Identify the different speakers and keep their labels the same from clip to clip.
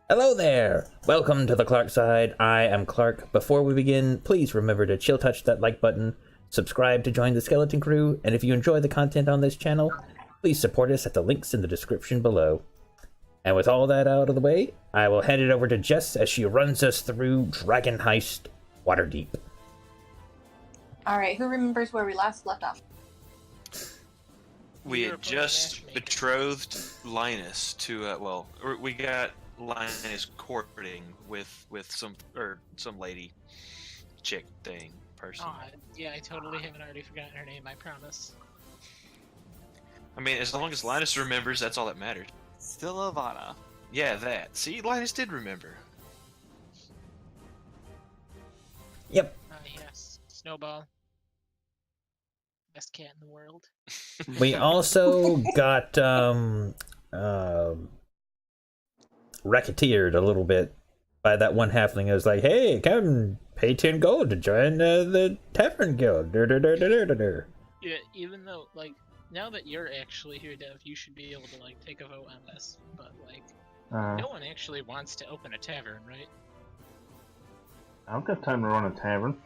Speaker 1: Hello there! Welcome to the Clark side. I am Clark. Before we begin, please remember to chill touch that like button, subscribe to join the Skeleton Crew, and if you enjoy the content on this channel, please support us at the links in the description below. And with all that out of the way, I will hand it over to Jess as she runs us through Dragon Heist Waterdeep.
Speaker 2: Alright, who remembers where we last left off?
Speaker 3: We had just betrothed Linus to, we got Linus courting with some lady chick thing person.
Speaker 4: Oh, yeah, I totally haven't already forgotten her name, I promise.
Speaker 3: I mean, as long as Linus remembers, that's all that matters.
Speaker 5: Still Ivana.
Speaker 3: Yeah, that. See, Linus did remember.
Speaker 1: Yep.
Speaker 4: Yes, Snowball. Best cat in the world.
Speaker 1: We also got racketeered a little bit by that one halfling who was like, hey, come pay 10 gold to join the tavern guild.
Speaker 4: Yeah, even though, like, now that you're actually here, Dev, you should be able to, like, take a vote on this. But, like, no one actually wants to open a tavern, right?
Speaker 6: I don't got time to run a tavern.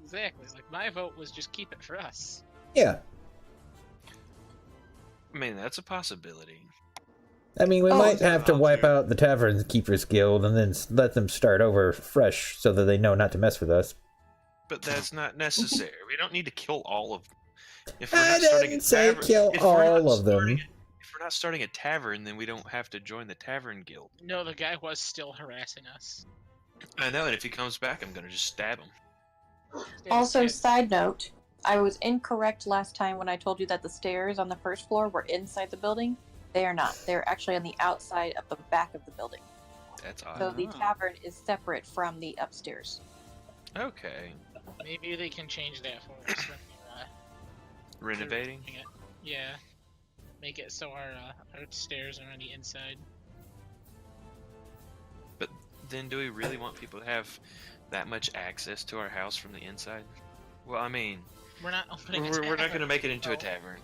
Speaker 4: Exactly. Like, my vote was just keep it for us.
Speaker 1: Yeah.
Speaker 3: I mean, that's a possibility.
Speaker 1: I mean, we might have to wipe out the Tavern Keepers Guild and then let them start over fresh so that they know not to mess with us.
Speaker 3: But that's not necessary. We don't need to kill all of them. If
Speaker 1: I didn't say kill all of them.
Speaker 3: If we're not starting a tavern, then we don't have to join the tavern guild.
Speaker 4: No, the guy was still harassing us.
Speaker 3: I know, and if he comes back, I'm gonna just stab him.
Speaker 2: Also, side note, I was incorrect last time when I told you that the stairs on the first floor were inside the building. They are not. They're actually on the outside of the back of the building.
Speaker 3: That's odd.
Speaker 2: So the tavern is separate from the upstairs.
Speaker 3: Okay.
Speaker 4: Maybe they can change that for us when we're,
Speaker 3: Renovating?
Speaker 4: Yeah. Make it so our stairs are on the inside.
Speaker 3: But then do we really want people to have that much access to our house from the inside? Well, I mean,
Speaker 4: we're not opening
Speaker 3: we're not going to make it into a tavern.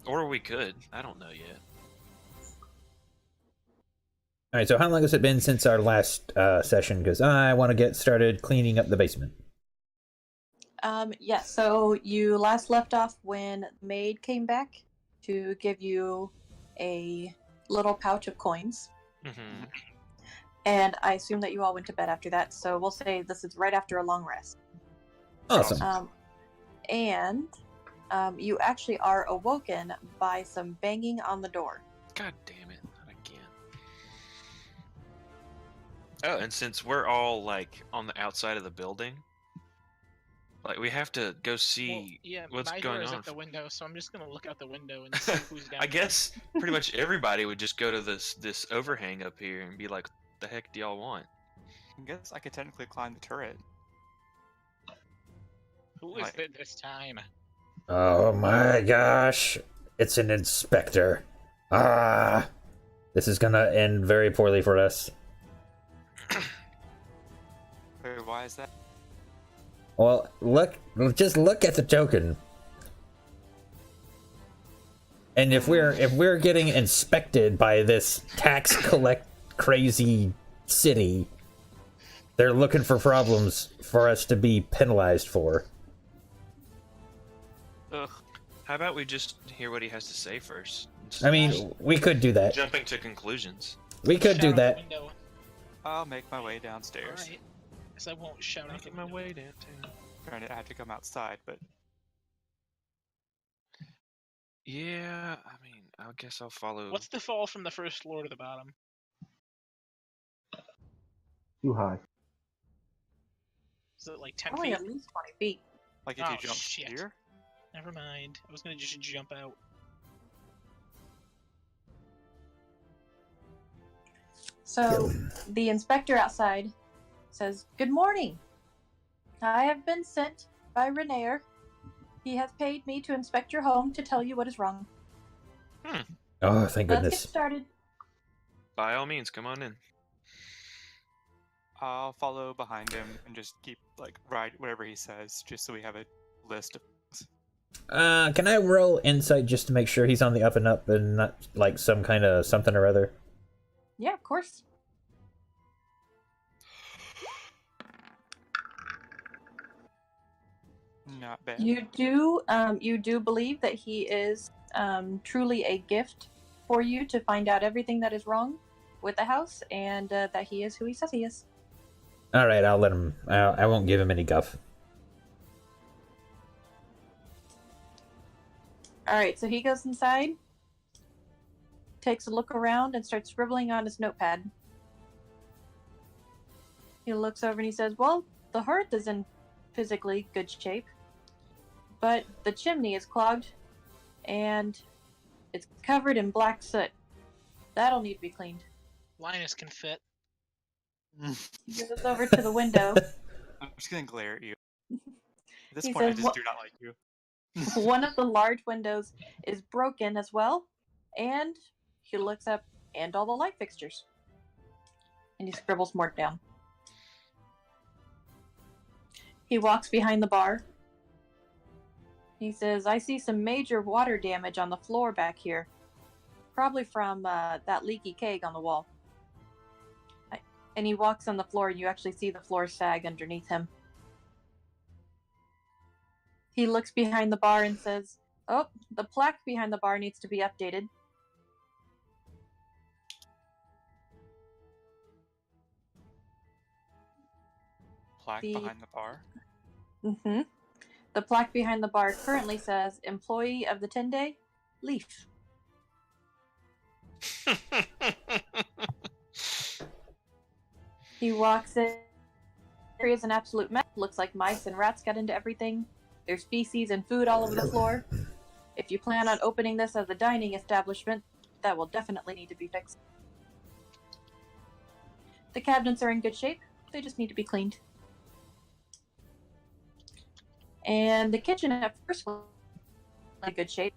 Speaker 3: Or we could. I don't know yet.
Speaker 1: Alright, so how long has it been since our last session? Because I want to get started cleaning up the basement.
Speaker 2: Yeah, so you last left off when the maid came back to give you a little pouch of coins.
Speaker 3: Mm-hmm.
Speaker 2: And I assume that you all went to bed after that, so we'll say this is right after a long rest.
Speaker 1: Awesome.
Speaker 2: You actually are awoken by some banging on the door.
Speaker 3: God damn it, not again. Oh, and since we're all, like, on the outside of the building, like, we have to go see what's
Speaker 4: my
Speaker 3: going
Speaker 4: door is
Speaker 3: on.
Speaker 4: at the window, so I'm just gonna look out the window and see who's down
Speaker 3: I
Speaker 4: there.
Speaker 3: guess pretty much everybody would just go to this overhang up here and be like, what the heck do y'all want?
Speaker 5: I guess I could technically climb the turret.
Speaker 4: Who is it this time?
Speaker 1: Oh my gosh. It's an inspector. This is gonna end very poorly for us.
Speaker 5: Wait, why is that?
Speaker 1: Well, just look at the token. And if we're getting inspected by this tax collect crazy city, they're looking for problems for us to be penalized for.
Speaker 5: Ugh.
Speaker 3: How about we just hear what he has to say first?
Speaker 1: I mean, we could do that.
Speaker 3: Jumping to conclusions.
Speaker 1: We could do
Speaker 4: Shout out
Speaker 1: that.
Speaker 4: the window.
Speaker 5: I'll make my way downstairs.
Speaker 4: Alright. Guess I won't shout out the
Speaker 3: Making my
Speaker 4: window.
Speaker 3: way downtown.
Speaker 5: Granted, I have to come outside, but
Speaker 3: Yeah, I mean, I guess I'll follow.
Speaker 4: What's the fall from the first floor to the bottom?
Speaker 6: Too high.
Speaker 4: Is it like 10
Speaker 2: Probably
Speaker 4: feet?
Speaker 2: at least 20 feet.
Speaker 5: like if
Speaker 4: Oh,
Speaker 5: you jump
Speaker 4: shit.
Speaker 5: here,
Speaker 4: Never mind. I was gonna just jump out.
Speaker 2: So the inspector outside says, "Good morning. I have been sent by Renaer. He has paid me to inspect your home to tell you what is wrong.
Speaker 1: Oh, thank
Speaker 2: Let's
Speaker 1: goodness.
Speaker 2: get started."
Speaker 3: By all means, come on in.
Speaker 5: I'll follow behind him and just keep write whatever he says, just so we have a list of.
Speaker 1: Can I roll insight just to make sure he's on the up and up and not like some kind of something or other?
Speaker 2: Yeah, of course.
Speaker 5: Not bad.
Speaker 2: You do believe that he is truly a gift for you to find out everything that is wrong with the house, and that he is who he says he is.
Speaker 1: All right, I'll let him. I won't give him any guff.
Speaker 2: All right, so he goes inside, takes a look around, and starts scribbling on his notepad. He looks over and he says, "Well, the hearth is in physically good shape, but the chimney is clogged, and it's covered in black soot. That'll need to be cleaned."
Speaker 4: Linus can fit.
Speaker 2: He goes over to the window.
Speaker 5: I'm just gonna glare at you. At this
Speaker 2: He
Speaker 5: point, I
Speaker 2: says,
Speaker 5: just do not like you.
Speaker 2: One of the large windows is broken as well, and he looks up, and all the light fixtures. And he scribbles more down. He walks behind the bar. He says, "I see some major water damage on the floor back here. Probably from that leaky keg on the wall." And he walks on the floor, and you actually see the floor sag underneath him. He looks behind the bar and says, "Oh, the plaque behind the bar needs to be updated."
Speaker 5: Plaque behind the bar.
Speaker 2: Mm-hmm. The plaque behind the bar currently says, "Employee of the 10-day, Leaf." He walks in. There is an absolute mess. Looks like mice and rats got into everything. There's feces and food all over the floor. If you plan on opening this as a dining establishment, that will definitely need to be fixed. The cabinets are in good shape. They just need to be cleaned. And the kitchen at first was in good shape,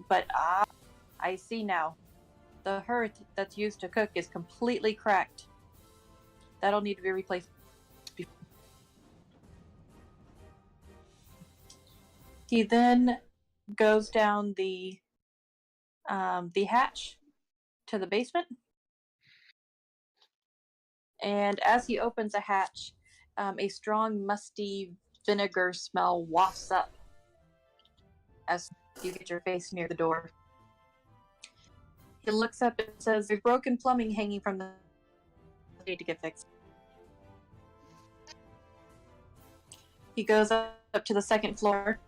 Speaker 2: but I see now. The hearth that's used to cook is completely cracked. That'll need to be replaced. He then goes down the hatch to the basement, and as he opens a hatch, a strong, musty vinegar smell wafts up as you get your face near the door. He looks up and says, "There's broken plumbing hanging from the need to get fixed." He goes up to the second floor.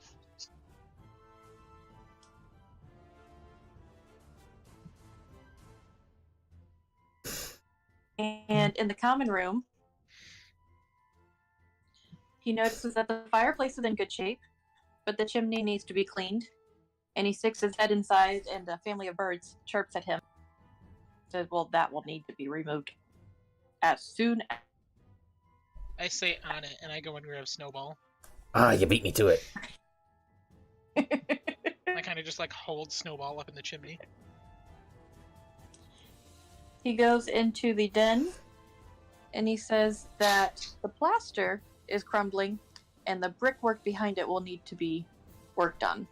Speaker 2: And in the common room, he notices that the fireplace is in good shape, but the chimney needs to be cleaned. And he sticks his head inside, and a family of birds chirps at him. Says, "Well, that will need to be removed as soon as..."
Speaker 4: I say on it, and I go and grab Snowball.
Speaker 1: Ah, you beat me to it.
Speaker 4: I kind of just like hold Snowball up in the chimney.
Speaker 2: He goes into the den, and he says that the plaster is crumbling, and the brickwork behind it will need to be worked on.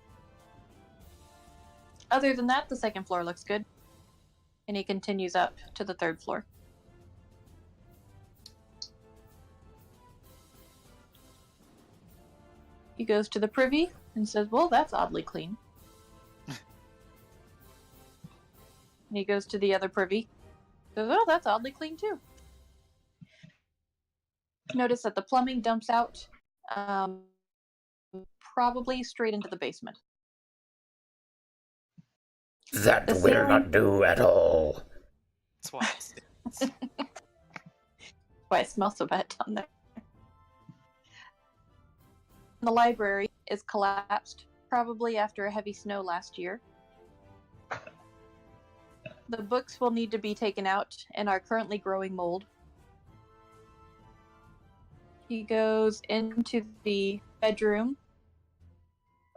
Speaker 2: Other than that, the second floor looks good. And he continues up to the third floor. He goes to the privy and says, "Well, that's oddly clean." And he goes to the other privy. Says, "Oh, that's oddly clean too." Notice that the plumbing dumps out probably straight into the basement.
Speaker 1: That will not do at all.
Speaker 5: That's why.
Speaker 2: That's why it smells so bad down there. The library is collapsed, probably after a heavy snow last year. The books will need to be taken out and are currently growing mold. He goes into the bedroom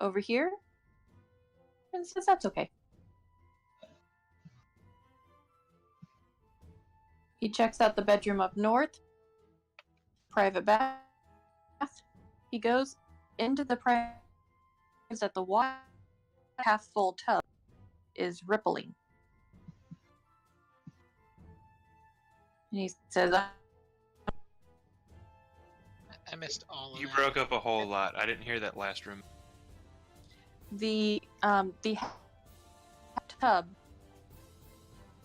Speaker 2: over here and says that's okay. He checks out the bedroom up north, private bath. He goes into the private that the water half full tub is rippling. And he says,
Speaker 4: I missed all of
Speaker 3: You
Speaker 4: that.
Speaker 3: broke up a whole lot. I didn't hear that last room.
Speaker 2: the tub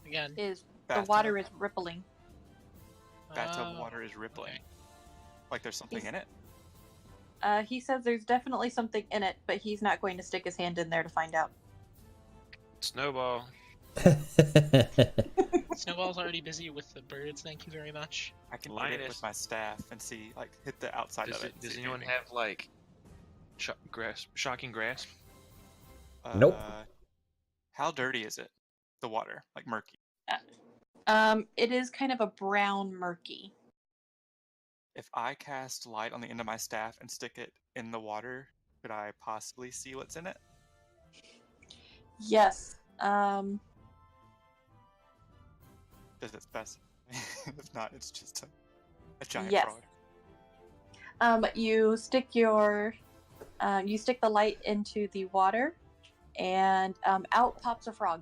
Speaker 4: Again.
Speaker 2: is,
Speaker 5: Bathtub?
Speaker 2: the water is rippling.
Speaker 5: Bathtub water is rippling.
Speaker 4: Okay.
Speaker 5: Like there's something in it.
Speaker 2: He says there's definitely something in it, but he's not going to stick his hand in there to find out.
Speaker 3: Snowball.
Speaker 4: Snowball's already busy with the birds, thank you very much.
Speaker 5: I can hit it
Speaker 3: Linus.
Speaker 5: with my staff and see, like, hit the outside of it. and
Speaker 3: Does
Speaker 5: see if
Speaker 3: anyone
Speaker 5: anything-
Speaker 3: have like shocking grasp?
Speaker 1: Nope.
Speaker 5: How dirty is it? The water, like murky.
Speaker 2: It is kind of a brown murky.
Speaker 5: If I cast light on the end of my staff and stick it in the water, could I possibly see what's in it?
Speaker 2: Yes.
Speaker 5: Does it specify? If not, it's just a giant
Speaker 2: Yes.
Speaker 5: frog.
Speaker 2: You stick the light into the water, and out pops a frog.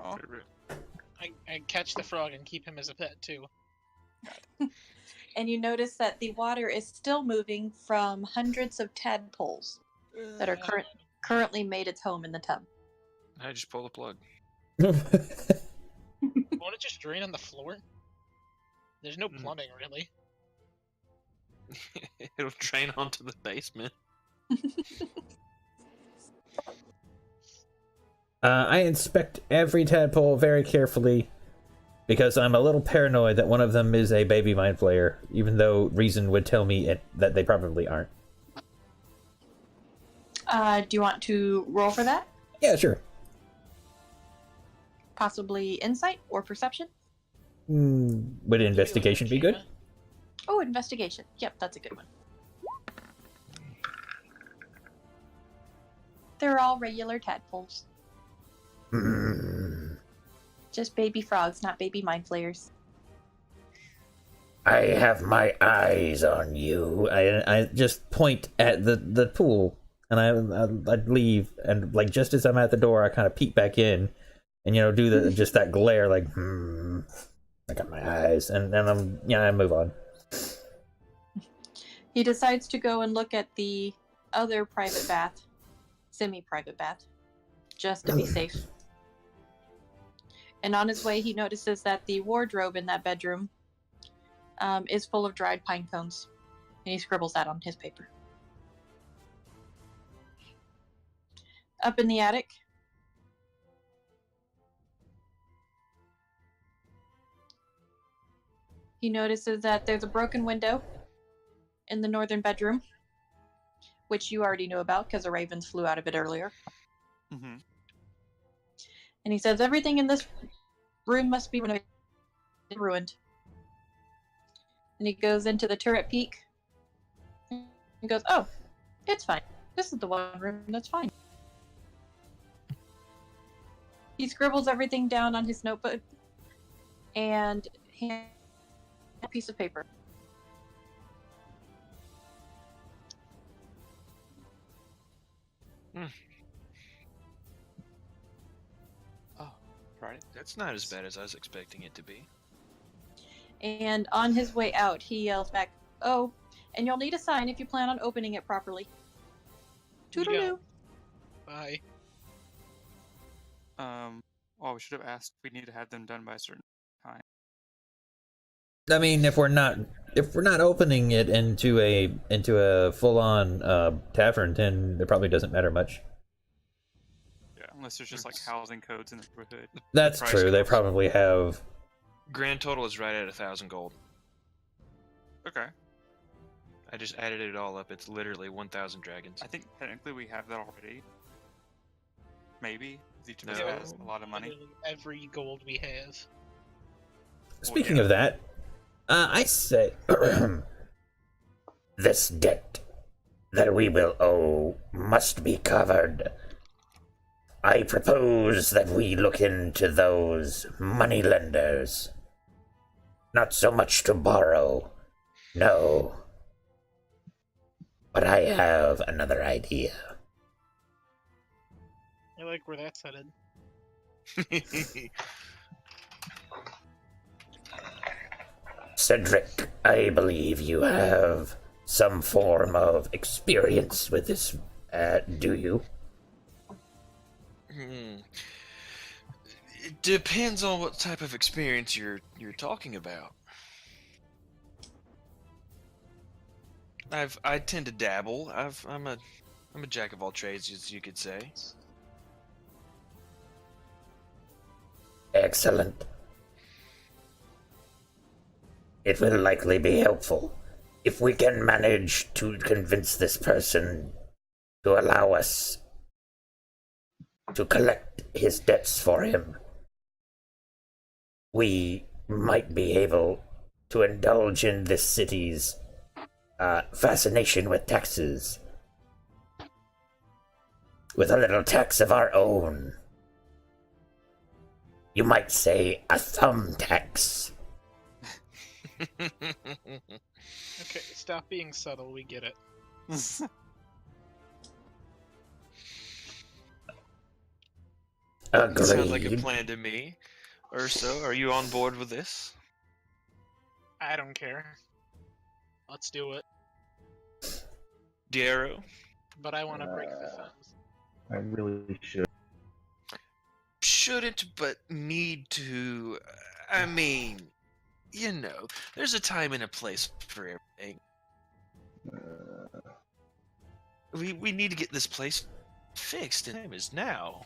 Speaker 5: Oh,
Speaker 4: I catch the frog and keep him as a pet too.
Speaker 2: And you notice that the water is still moving from hundreds of tadpoles that are currently made its home in the tub.
Speaker 3: I just pull the plug.
Speaker 4: Won't it just drain on the floor? There's no plumbing, really.
Speaker 3: It'll drain onto the basement.
Speaker 1: I inspect every tadpole very carefully because I'm a little paranoid that one of them is a baby mind flayer, even though reason would tell me that they probably aren't.
Speaker 2: Do you want to roll for that?
Speaker 1: Yeah, sure.
Speaker 2: Possibly insight or perception?
Speaker 1: Would investigation be good?
Speaker 2: Oh, investigation. Yep, that's a good one. They're all regular tadpoles. Just baby frogs, not baby mind flayers.
Speaker 1: I have my eyes on you. I just point at the pool, and I'd leave, and like just as I'm at the door, I kind of peek back in, and do that glare, like I got my eyes, and then I move on.
Speaker 2: He decides to go and look at the other private bath, semi-private bath, just to be safe. And on his way, he notices that the wardrobe in that bedroom is full of dried pine cones. And he scribbles that on his paper. Up in the attic, he notices that there's a broken window in the northern bedroom, which you already knew about because the ravens flew out of it earlier.
Speaker 5: Mm-hmm.
Speaker 2: And he says everything in this room must be ruined. And he goes into the turret peak and goes, "Oh, it's fine. This is the one room that's fine." He scribbles everything down on his notebook and hands a piece of paper.
Speaker 5: Oh, right.
Speaker 3: That's not as bad as I was expecting it to be.
Speaker 2: And on his way out, he yells back, "Oh, and you'll need a sign if you plan on opening it properly." Toodaloo.
Speaker 4: Bye.
Speaker 5: Well, we should have asked if we need to have them done by a certain time.
Speaker 1: I mean, if we're not opening it into a full-on tavern, then it probably doesn't matter much.
Speaker 5: Yeah, unless there's just like housing codes in the neighborhood.
Speaker 1: That's
Speaker 3: price
Speaker 1: true. They
Speaker 3: goes.
Speaker 1: probably have.
Speaker 3: Grand total is right at 1,000 gold.
Speaker 5: Okay.
Speaker 3: I just added it all up. It's literally 1,000 dragons.
Speaker 5: I think technically we have that already. Maybe. Each of us
Speaker 3: No.
Speaker 5: has a lot of money.
Speaker 4: Literally every gold we have.
Speaker 1: Speaking of that, I say this debt that we will owe must be covered. I propose that we look into those moneylenders. Not so much to borrow, no. But I have another idea.
Speaker 4: I like where that's headed.
Speaker 1: Cedric, I believe you have some form of experience with this, do you?
Speaker 3: It depends on what type of experience you're talking about. I tend to dabble. I'm a jack of all trades, as you could say.
Speaker 1: Excellent. It will likely be helpful if we can manage to convince this person to allow us to collect his debts for him. We might be able to indulge in this city's fascination with taxes, with a little tax of our own. You might say a thumb tax.
Speaker 4: Okay, stop being subtle, we get it.
Speaker 1: Agreed.
Speaker 3: Sounds like a plan to me. Ursa, are you on board with this?
Speaker 4: I don't care. Let's do it.
Speaker 3: Diero?
Speaker 4: But I want to break the thumbs.
Speaker 6: I really should.
Speaker 3: Shouldn't, but need to. I mean, you know, there's a time and a place for everything. We need to get this place fixed, and the time is now.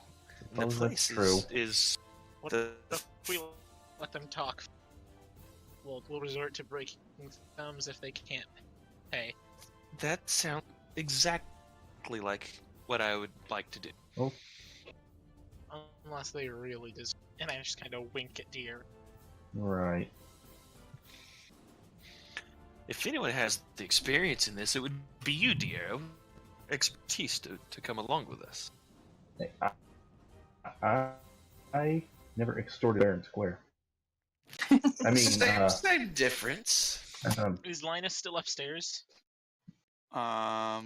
Speaker 3: And the place is
Speaker 4: What
Speaker 3: the.
Speaker 4: if we let them talk? We'll resort to breaking thumbs if they can't pay.
Speaker 3: That sounds exactly like what I would like to do.
Speaker 6: Oh.
Speaker 4: Unless they really deserve. And I just kind of wink at Deer.
Speaker 6: Right.
Speaker 3: If anyone has the experience in this, it would be you, Diero. Expertise to come along with us.
Speaker 6: Hey, I never extorted fair and square. I mean,
Speaker 3: same difference.
Speaker 4: Is Linus still upstairs?
Speaker 5: Yeah,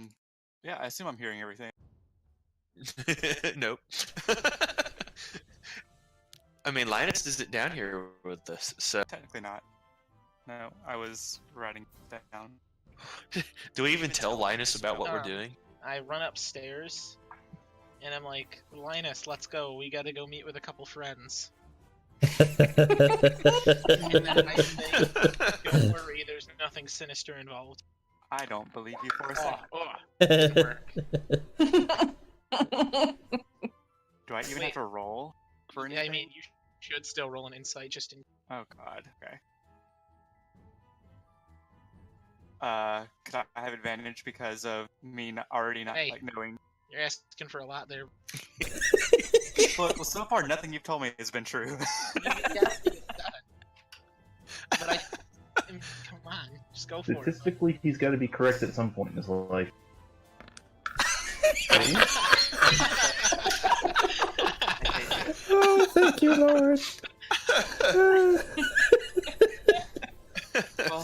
Speaker 5: I assume I'm hearing everything.
Speaker 3: Nope. I mean, Linus isn't down here with us, so...
Speaker 5: Technically not. No, I was writing down.
Speaker 3: Do we even tell Linus about what we're doing?
Speaker 4: I run upstairs, and I'm like, Linus, let's go. We gotta go meet with a couple friends. And then I say, don't worry, there's nothing sinister involved.
Speaker 5: I don't believe you for a second.
Speaker 4: Didn't work.
Speaker 5: Do I even have to roll for anything?
Speaker 4: Yeah, I mean, you should still roll an insight just in...
Speaker 5: Oh god, okay. Could I have advantage because of me already not like knowing?
Speaker 4: You're asking for a lot there.
Speaker 5: Look, well, so far nothing you've told me has been true.
Speaker 4: But come on, just go for it.
Speaker 6: Statistically, he's got to be correct at some point in his life.
Speaker 1: Oh, thank you, Lord.
Speaker 5: Well,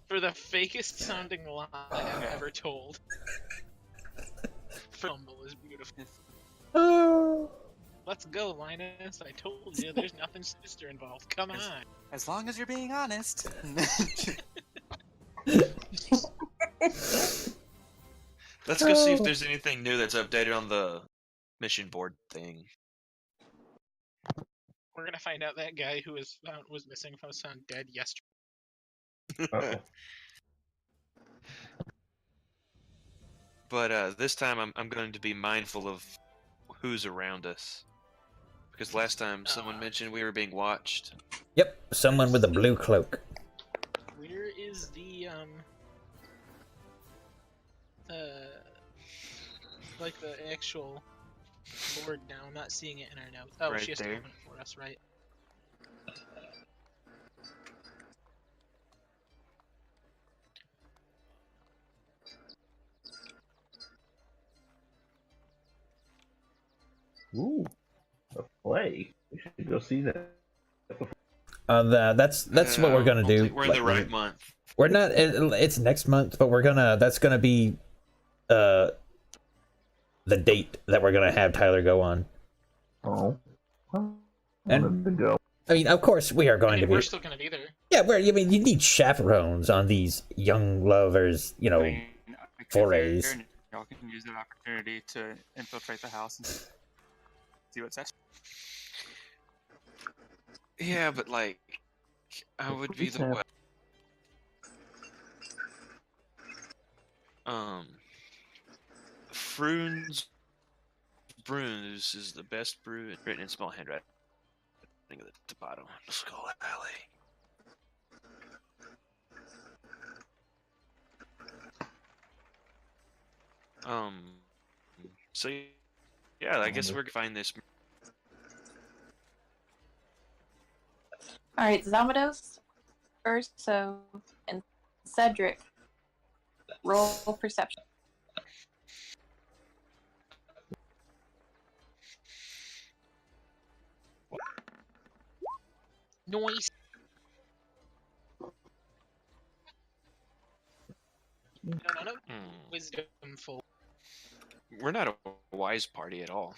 Speaker 4: for the fakest sounding lie I've ever told. Fumble is beautiful.
Speaker 1: Oh.
Speaker 4: Let's go, Linus. I told you there's nothing sinister involved. Come on.
Speaker 5: as long as you're being honest.
Speaker 3: Let's go see if there's anything new that's updated on the mission board thing.
Speaker 4: We're gonna find out that guy who was missing was found dead yesterday.
Speaker 3: But this time I'm going to be mindful of who's around us. Because last time someone mentioned we were being watched.
Speaker 1: Yep, someone with a blue cloak.
Speaker 4: Where is the like the actual board now? I'm not seeing it in our notes. Oh,
Speaker 5: Right
Speaker 4: she has to
Speaker 5: there.
Speaker 4: open it for us, right?
Speaker 6: Ooh, a play. We should go see that.
Speaker 1: That's what we're gonna do.
Speaker 3: We're in the right month.
Speaker 1: We're not. It's next month, but we're gonna. That's gonna be, the date that we're gonna have Tyler go on.
Speaker 6: Oh,
Speaker 1: And
Speaker 6: to go.
Speaker 1: I mean, of course, we are going to be.
Speaker 4: We're still gonna be there.
Speaker 1: Yeah, where you need chaperones on these young lovers,
Speaker 5: I mean, I could be
Speaker 1: forays.
Speaker 5: here and y'all can use that opportunity to infiltrate the house and see what's at.
Speaker 3: Yeah, but like, I would be the
Speaker 6: Yeah.
Speaker 3: one. Frunes Bruns is the best brew written in small handwriting at the bottom. Skull Alley. So yeah, I guess we're gonna find this.
Speaker 2: All right, Zamados first. So, and Cedric, roll perception.
Speaker 4: Noise. No, wisdomful.
Speaker 3: We're not a wise party at all.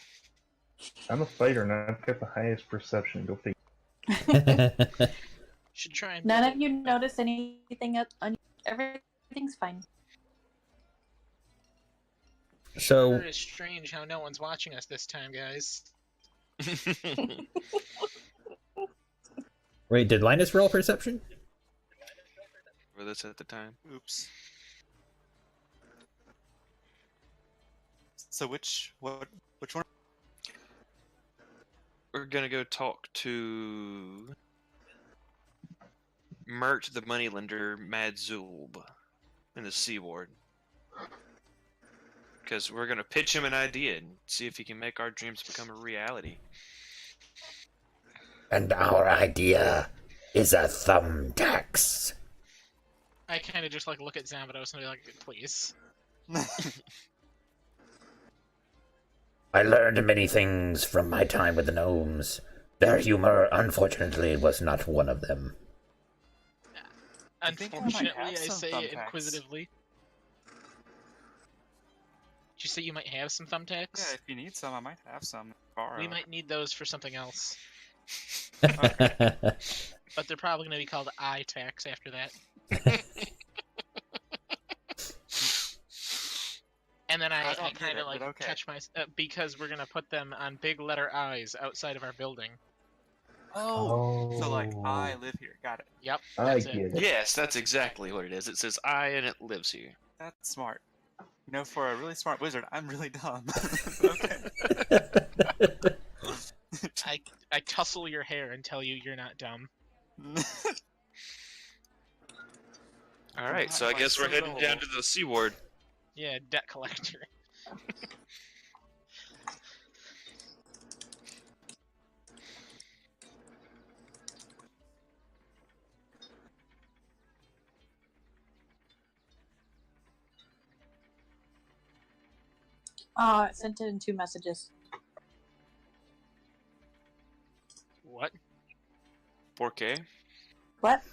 Speaker 6: I'm a fighter and I've got the highest perception. Go figure.
Speaker 4: Should try and.
Speaker 2: None of you notice anything everything's fine.
Speaker 1: So
Speaker 4: It is strange how no one's watching us this time, guys.
Speaker 1: wait, did Linus roll perception?
Speaker 3: With us at the time.
Speaker 5: Oops. So which one?
Speaker 3: We're gonna go talk to Mert, the moneylender, Madzulb, in the Sea Ward. Because we're gonna pitch him an idea and see if he can make our dreams become a reality.
Speaker 1: And our idea is a thumbtacks.
Speaker 4: I kind of just like look at Zamados and be like, please.
Speaker 1: I learned many things from my time with the gnomes. Their humor, unfortunately, was not one of them.
Speaker 5: I think I might
Speaker 4: Unfortunately,
Speaker 5: have
Speaker 4: I
Speaker 5: some
Speaker 4: say it
Speaker 5: thumbtacks.
Speaker 4: inquisitively. Did you say you might have some thumbtacks?
Speaker 5: Yeah, if you need some, I might have some. Borrow.
Speaker 4: We might need those for something else.
Speaker 5: Okay.
Speaker 4: But they're probably going to be called eye tax after that. And then I
Speaker 5: don't
Speaker 4: kind
Speaker 5: get it,
Speaker 4: of like
Speaker 5: but okay.
Speaker 4: catch my because we're gonna put them on big letter I's outside of our building.
Speaker 5: Oh, so like I live here. Got it.
Speaker 4: Yep,
Speaker 6: I
Speaker 4: that's
Speaker 6: get
Speaker 4: it.
Speaker 6: it.
Speaker 3: Yes, that's exactly what it is. It says I and it lives here.
Speaker 5: That's smart. You know, for a really smart wizard, I'm really dumb. Okay.
Speaker 4: I tussle your hair and tell you you're not dumb.
Speaker 3: All right, so I guess we're heading down to the Sea Ward.
Speaker 4: Yeah, debt collector.
Speaker 2: I sent it in 2 messages.
Speaker 4: What?
Speaker 3: 4K.
Speaker 2: What?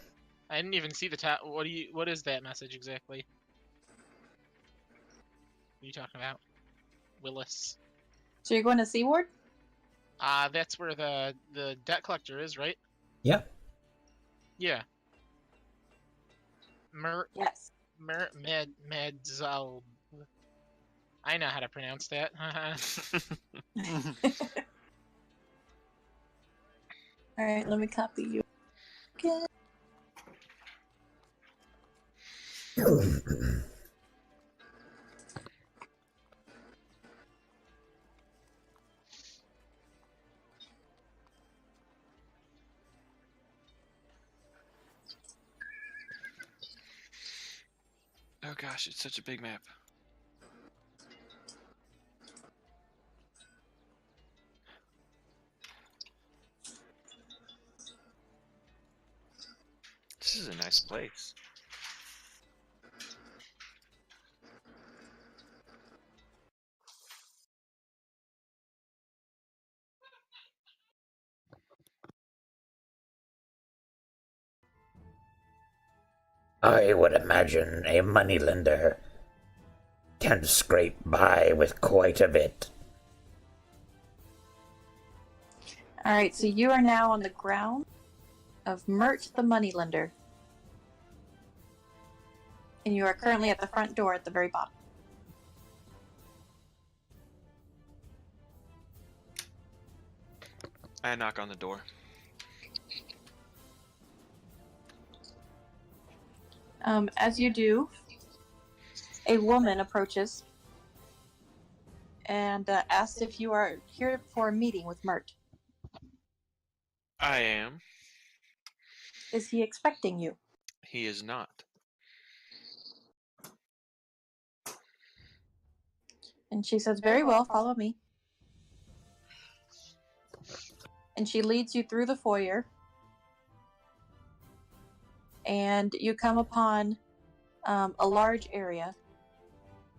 Speaker 4: I didn't even see the top. What is that message exactly? What are you talking about? Willis.
Speaker 2: So you're going to Seaward?
Speaker 4: That's where the debt collector is, right?
Speaker 1: Yeah.
Speaker 4: Yeah.
Speaker 2: Yes.
Speaker 4: Medzal. I know how to pronounce that.
Speaker 2: Alright, let me copy you. Okay.
Speaker 3: Oh gosh, it's such a big map. This is a nice place.
Speaker 1: I would imagine a moneylender can scrape by with quite a bit.
Speaker 2: Alright, so you are now on the ground. of Mert the Moneylender. And you are currently at the front door at the very bottom.
Speaker 3: I knock on the door.
Speaker 2: As you do, a woman approaches and asks if you are here for a meeting with Mert.
Speaker 3: I am.
Speaker 2: Is he expecting you?
Speaker 3: He is not.
Speaker 2: And she says, very well, follow me. And she leads you through the foyer. And you come upon a large area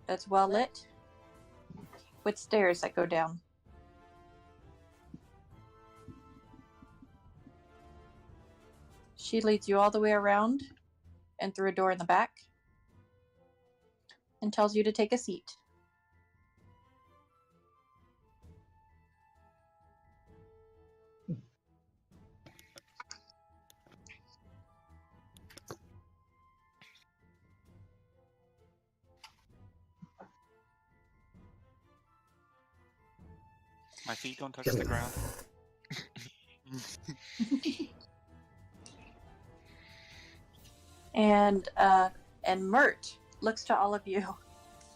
Speaker 2: that's well lit with stairs that go down. She leads you all the way around and through a door in the back and tells you to take a seat.
Speaker 5: My feet don't touch the ground.
Speaker 2: And Mert looks to all of you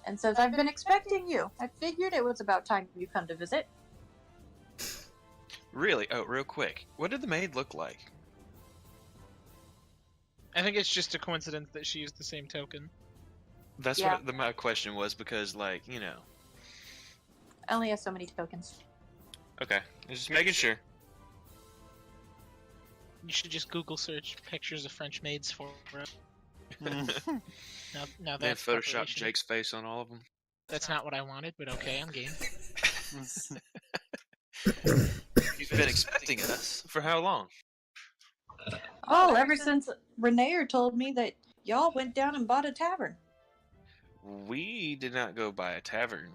Speaker 2: and says, I've been expecting you. I figured it was about time you come to visit.
Speaker 3: Really? Oh, real quick. What did the maid look like?
Speaker 4: I think it's just a coincidence that she used the same token.
Speaker 3: That's
Speaker 2: Yeah.
Speaker 3: what my question was, because, like, you know.
Speaker 2: I only have so many tokens.
Speaker 3: Okay, I was just making sure.
Speaker 4: You should just Google search pictures of French maids for it. Now
Speaker 3: They
Speaker 4: that's
Speaker 3: Photoshop
Speaker 4: preparation.
Speaker 3: Jake's face on all of them.
Speaker 4: That's not what I wanted, but okay, I'm game.
Speaker 3: You've been expecting us for how long?
Speaker 2: Oh, ever since Renaer told me that y'all went down and bought a tavern.
Speaker 3: We did not go by a tavern.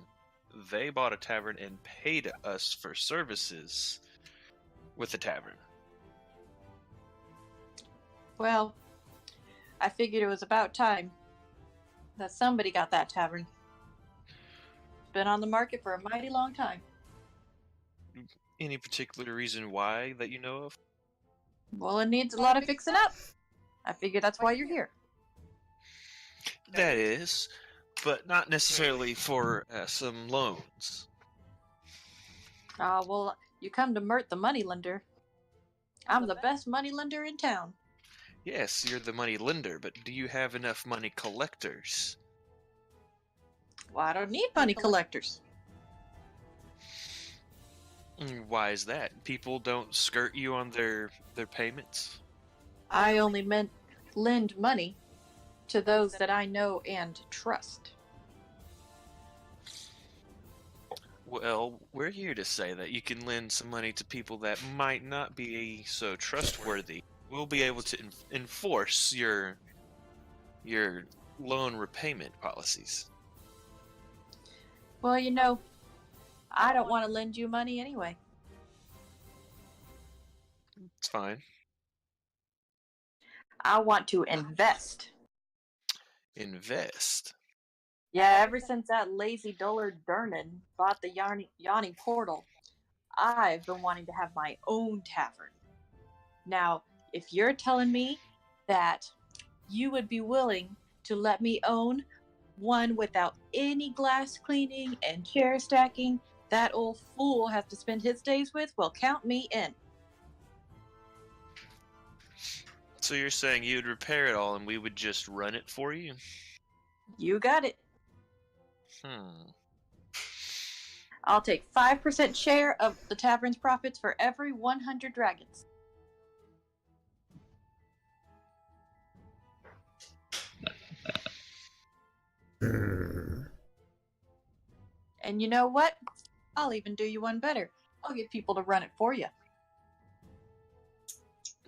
Speaker 3: They bought a tavern and paid us for services with the tavern.
Speaker 2: Well, I figured it was about time that somebody got that tavern. It's been on the market for a mighty long time.
Speaker 3: Any particular reason why that you know of?
Speaker 2: Well, it needs a lot of fixing up. I figure that's why you're here.
Speaker 3: That is, but not necessarily for some loans.
Speaker 2: Well, you come to Mert the Moneylender. I'm the best moneylender in town.
Speaker 3: Yes, you're the money lender, but do you have enough money collectors?
Speaker 2: Well, I don't need money collectors.
Speaker 3: Why is that? People don't skirt you on their payments?
Speaker 2: I only lend money to those that I know and trust.
Speaker 3: Well, we're here to say that you can lend some money to people that might not be so trustworthy. We'll be able to enforce your loan repayment policies.
Speaker 2: Well, you know, I don't want to lend you money anyway.
Speaker 3: It's fine.
Speaker 2: I want to invest.
Speaker 3: Invest.
Speaker 2: Yeah, ever since that lazy dullard Dernan bought the yawning portal, I've been wanting to have my own tavern. Now, if you're telling me that you would be willing to let me own one without any glass cleaning and chair stacking that old fool has to spend his days with, well, count me in.
Speaker 3: So you're saying you would repair it all and we would just run it for you?
Speaker 2: You got it.
Speaker 3: Hmm.
Speaker 2: I'll take 5% share of the tavern's profits for every 100 dragons. And you know what? I'll even do you one better. I'll get people to run it for you.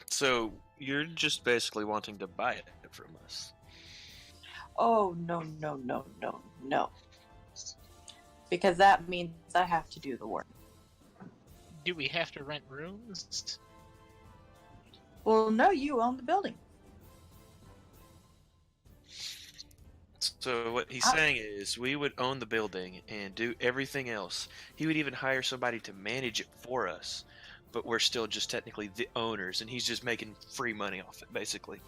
Speaker 3: So you're just basically wanting to buy it from us?
Speaker 2: Oh, no, no, no, no, no. Because that means I have to do the work.
Speaker 4: Do we have to rent rooms?
Speaker 2: Well, no, you own the building.
Speaker 3: So what he's saying is we would own the building and do everything else. He would even hire somebody to manage it for us, but we're still just technically the owners, and he's just making free money off it, basically.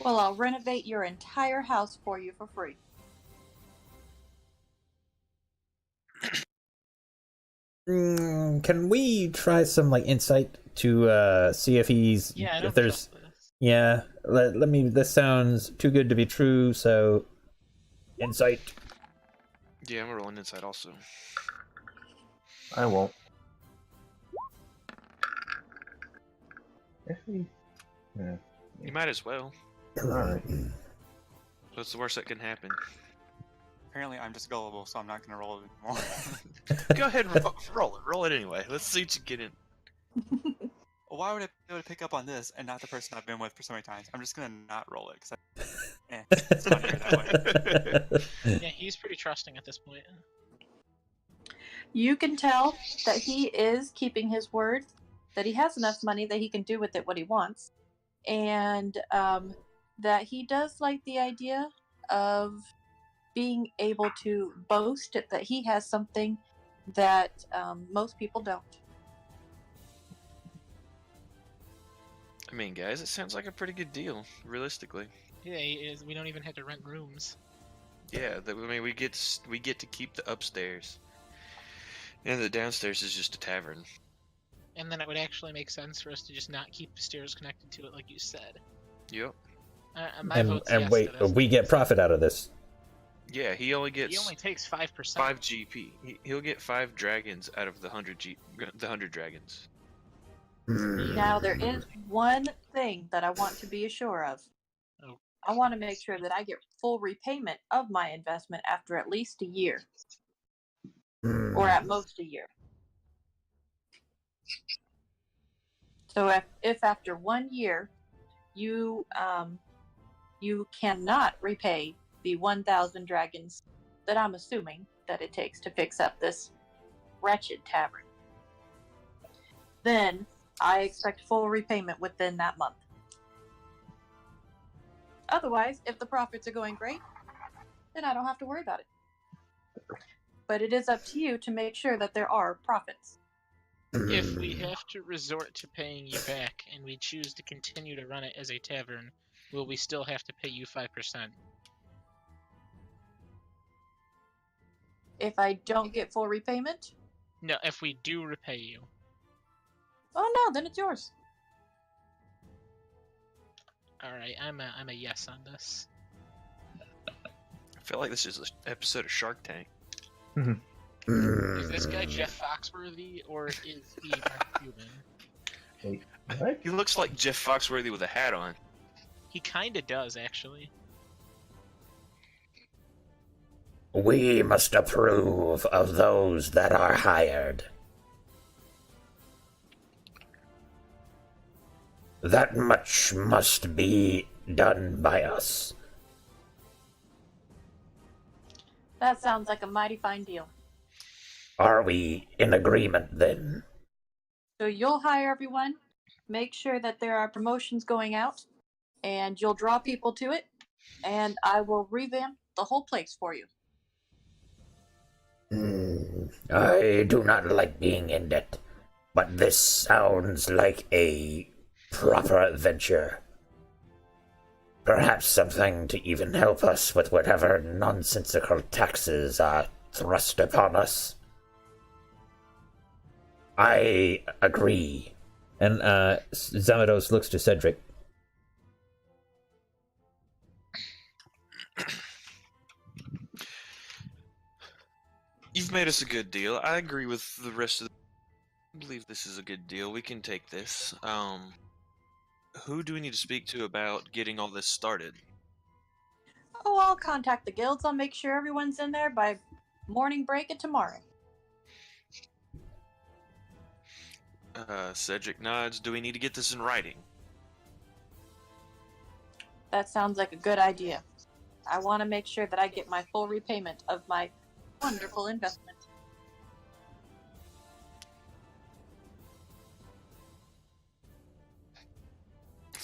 Speaker 2: Well, I'll renovate your entire house for you for free.
Speaker 1: Can we try some like insight to see if he's
Speaker 4: Yeah, I
Speaker 1: if
Speaker 4: don't
Speaker 1: there's
Speaker 4: trust this.
Speaker 1: yeah let me this sounds too good to be true, so insight.
Speaker 3: Yeah, I'm rolling inside also.
Speaker 6: I won't. Actually, yeah.
Speaker 3: You might as well.
Speaker 6: Alright.
Speaker 3: What's the worst that can happen?
Speaker 5: Apparently, I'm just gullible, so I'm not gonna roll it anymore.
Speaker 3: Go ahead and roll it. Roll it anyway. Let's see what you get in.
Speaker 5: Why would I be able to pick up on this and not the person I've been with for so many times? I'm just gonna not roll it because it's funnier that way.
Speaker 4: Yeah, he's pretty trusting at this point.
Speaker 2: You can tell that he is keeping his word, that he has enough money that he can do with it what he wants, and that he does like the idea of being able to boast that he has something that most people don't.
Speaker 3: I mean, guys, it sounds like a pretty good deal, realistically.
Speaker 4: Yeah, he is. We don't even have to rent rooms.
Speaker 3: Yeah, I mean, we get to keep the upstairs, and the downstairs is just a tavern.
Speaker 4: And then it would actually make sense for us to just not keep the stairs connected to it, like you said.
Speaker 3: Yep.
Speaker 4: My vote's
Speaker 1: And
Speaker 4: yes
Speaker 1: wait,
Speaker 4: to this.
Speaker 1: we get profit out of this.
Speaker 3: Yeah, he only gets
Speaker 4: He only takes 5%.
Speaker 3: 5 GP. He'll get 5 dragons out of the 100 dragons.
Speaker 2: Now, there is one thing that I want to be assured of.
Speaker 4: Oh.
Speaker 2: I want to make sure that I get full repayment of my investment after at least a year, or at most a year. So if after 1 year you cannot repay the 1,000 dragons that I'm assuming that it takes to fix up this wretched tavern, then I expect full repayment within that month. Otherwise, if the profits are going great, then I don't have to worry about it. But it is up to you to make sure that there are profits.
Speaker 4: If we have to resort to paying you back and we choose to continue to run it as a tavern, will we still have to pay you 5%?
Speaker 2: If I don't get full repayment,
Speaker 4: No, if we do repay you.
Speaker 2: oh no, then it's yours.
Speaker 4: Alright, I'm a yes on this.
Speaker 3: I feel like this is an episode of Shark Tank.
Speaker 4: Is this guy Jeff Foxworthy or is he Mark Cuban?
Speaker 6: Wait, what?
Speaker 3: He looks like Jeff Foxworthy with a hat on.
Speaker 4: He kinda does, actually.
Speaker 1: We must approve of those that are hired. That much must be done by us.
Speaker 2: That sounds like a mighty fine deal.
Speaker 1: Are we in agreement then?
Speaker 2: So you'll hire everyone, make sure that there are promotions going out, and you'll draw people to it, and I will revamp the whole place for you.
Speaker 1: I do not like being in debt, but this sounds like a proper adventure. Perhaps something to even help us with whatever nonsensical taxes are thrust upon us. I agree. And Zamados looks to Cedric.
Speaker 3: You've made us a good deal. I agree with the rest of the... I believe this is a good deal. We can take this. Who do we need to speak to about getting all this started?
Speaker 2: Oh, I'll contact the guilds. I'll make sure everyone's in there by morning break at tomorrow.
Speaker 3: Cedric nods. Do we need to get this in writing?
Speaker 2: That sounds like a good idea. I want to make sure that I get my full repayment of my wonderful investment.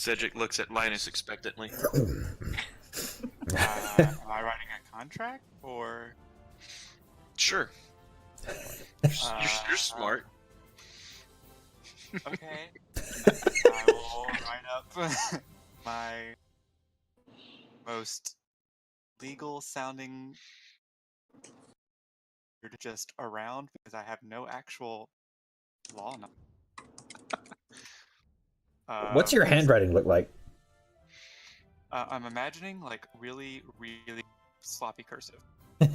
Speaker 3: Cedric looks at Linus expectantly.
Speaker 5: Am I writing a contract or?
Speaker 3: Sure. You're smart.
Speaker 5: Okay. I will write up my most legal sounding just around because I have no actual law knowledge.
Speaker 1: What's your handwriting look like?
Speaker 5: I'm imagining like really, really sloppy cursive. And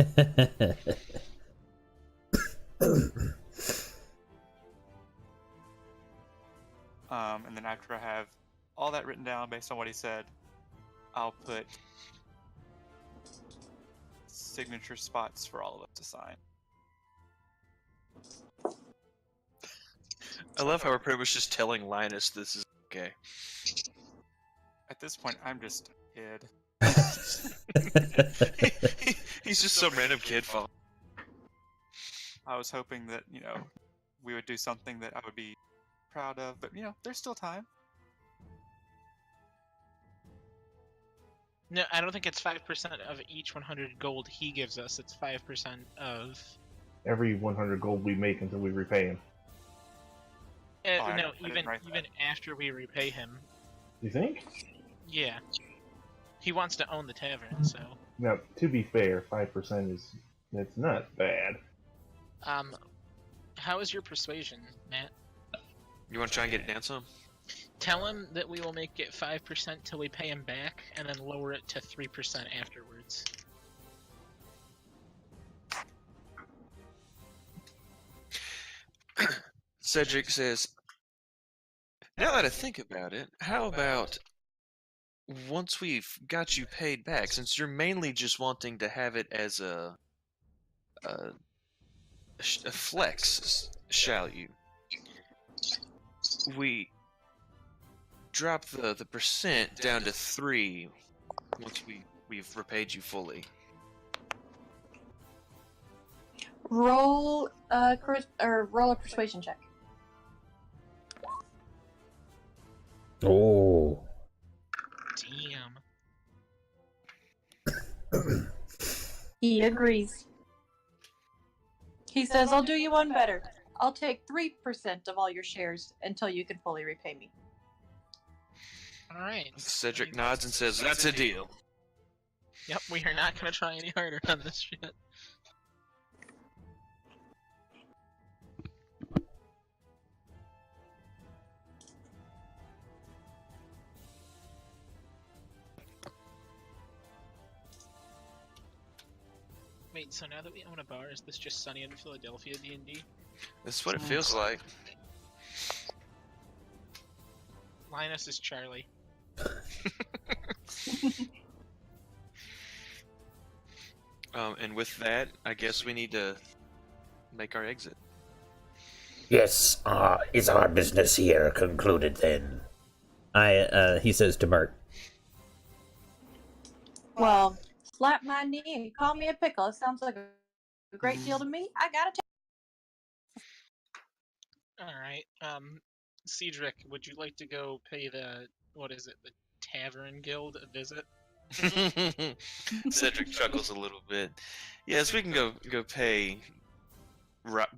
Speaker 5: then after I have all that written down based on what he said, I'll put signature spots for all of us to sign.
Speaker 3: I love how we're pretty much just telling Linus this is okay.
Speaker 5: At this point, I'm just a kid.
Speaker 3: He's just some random kid falling.
Speaker 5: I was hoping that, we would do something that I would be proud of, but, there's still time.
Speaker 4: No, I don't think it's 5% of each 100 gold he gives us. It's 5% of...
Speaker 6: Every 100 gold we make until we repay him.
Speaker 4: No, even after we repay him.
Speaker 6: You think?
Speaker 4: Yeah. He wants to own the tavern, so...
Speaker 6: Now, to be fair, 5% it's not bad.
Speaker 4: How is your persuasion, Matt?
Speaker 3: You want to try and get it down some?
Speaker 4: Tell him that we will make it 5% till we pay him back, and then lower it to 3% afterwards.
Speaker 3: Cedric says, now that I think about it, how about once we've got you paid back, since you're mainly just wanting to have it as a flex, shall you? We drop the percent down to 3 once we've repaid you fully.
Speaker 2: Roll a persuasion check.
Speaker 1: Oh.
Speaker 4: Damn.
Speaker 2: He agrees. He says, I'll do you one better. I'll take 3% of all your shares until you can fully repay me.
Speaker 4: Alright.
Speaker 3: Cedric nods and says, that's a deal.
Speaker 4: Yep, we are not going to try any harder on this shit. Wait, so now that we own a bar, is this just Sunny in Philadelphia D&D?
Speaker 3: That's what it feels like.
Speaker 4: Linus is Charlie.
Speaker 3: And with that, I guess we need to make our exit.
Speaker 1: Yes, is our business here concluded then? He says to Mert.
Speaker 2: Well, slap my knee and call me a pickle. It sounds like a great deal to me. I gotta
Speaker 4: Alright, Cedric, would you like to go pay the Tavern Guild a visit?
Speaker 3: Cedric chuckles a little bit. Yes, we can go pay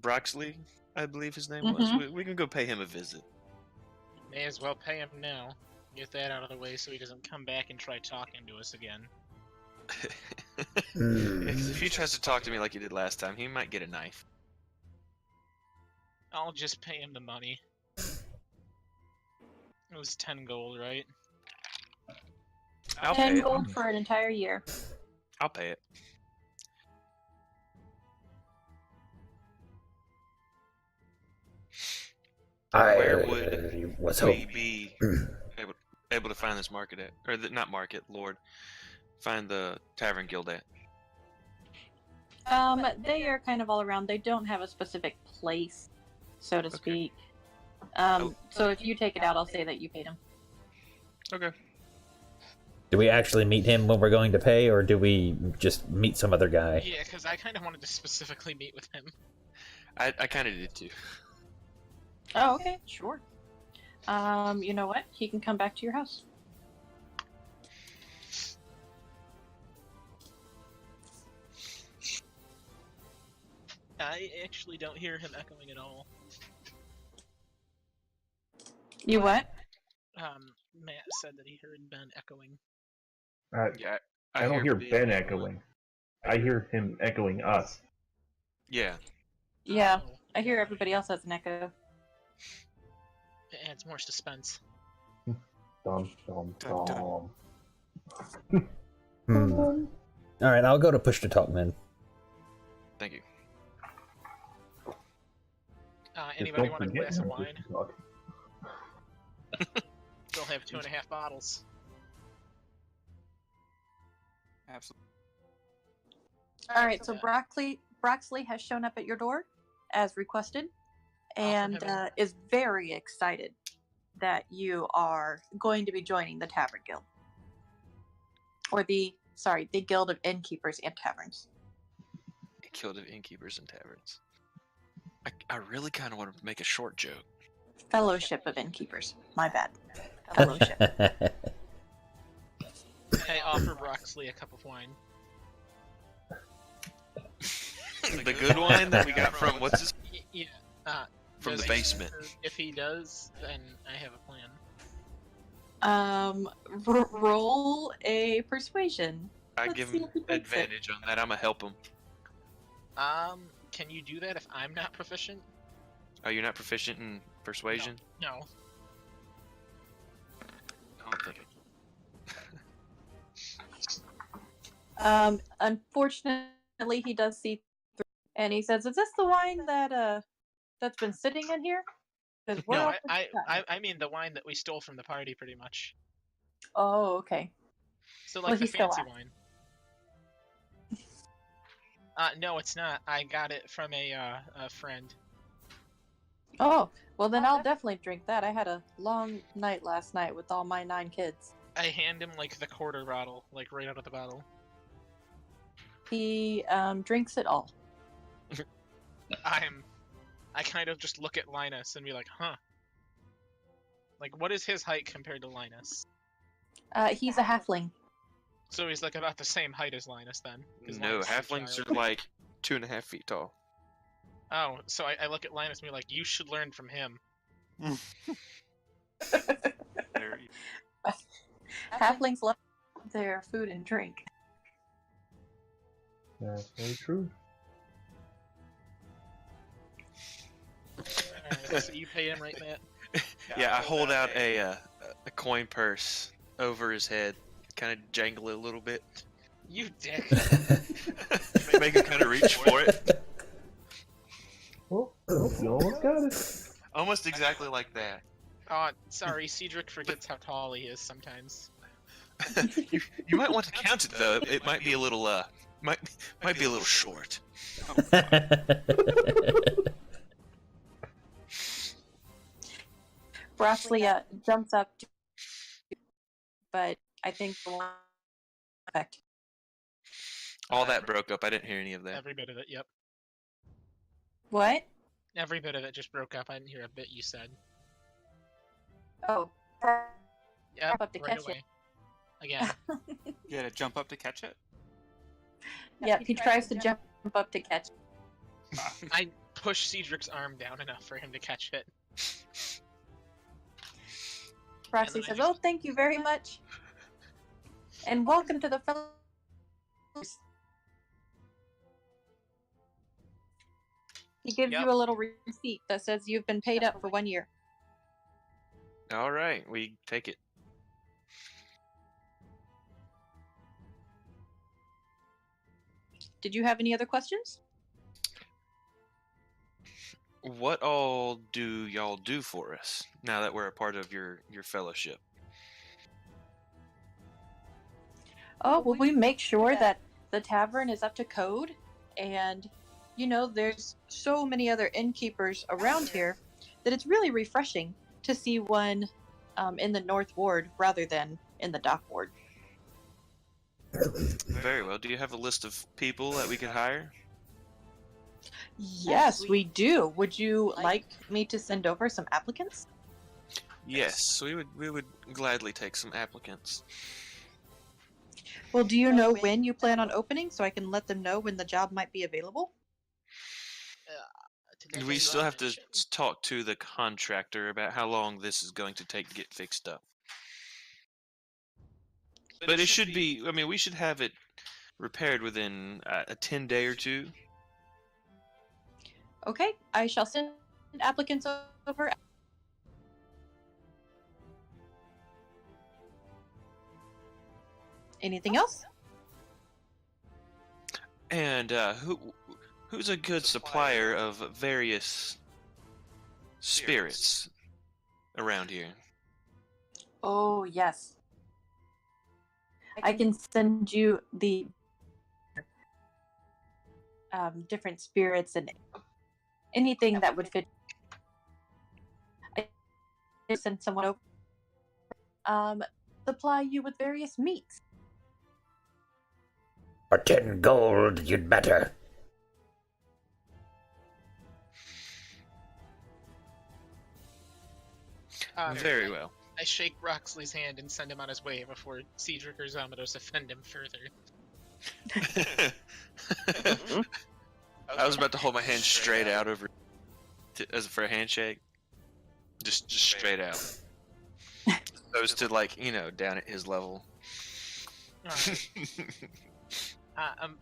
Speaker 3: Broxley, I believe his name was. We can go pay him a visit.
Speaker 4: May as well pay him now. Get that out of the way so he doesn't come back and try talking to us again.
Speaker 3: If he tries to talk to me like he did last time, he might get a knife.
Speaker 4: I'll just pay him the money. It was 10 gold, right?
Speaker 3: I'll pay
Speaker 2: 10
Speaker 3: it.
Speaker 2: gold for an entire year.
Speaker 3: I'll pay it. Where would we be able to find this market at? Or not market, Lord. Find the Tavern Guild at?
Speaker 2: They are kind of all around. They don't have a specific place, so to speak. So if you take it out, I'll say that you paid him.
Speaker 3: Okay.
Speaker 1: Do we actually meet him when we're going to pay, or do we just meet some other guy?
Speaker 4: Yeah, because I kind of wanted to specifically meet with him.
Speaker 3: I kind of did too.
Speaker 2: Oh, okay, sure. You know what? He can come back to your house.
Speaker 4: I actually don't hear him echoing at all.
Speaker 2: You what?
Speaker 4: Matt said that he heard Ben echoing.
Speaker 3: Yeah,
Speaker 6: I don't hear
Speaker 3: Ben
Speaker 6: Ben echoing. I hear him echoing us.
Speaker 3: Yeah.
Speaker 2: Yeah,
Speaker 4: Oh,
Speaker 2: I hear everybody else has an echo.
Speaker 4: it adds more suspense.
Speaker 6: Dum dum
Speaker 5: Dun, dun.
Speaker 6: dum.
Speaker 1: All right, I'll go to push to talk, man.
Speaker 3: Thank you.
Speaker 6: Just
Speaker 4: Anybody
Speaker 6: don't
Speaker 4: want a
Speaker 6: forget
Speaker 4: glass of
Speaker 6: how to
Speaker 4: wine?
Speaker 6: talk.
Speaker 4: Still have 2.5 bottles.
Speaker 5: Absolutely.
Speaker 2: All right, so Broxley has shown up at your door as requested, and
Speaker 4: him
Speaker 2: is very excited that you are going to be joining the Tavern Guild, or the Guild of Innkeepers and Taverns.
Speaker 3: Guild of Innkeepers and Taverns. I really kind of want to make a short joke.
Speaker 2: Fellowship of Innkeepers. My bad. Fellowship.
Speaker 4: I offer Broxley a cup of wine.
Speaker 3: The good wine that we got from what's his
Speaker 4: Yeah.
Speaker 3: from
Speaker 4: does
Speaker 3: the
Speaker 4: he-
Speaker 3: basement.
Speaker 4: If he does, then I have a plan.
Speaker 2: Roll a persuasion.
Speaker 3: I
Speaker 2: Let's
Speaker 3: give
Speaker 2: see
Speaker 3: him
Speaker 2: if he takes it.
Speaker 3: advantage on that. I'm gonna help him.
Speaker 4: Can you do that if I'm not proficient?
Speaker 3: Oh, you're not proficient in persuasion?
Speaker 4: No.
Speaker 3: I don't think
Speaker 2: Unfortunately, he does see through, and he says, "Is this the wine that's been sitting in here?" 'Cause we're
Speaker 4: No,
Speaker 2: off the
Speaker 4: I mean the wine that we stole from the party, pretty much.
Speaker 2: Oh, okay.
Speaker 4: So
Speaker 2: Well,
Speaker 4: like the
Speaker 2: he still
Speaker 4: fancy
Speaker 2: asked.
Speaker 4: wine. No, it's not. I got it from a friend.
Speaker 2: Oh, well then I'll definitely drink that. I had a long night last night with all my 9 kids.
Speaker 4: I hand him like the quarter bottle, like right out of the bottle.
Speaker 2: He drinks it all.
Speaker 4: I kind of just look at Linus and be like, huh. Like, what is his height compared to Linus?
Speaker 2: He's a halfling.
Speaker 4: So he's like about the same height as Linus then. 'cause
Speaker 3: no.
Speaker 4: Linus is a
Speaker 3: Halflings
Speaker 4: child.
Speaker 3: are like 2.5 feet tall.
Speaker 4: Oh, so I look at Linus and be like, you should learn from him.
Speaker 5: There you-
Speaker 2: Halflings love their food and drink.
Speaker 6: That's very true.
Speaker 4: Alright, so you pay him, right, Matt?
Speaker 3: Yeah, I hold out a coin purse over his head, kind of jangle it a little bit,
Speaker 4: You dick.
Speaker 3: make him kind of reach for it.
Speaker 6: Oh, you almost got it.
Speaker 3: Almost exactly like that.
Speaker 4: Oh, sorry, Cedric forgets how tall he is sometimes.
Speaker 3: You might want to count it though. It might be a little might be a little short.
Speaker 2: Broxley jumps up, but I think the one effect.
Speaker 3: All that broke up. I didn't hear any of that.
Speaker 4: Every bit of it, yep.
Speaker 2: What?
Speaker 4: Every bit of it just broke up. I didn't hear a bit you said.
Speaker 2: Oh,
Speaker 4: Yep,
Speaker 2: up to
Speaker 4: right
Speaker 2: catch
Speaker 4: away. Again.
Speaker 5: You gotta jump up to catch it?
Speaker 2: yeah. He tries to jump up to catch.
Speaker 4: I push Cedric's arm down enough for him to catch it.
Speaker 2: Broxley
Speaker 4: then I
Speaker 2: says,
Speaker 4: just-
Speaker 2: "Oh, thank you very much, and welcome to the fellow." He gives
Speaker 4: Yep.
Speaker 2: you a little receipt that says you've been paid up for 1 year.
Speaker 3: All right, we take it.
Speaker 2: Did you have any other questions?
Speaker 3: What all do y'all do for us now that we're a part of your fellowship?
Speaker 2: Oh, well, we make sure that the tavern is up to code, and there's so many other innkeepers around here that it's really refreshing to see one in the North Ward rather than in the Dock Ward.
Speaker 3: Very well. Do you have a list of people that we could hire?
Speaker 2: Yes, we do. Would you like me to send over some applicants?
Speaker 3: Yes, we would gladly take some applicants.
Speaker 2: Well, do you know when you plan on opening so I can let them know when the job might be available?
Speaker 3: We still have to talk to the contractor about how long this is going to take to get fixed up. But it should be, I mean, we should have it repaired within a 10-day or two.
Speaker 2: Okay, I shall send applicants over. Anything else?
Speaker 3: And who's a good supplier of various spirits around here?
Speaker 2: Oh, yes. I can send you the different spirits and anything that would fit. I send someone over. Supply you with various meats.
Speaker 1: For 10 gold, you'd better.
Speaker 3: Very well.
Speaker 4: I shake Roxley's hand and send him on his way before Cedric or Zomatos offend him further.
Speaker 3: I was about to hold my hand straight out over as for a handshake. Just straight out. Opposed to, like, you know, down at his level.
Speaker 4: Alright.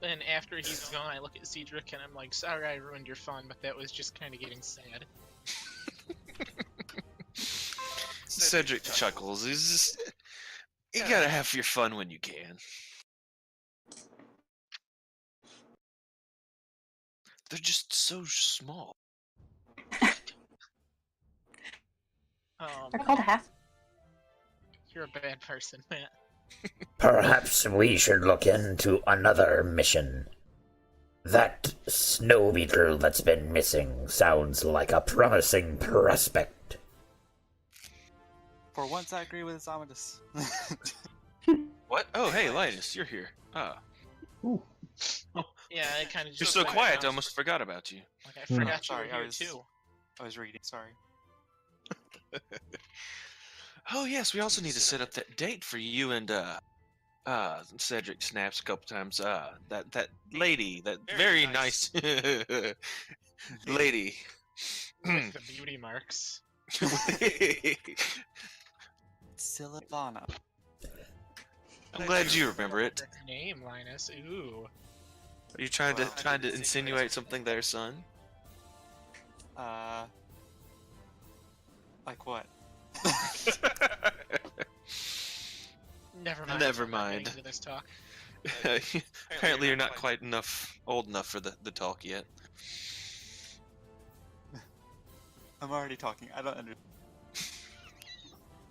Speaker 4: And after he's gone, I look at Cedric and I'm like, sorry I ruined your fun, but that was just kind of getting sad.
Speaker 3: Cedric chuckles. He's just, you gotta have your fun when you can. They're just so small.
Speaker 2: They're called half.
Speaker 4: You're a bad person, Matt.
Speaker 1: Perhaps we should look into another mission. That snow beetle that's been missing sounds like a promising prospect.
Speaker 5: For once, I agree with Zomatos.
Speaker 3: What? Oh, hey, Linus, you're here. Ah.
Speaker 4: Yeah, I kind of just.
Speaker 3: You're so quiet, I almost forgot about you.
Speaker 4: Like, I forgot
Speaker 5: Sorry,
Speaker 4: you were
Speaker 5: I
Speaker 4: here
Speaker 5: was-
Speaker 4: too.
Speaker 5: I was reading. Sorry.
Speaker 3: Oh, yes, we also need to set up that date for you and, Cedric snaps a couple times. That lady, that very nice lady.
Speaker 4: With the beauty marks.
Speaker 5: Silvana.
Speaker 3: I'm glad you remember it.
Speaker 4: That's her name, Linus. Ooh.
Speaker 3: Are you trying to insinuate something there, son?
Speaker 5: Like what?
Speaker 4: Never mind.
Speaker 3: Never
Speaker 4: I'm not getting
Speaker 3: mind.
Speaker 4: into this talk.
Speaker 3: Apparently, you're not quite old enough for the talk yet.
Speaker 5: I'm already talking. I don't understand.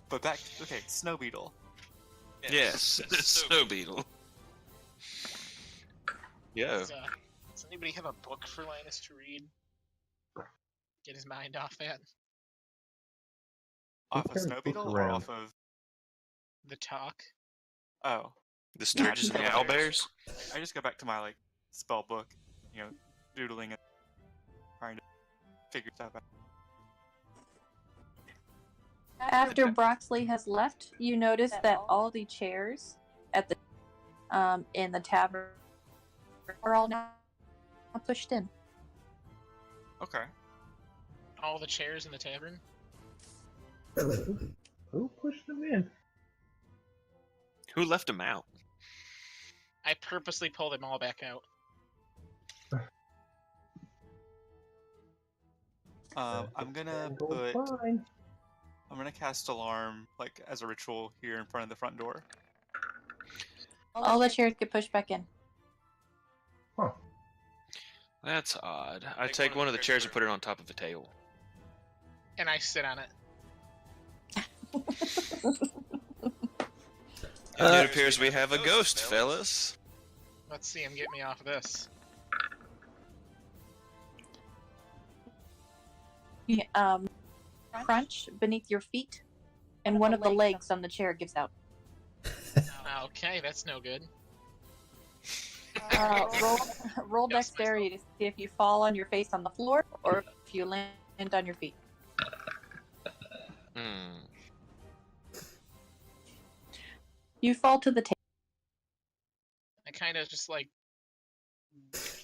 Speaker 5: But back. Okay, Snow Beetle.
Speaker 3: Yes, snow beetle. Yeah.
Speaker 4: Does anybody have a book for Linus to read? Get his mind off that.
Speaker 5: Off of
Speaker 6: carries
Speaker 5: Snow
Speaker 6: books
Speaker 5: Beetle or
Speaker 6: around?
Speaker 5: off of?
Speaker 4: The talk.
Speaker 5: Oh,
Speaker 3: The Sturges and the Owlbears?
Speaker 5: I just go back to my spell book, doodling and trying to figure stuff out.
Speaker 2: After Broxley has left, you notice that all the chairs at the in the tavern are all now pushed in.
Speaker 5: Okay.
Speaker 4: All the chairs in the tavern.
Speaker 6: Who pushed them in?
Speaker 3: Who left him out?
Speaker 4: I purposely pulled them all back out.
Speaker 5: I'm gonna
Speaker 6: Gold
Speaker 5: put.
Speaker 6: fine.
Speaker 5: I'm gonna cast alarm as a ritual here in front of the front door.
Speaker 2: All the chairs get pushed back in.
Speaker 6: Huh.
Speaker 3: That's odd. I take one of the chairs and put it on top of the table.
Speaker 4: And I sit on it.
Speaker 3: It appears we have a ghost, fellas.
Speaker 4: Let's see him get me off of this.
Speaker 2: Crunch beneath your feet, and one of the legs on the chair gives out.
Speaker 4: Okay, that's no good.
Speaker 2: Roll dexterity to see if you fall on your face on the floor or if you land on your feet. You fall to the table.
Speaker 4: I kind of just like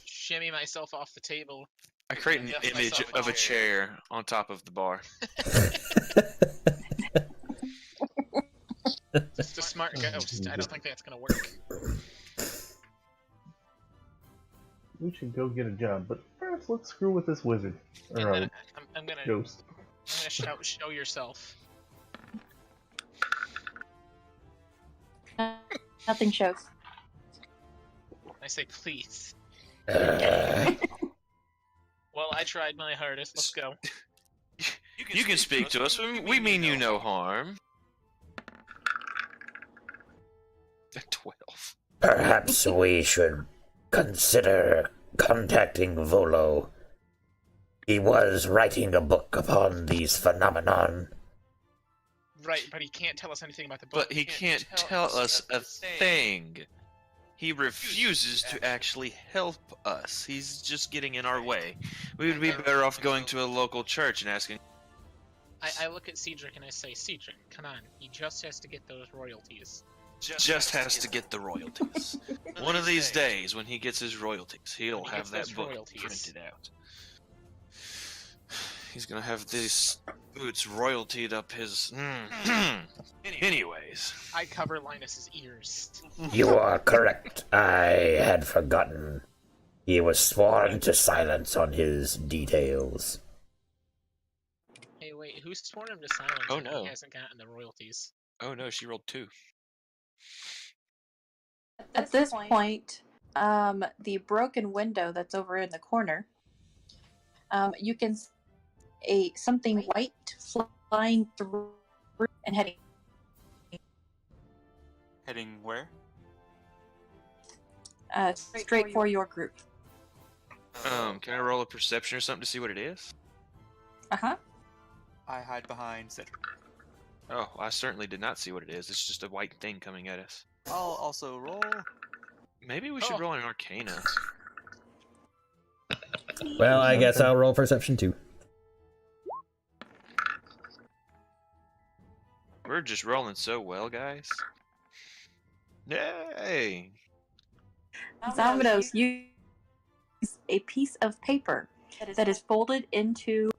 Speaker 4: shimmy myself off the table.
Speaker 3: I create an
Speaker 4: Adjust
Speaker 3: image
Speaker 4: myself
Speaker 3: of a
Speaker 4: higher.
Speaker 3: chair on top of the bar.
Speaker 4: Just a smart ghost. I don't think that's gonna work.
Speaker 6: We should go get a job, but first let's screw with this wizard.
Speaker 4: And
Speaker 6: Or
Speaker 4: then I'm gonna
Speaker 6: ghost.
Speaker 4: shout, "Show yourself."
Speaker 2: Nothing shows.
Speaker 4: I say, "Please."
Speaker 1: Uh,
Speaker 4: Well, I tried my hardest. Let's go.
Speaker 3: You can speak to us. We mean you no harm. 12.
Speaker 1: Perhaps we should consider contacting Volo. He was writing a book upon these phenomenon.
Speaker 4: Right, but he can't tell us anything about the book.
Speaker 3: But he can't tell us a thing. He refuses to actually help us. He's just getting in our way. We would be better off going to a local church and asking.
Speaker 4: I look at Cedric and I say, Cedric, come on. He just has to get those royalties.
Speaker 3: Just has to get the royalties. One of these days, when he gets his royalties, he'll
Speaker 4: When he
Speaker 3: have
Speaker 4: gets
Speaker 3: that
Speaker 4: those
Speaker 3: book
Speaker 4: royalties.
Speaker 3: printed out. He's gonna have these boots royaltied up his. Anyways.
Speaker 4: I cover Linus's ears.
Speaker 1: You are correct. I had forgotten. He was sworn to silence on his details.
Speaker 4: Hey, wait, who's sworn him to silence?
Speaker 3: Oh,
Speaker 4: if
Speaker 3: no.
Speaker 4: He hasn't gotten the royalties.
Speaker 3: Oh no, she rolled 2.
Speaker 2: At this point, the broken window that's over in the corner, you can see something white flying through and heading
Speaker 5: Heading where?
Speaker 2: straight for your group.
Speaker 3: Can I roll a perception or something to see what it is?
Speaker 2: Uh-huh.
Speaker 5: I hide behind Cedric.
Speaker 3: Oh, I certainly did not see what it is. It's just a white thing coming at us.
Speaker 5: I'll also roll.
Speaker 3: Maybe we should roll an Arcana.
Speaker 1: Well, I guess I'll roll perception too.
Speaker 3: We're just rolling so well, guys. Yay!
Speaker 2: Zamados, use a piece of paper that is folded into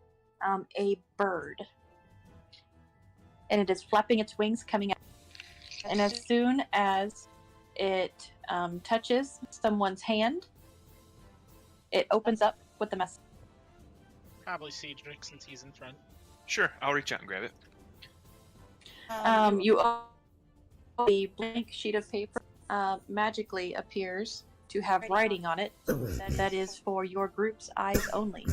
Speaker 2: a bird. And it is flapping its wings coming out. And as soon as it touches someone's hand, it opens up with the message.
Speaker 4: Probably Cedric, since he's in front.
Speaker 3: Sure, I'll reach out and grab it.
Speaker 2: You open a blank sheet of paper magically appears to have writing on it that is for your group's eyes only.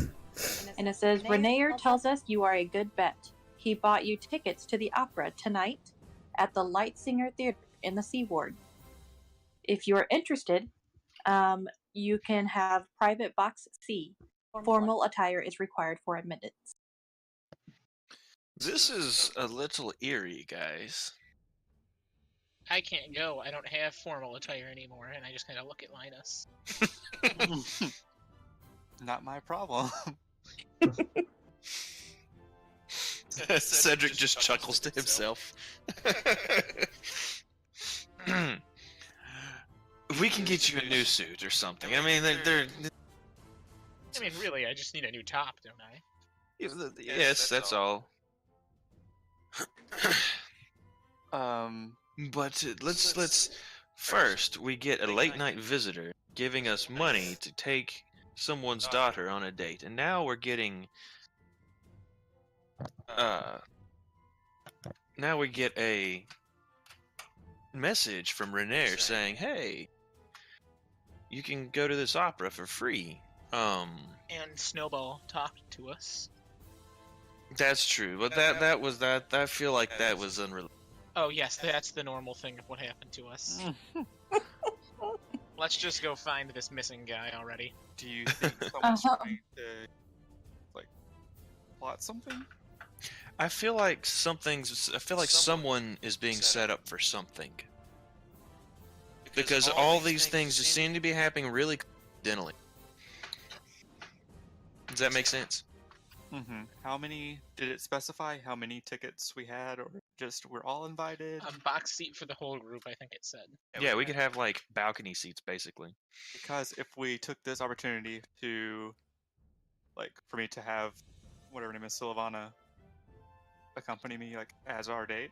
Speaker 2: And it says, Renaer tells us you are a good bet. He bought you tickets to the opera tonight at the Lightsinger Theater in the Sea Ward. If you are interested, you can have private box C. Formal attire is required for admittance.
Speaker 3: This is a little eerie, guys.
Speaker 4: I can't go. I don't have formal attire anymore, and I just kind of look at Linus.
Speaker 5: Not my problem.
Speaker 3: Cedric just chuckles to himself. We can get you a new suit or something. I mean, they're
Speaker 4: I mean, really, I just need a new top, don't I?
Speaker 3: yes, that's all. But let's first we get a late night visitor giving us money to take someone's daughter on a date, and now we're getting now we get a message from Renaer saying, "Hey, you can go to this opera for free."
Speaker 4: And Snowball talked to us.
Speaker 3: That's true, but that was that. I feel like that was unrelated.
Speaker 4: Oh, yes, that's the normal thing of what happened to us. Let's just go find this missing guy already.
Speaker 5: Do you think someone's trying to, like, plot something?
Speaker 3: I feel like someone is being set up for something. Because all these things just seem to be happening really coincidentally. Does that make sense?
Speaker 5: Mm-hmm. How many, did it specify how many tickets we had, or just we're all invited?
Speaker 4: A box seat for the whole group, I think it said.
Speaker 3: Yeah, we could have like balcony seats basically.
Speaker 5: Because if we took this opportunity to, like, for me to have whatever her name is, Sylvana, accompany me like as our date,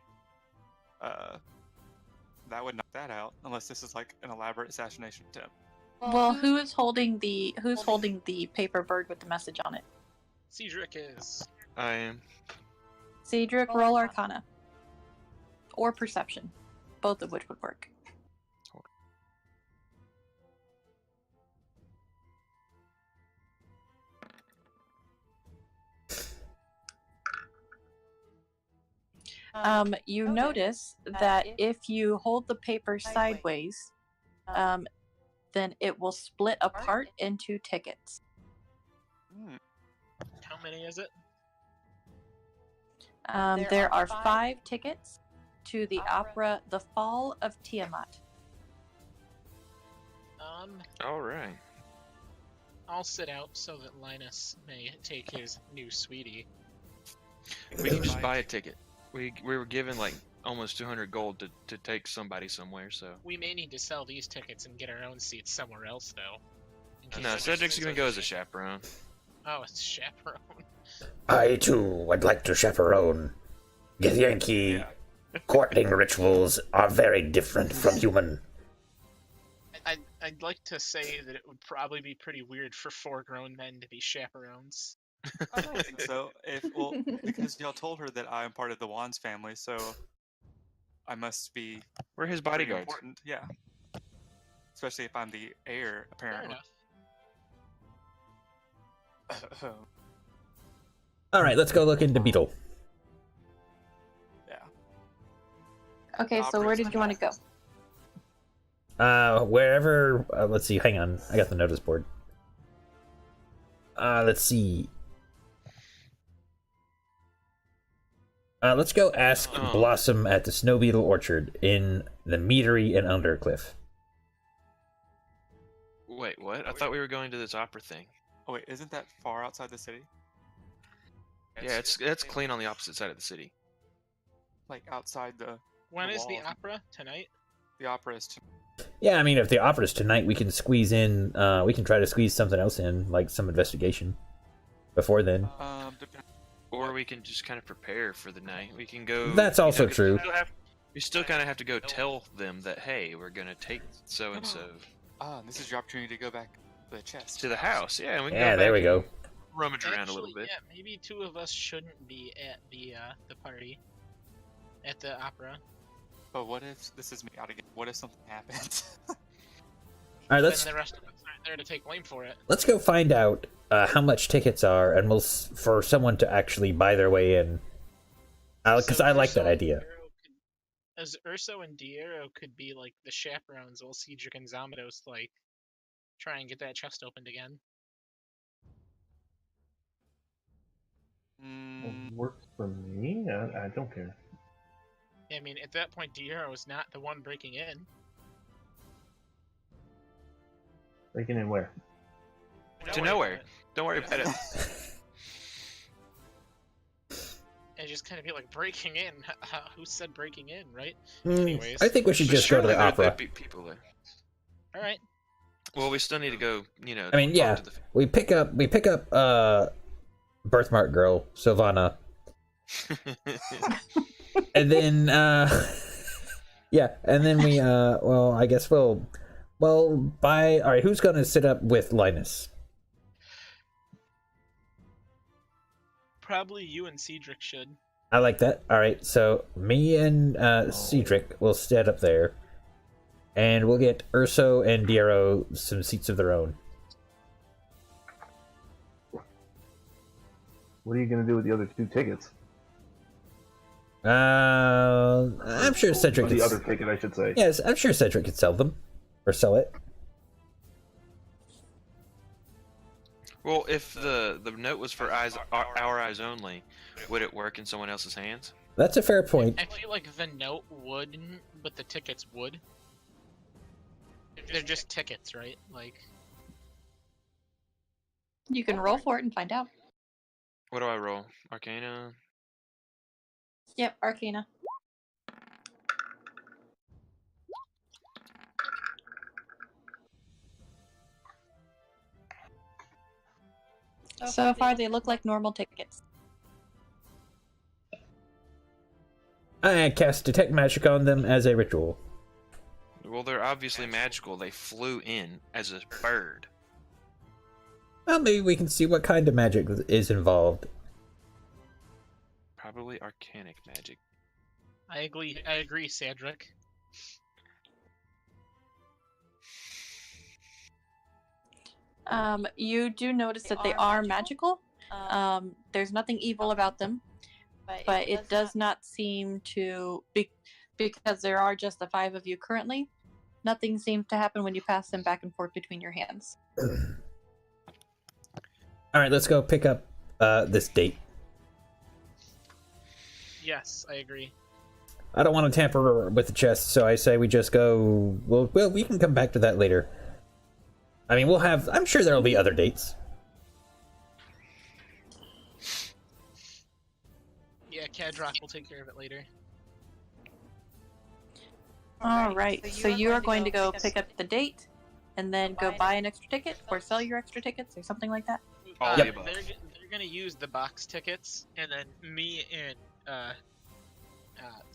Speaker 5: that would knock that out. Unless this is like an elaborate assassination attempt.
Speaker 2: Well, who's holding the paper bird with the message on it?
Speaker 4: Cedric is.
Speaker 3: I am.
Speaker 2: Cedric, roll Arcana. Or Perception. Both of which would work. You notice that if you hold the paper sideways, then it will split apart into tickets.
Speaker 4: How many is it?
Speaker 2: There are 5 tickets to the opera The Fall of Tiamat.
Speaker 3: All right.
Speaker 4: I'll sit out so that Linus may take his new sweetie.
Speaker 3: We can just buy a ticket. We were given like almost 200 gold to take somebody somewhere, so.
Speaker 4: We may need to sell these tickets and get our own seats somewhere else, though.
Speaker 3: No, Cedric's gonna go as a chaperone.
Speaker 4: Oh, it's chaperone.
Speaker 1: I too would like to chaperone. Yankee courting rituals are very different from human.
Speaker 4: I'd like to say that it would probably be pretty weird for 4 grown men to be chaperones.
Speaker 5: I don't think so. Because y'all told her that I am part of the Wands family, so I must be.
Speaker 3: We're his
Speaker 5: pretty
Speaker 3: bodyguards.
Speaker 5: important. Yeah. Especially if I'm the heir,
Speaker 4: Fair
Speaker 5: apparently.
Speaker 4: enough.
Speaker 1: All right, let's go look into Beetle.
Speaker 5: Yeah.
Speaker 2: Okay, so where did you want to go?
Speaker 1: Wherever. Let's see. Hang on, I got the notice board. Let's see. Let's go ask Blossom at the Snow Beetle Orchard in the Meadery in Undercliff.
Speaker 3: Wait, what? I thought we were going to this opera thing.
Speaker 5: Oh wait, isn't that far outside the city?
Speaker 3: Yeah, it's clean on the opposite side of the city.
Speaker 5: Like outside the.
Speaker 4: When
Speaker 5: the
Speaker 4: is the
Speaker 5: walls.
Speaker 4: opera? Tonight?
Speaker 5: The opera is.
Speaker 1: Yeah, I mean, if the opera's tonight, we can squeeze in. We can try to squeeze something else in, like some investigation, before then.
Speaker 3: Or we can just kind of prepare for the night. We can go.
Speaker 1: That's also true.
Speaker 3: We still kind of have to go tell them that, hey, we're gonna take so and so
Speaker 5: This is your opportunity to go back to the chest.
Speaker 3: to the house. Yeah, and we can
Speaker 1: Yeah,
Speaker 3: go
Speaker 1: there
Speaker 3: back
Speaker 1: we go.
Speaker 3: and rummage around a little
Speaker 4: Actually,
Speaker 3: bit.
Speaker 4: yeah, maybe 2 of us shouldn't be at the party. At the opera.
Speaker 5: But what if this is me out again? What if something happens?
Speaker 1: All right, let's
Speaker 4: Then the rest of us aren't there to take blame for it.
Speaker 1: let's go find out how much tickets are, and for someone to actually buy their way in. Because
Speaker 4: So
Speaker 1: I like that
Speaker 4: Urso and
Speaker 1: idea.
Speaker 4: As Urso and Diero could be like the chaperones, while Cedric and Zamados like try and get that chest opened again.
Speaker 6: Works for me. I don't care.
Speaker 4: I mean, at that point, Diero is not the one breaking in.
Speaker 6: Breaking in where?
Speaker 3: To nowhere. Don't worry about it.
Speaker 4: And just kind of be like breaking in. Who said breaking in, right?
Speaker 1: Hmm,
Speaker 4: Anyways.
Speaker 1: I think we should
Speaker 3: But
Speaker 1: just go to
Speaker 3: surely
Speaker 1: the
Speaker 3: there'd
Speaker 1: opera.
Speaker 3: be people there.
Speaker 4: All right.
Speaker 3: Well, we still need to go.
Speaker 1: I mean,
Speaker 3: talk
Speaker 1: yeah,
Speaker 3: to the-
Speaker 1: we pick up birthmark girl Sylvana, and then yeah, and then we well, I guess we'll buy. All right, who's gonna sit up with Linus?
Speaker 4: Probably you and Cedric should.
Speaker 1: I like that. All right, so me and Cedric will sit up there, and we'll get Urso and Diero some seats of their own.
Speaker 6: What are you gonna do with the other 2 tickets?
Speaker 1: I'm sure Cedric.
Speaker 6: Or the
Speaker 1: could
Speaker 6: other ticket, I should say.
Speaker 1: Yes, I'm sure Cedric could sell them, or sell it.
Speaker 3: Well, if the note was for our eyes only, would it work in someone else's hands?
Speaker 1: That's a fair point.
Speaker 4: I feel like the note wouldn't, but the tickets would. They're just tickets, right? Like.
Speaker 2: You can roll for it and find out.
Speaker 3: What do I roll? Arcana.
Speaker 2: Yep, Arcana. So far, they look like normal tickets.
Speaker 1: I cast Detect Magic on them as a ritual.
Speaker 3: Well, they're obviously magical. They flew in as a bird.
Speaker 1: Well, maybe we can see what kind of magic is involved.
Speaker 3: Probably arcanic magic.
Speaker 4: I agree, Cedric.
Speaker 2: You do notice that they are magical. There's nothing evil about them, but it does not seem to be because there are just the 5 of you currently. Nothing seems to happen when you pass them back and forth between your hands.
Speaker 1: All right, let's go pick up this date.
Speaker 4: Yes, I agree.
Speaker 1: I don't want to tamper with the chest, so I say we just go. Well, we can come back to that later. I mean, we'll have. I'm sure there'll be other dates.
Speaker 4: Yeah, Cadrock will take care of it later.
Speaker 2: All right, so you are going to go pick up the date and then go buy an extra ticket or sell your extra tickets or something like that?
Speaker 3: All
Speaker 4: They're
Speaker 3: the above.
Speaker 4: gonna use the box tickets, and then me and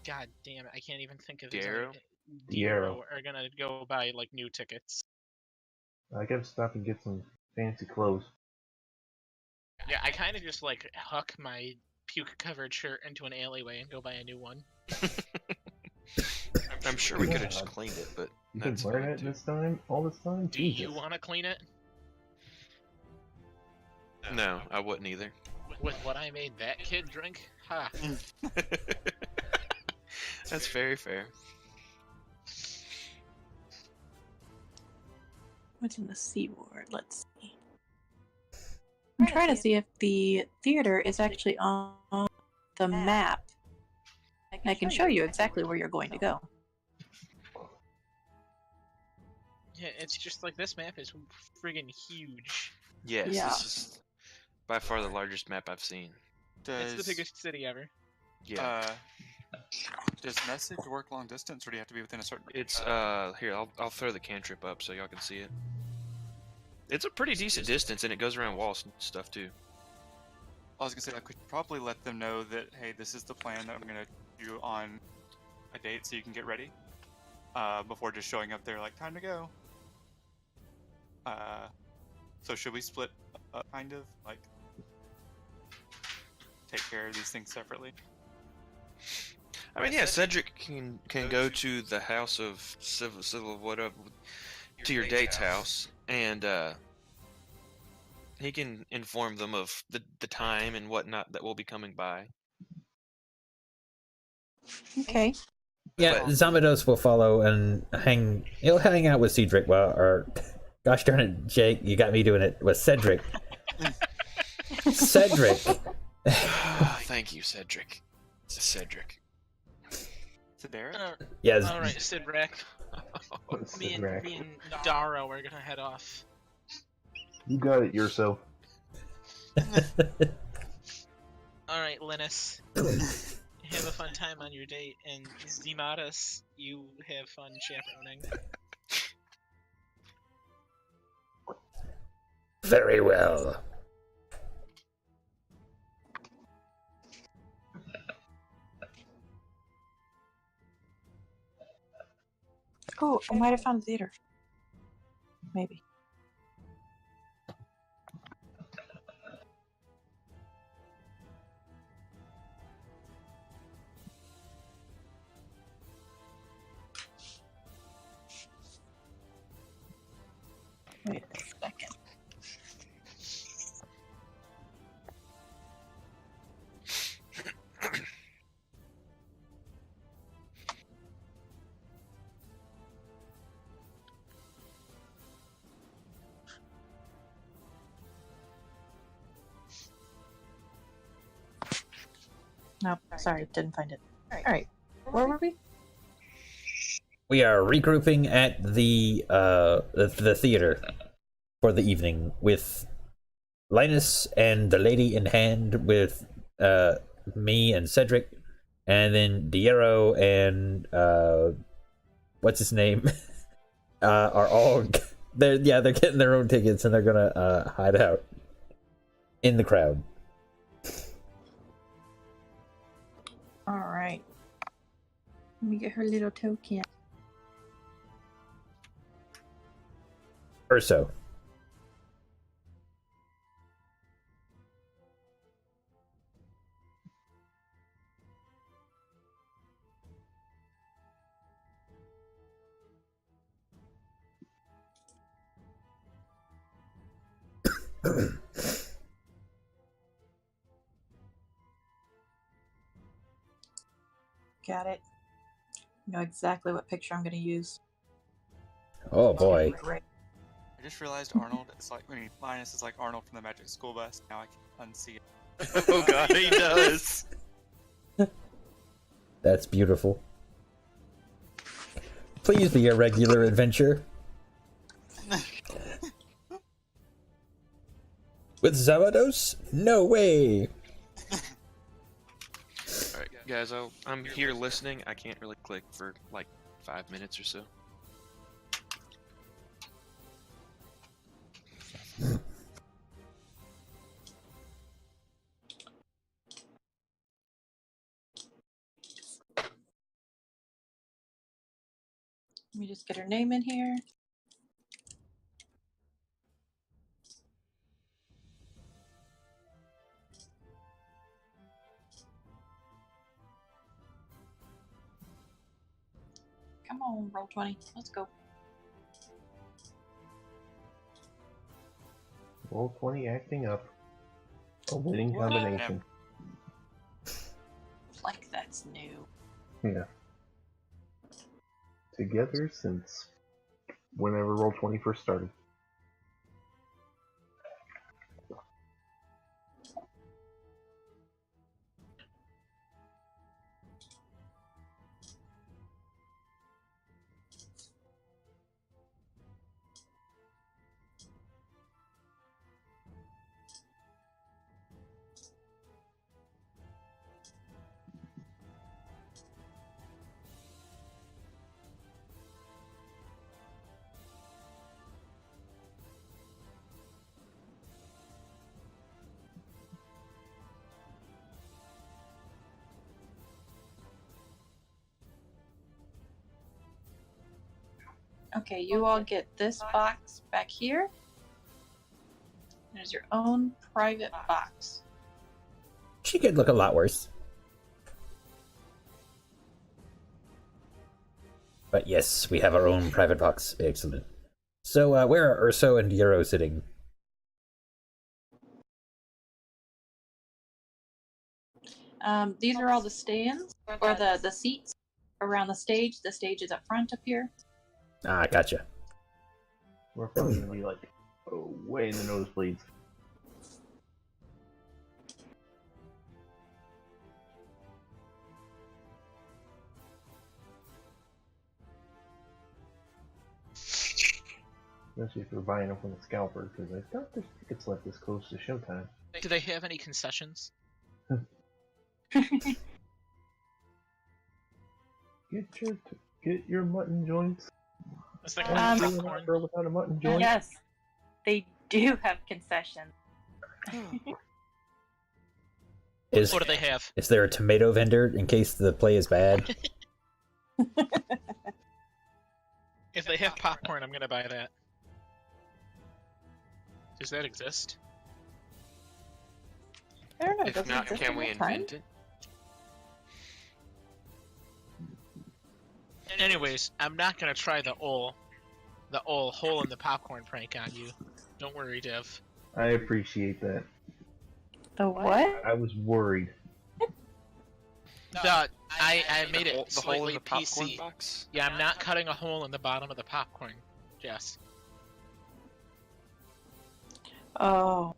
Speaker 4: God damn it, I can't even think of his
Speaker 3: Darrow?
Speaker 4: name.
Speaker 6: Darrow.
Speaker 4: Are gonna go buy like new tickets.
Speaker 6: I gotta stop and get some fancy clothes.
Speaker 4: Yeah, I kind of just like huck my puke-covered shirt into an alleyway and go buy a new one.
Speaker 3: I'm sure we could have just cleaned it, but
Speaker 6: You've been
Speaker 3: that's
Speaker 6: wearing
Speaker 3: fine
Speaker 6: it
Speaker 3: too.
Speaker 6: this time? All this time?
Speaker 4: Do you
Speaker 6: Jesus.
Speaker 4: want to clean it?
Speaker 3: No, I wouldn't either.
Speaker 4: With what I made that kid drink? Ha!
Speaker 3: That's very fair.
Speaker 2: What's in the C ward? Let's see. I'm trying to see if the theater is actually on the map. I can show you exactly where you're going to go.
Speaker 4: Yeah, it's just like this map is friggin' huge.
Speaker 3: Yes,
Speaker 2: Yeah.
Speaker 3: this is by far the largest map I've seen.
Speaker 4: It's the biggest city ever.
Speaker 3: Yeah,
Speaker 5: Does message work long distance, or do you have to be within a certain?
Speaker 3: it's here. I'll throw the cantrip up so y'all can see it. It's a pretty decent distance, and it goes around walls and stuff too.
Speaker 5: I was gonna say I could probably let them know that hey, this is the plan that I'm gonna do on a date, so you can get ready. Before just showing up there like time to go. So should we split up, kind of like take care of these things separately?
Speaker 3: I mean, yeah, Cedric can go to the house of civil whatever, to your date's house, and he can inform them of the time and whatnot that will be coming by.
Speaker 2: Okay.
Speaker 1: Yeah, Zamados will follow and he'll hang out with Cedric or gosh darn it, Jake, you got me doing it with Cedric. Cedric.
Speaker 3: Thank you, Cedric. Cedric.
Speaker 5: Sedera?
Speaker 1: Yes.
Speaker 4: All right, Cedric. Me
Speaker 6: Cedric.
Speaker 4: and Darrow are gonna head off.
Speaker 6: You got it yourself.
Speaker 4: All right, Linus. Have a fun time on your date, and Zimatis, you have fun chaperoning.
Speaker 1: Very well.
Speaker 2: Oh, I might have found the theater. Maybe. Wait a second. Nope, sorry, didn't find it. Alright, where were we?
Speaker 1: We are regrouping at the theater for the evening with Linus and the lady in hand with me and Cedric, and then Diero and what's his name are all they're getting their own tickets and they're gonna hide out. in the crowd.
Speaker 2: Alright. Let me get her little token.
Speaker 1: Urso.
Speaker 2: Got it. Know exactly what picture I'm gonna use.
Speaker 1: Oh boy.
Speaker 2: Great.
Speaker 5: I just realized Arnold is like, I mean, Linus is like Arnold from the Magic School Bus. Now I can unsee it.
Speaker 3: Oh god, he does.
Speaker 1: That's beautiful. Please be a regular adventure. With Zavados? No way!
Speaker 3: Alright, guys, I'm here listening. I can't really click for like 5 minutes or so.
Speaker 2: Let me just get her name in here. Come on, roll 20. Let's go.
Speaker 6: Roll 20 acting up. A winning combination.
Speaker 2: Like that's new.
Speaker 6: Yeah. Together since whenever Roll 20 first started.
Speaker 2: Okay, you all get this box back here. There's your own private box.
Speaker 1: She could look a lot worse. But yes, we have our own private box. Excellent. So, where are Urso and Euro sitting?
Speaker 2: These are all the stands, or the seats around the stage. The stage is up front up here.
Speaker 1: Ah, gotcha.
Speaker 6: We're probably gonna be like, oh, way in the nosebleeds. Especially if we're buying them from the scalper, because I doubt there's tickets left this close to showtime.
Speaker 4: Do they have any concessions?
Speaker 6: Get your mutton joints.
Speaker 4: Is there
Speaker 6: Don't
Speaker 4: kind
Speaker 6: do
Speaker 4: of
Speaker 6: an
Speaker 4: popcorn?
Speaker 6: girl without a mutton joint.
Speaker 7: Yes, they do have concessions.
Speaker 1: Is
Speaker 4: What do they have?
Speaker 1: is there a tomato vendor in case the play is bad?
Speaker 4: If they have popcorn, I'm gonna buy that. Does that exist?
Speaker 2: I don't know.
Speaker 3: If
Speaker 2: does it
Speaker 3: not,
Speaker 2: exist
Speaker 3: can
Speaker 2: in
Speaker 3: we
Speaker 2: real time?
Speaker 3: invent it?
Speaker 4: Anyways, I'm not gonna try the ol' hole in the popcorn prank on you. Don't worry, Dev.
Speaker 6: I appreciate that.
Speaker 2: The what?
Speaker 6: I was worried.
Speaker 4: I made it
Speaker 3: The hole in
Speaker 4: slightly
Speaker 3: the popcorn
Speaker 4: PC.
Speaker 3: box?
Speaker 4: Yeah, I'm not cutting a hole in the bottom of the popcorn, Jess.
Speaker 2: Oh.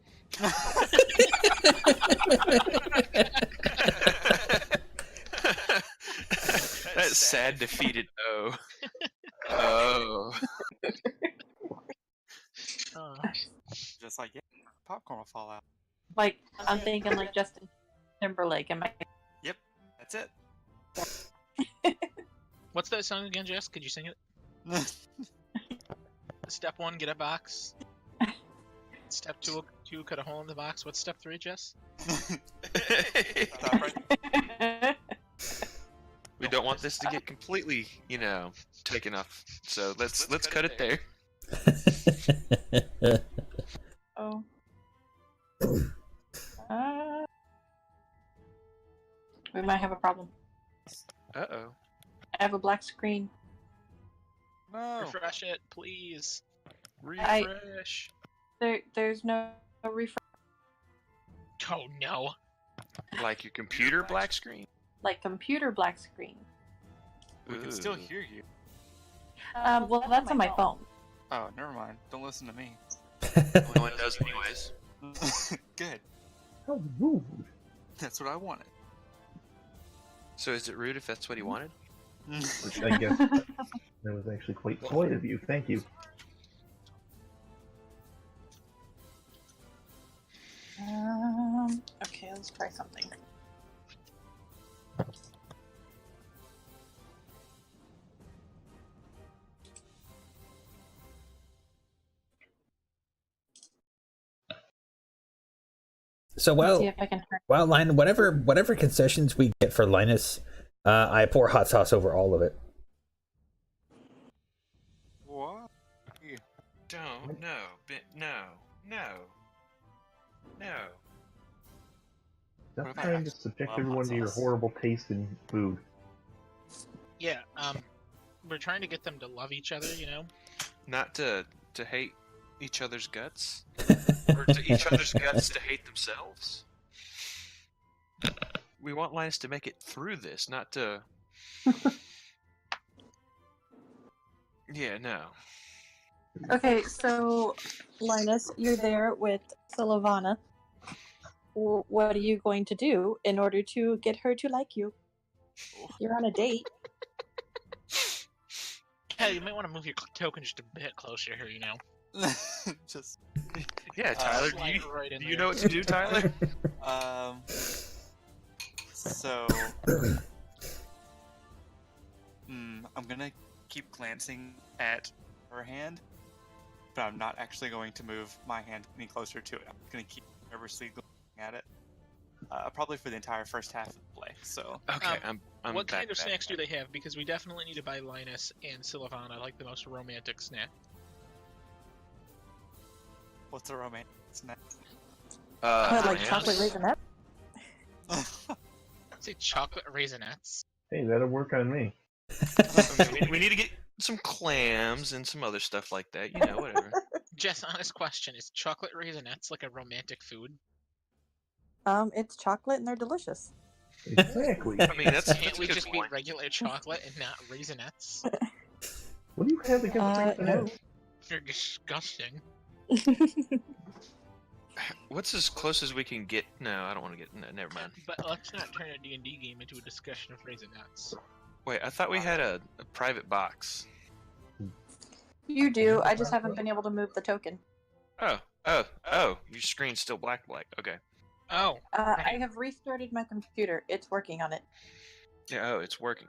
Speaker 3: That sad, defeated oh. Oh.
Speaker 4: Oh.
Speaker 5: Just like, yeah, popcorn will fall out.
Speaker 2: Like, I'm thinking like Justin Timberlake. Am I?
Speaker 5: Yep, that's it.
Speaker 4: What's that song again, Jess? Could you sing it? Step one, get a box. Step two, cut a hole in the box. What's step 3, Jess?
Speaker 5: Stop right.
Speaker 3: We don't want this to get completely, taken off. So let's cut it there.
Speaker 2: Oh. We might have a problem.
Speaker 3: Uh-oh.
Speaker 2: I have a black screen.
Speaker 5: No.
Speaker 4: Refresh it, please.
Speaker 3: Refresh.
Speaker 2: There's no refresh.
Speaker 4: Oh no.
Speaker 3: Like your computer black screen?
Speaker 2: Like computer black screen.
Speaker 5: We can still
Speaker 3: Ooh.
Speaker 5: hear you.
Speaker 2: Well, that's on my phone.
Speaker 5: Oh, never mind. Don't listen to me.
Speaker 3: No one does anyways.
Speaker 5: Good.
Speaker 6: How rude.
Speaker 5: That's what I wanted.
Speaker 3: So is it rude if that's what he wanted?
Speaker 6: Which I guess that was actually quite polite of you. Thank you.
Speaker 2: Okay, let's try something.
Speaker 1: So
Speaker 2: Let's see if I can turn.
Speaker 1: whatever concessions we get for Linus, I pour hot sauce over all of it.
Speaker 5: What?
Speaker 3: Don't. No.
Speaker 6: Stop
Speaker 5: What if I
Speaker 6: trying to
Speaker 5: actually
Speaker 6: subject
Speaker 5: love
Speaker 6: everyone
Speaker 5: hot
Speaker 6: to your
Speaker 5: sauce?
Speaker 6: horrible taste in food.
Speaker 4: Yeah, we're trying to get them to love each other,
Speaker 3: Not to hate each other's guts? Or to each other's guts to hate themselves? We want Linus to make it through this, not to... Yeah, no.
Speaker 2: Okay, so Linus, you're there with Sylvana. What are you going to do in order to get her to like you? You're on a date.
Speaker 4: Yeah, you might want to move your token just a bit closer here,
Speaker 5: Just
Speaker 3: Yeah, Tyler,
Speaker 4: Slide right in
Speaker 3: do you
Speaker 4: there.
Speaker 3: know what to do, Tyler?
Speaker 5: So I'm gonna keep glancing at her hand, but I'm not actually going to move my hand any closer to it. I'm gonna keep nervously looking at it, probably for the entire first half of the play. So
Speaker 3: Okay, I'm
Speaker 4: What
Speaker 3: back,
Speaker 4: kind of
Speaker 3: back,
Speaker 4: snacks do
Speaker 3: back.
Speaker 4: they have? Because we definitely need to buy Linus and Sylvana like the most romantic snack.
Speaker 5: what's a romantic snack?
Speaker 2: Like
Speaker 3: Clams?
Speaker 2: chocolate raisinette?
Speaker 4: Say chocolate raisinets.
Speaker 6: Hey, that'll work on me.
Speaker 3: We need to get some clams and some other stuff like that. Whatever.
Speaker 4: Jess, honest question: is chocolate raisinets like a romantic food?
Speaker 2: It's chocolate and they're delicious.
Speaker 6: Exactly.
Speaker 3: I mean, that's
Speaker 4: Can't
Speaker 3: a
Speaker 4: we
Speaker 3: good
Speaker 4: just
Speaker 3: point.
Speaker 4: be regular chocolate and not raisinets?
Speaker 6: What do you have against
Speaker 2: No.
Speaker 4: You're disgusting.
Speaker 3: What's as close as we can get? No, I don't want to get. No, never mind.
Speaker 4: But let's not turn a D&D game into a discussion of raisinets.
Speaker 3: Wait, I thought we had a private box.
Speaker 2: You do. I just haven't been able to move the token.
Speaker 3: Oh! Your screen's still black. Okay.
Speaker 4: Oh,
Speaker 2: I have restarted my computer. It's working on it.
Speaker 3: Yeah. Oh, it's working.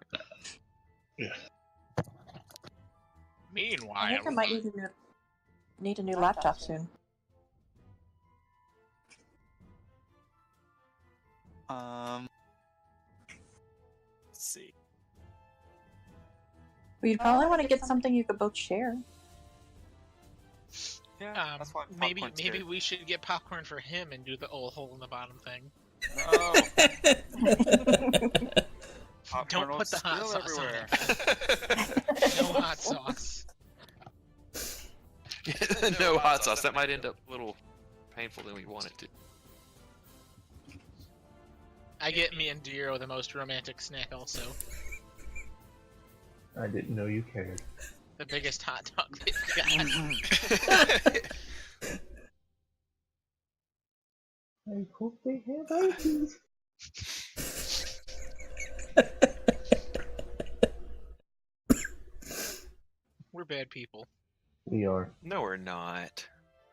Speaker 4: meanwhile.
Speaker 2: I think I might need a new laptop soon.
Speaker 5: Let's see.
Speaker 2: Well, you'd probably want to get something you could both share.
Speaker 5: Yeah, that's why
Speaker 4: maybe
Speaker 5: popcorn's
Speaker 4: maybe
Speaker 5: good.
Speaker 4: we should get popcorn for him and do the old hole in the bottom thing.
Speaker 5: No. Popcorn
Speaker 4: Don't
Speaker 5: will
Speaker 4: put the hot
Speaker 5: spill
Speaker 4: sauce on
Speaker 5: everywhere.
Speaker 4: it. No hot sauce.
Speaker 3: No hot sauce. That might end up a little painful than we want it to.
Speaker 4: I get me and Diro the most romantic snack also.
Speaker 6: I didn't know you cared.
Speaker 4: The biggest hot dog they've got.
Speaker 6: I hope they have ices.
Speaker 4: We're bad people.
Speaker 6: We are.
Speaker 3: No, we're not.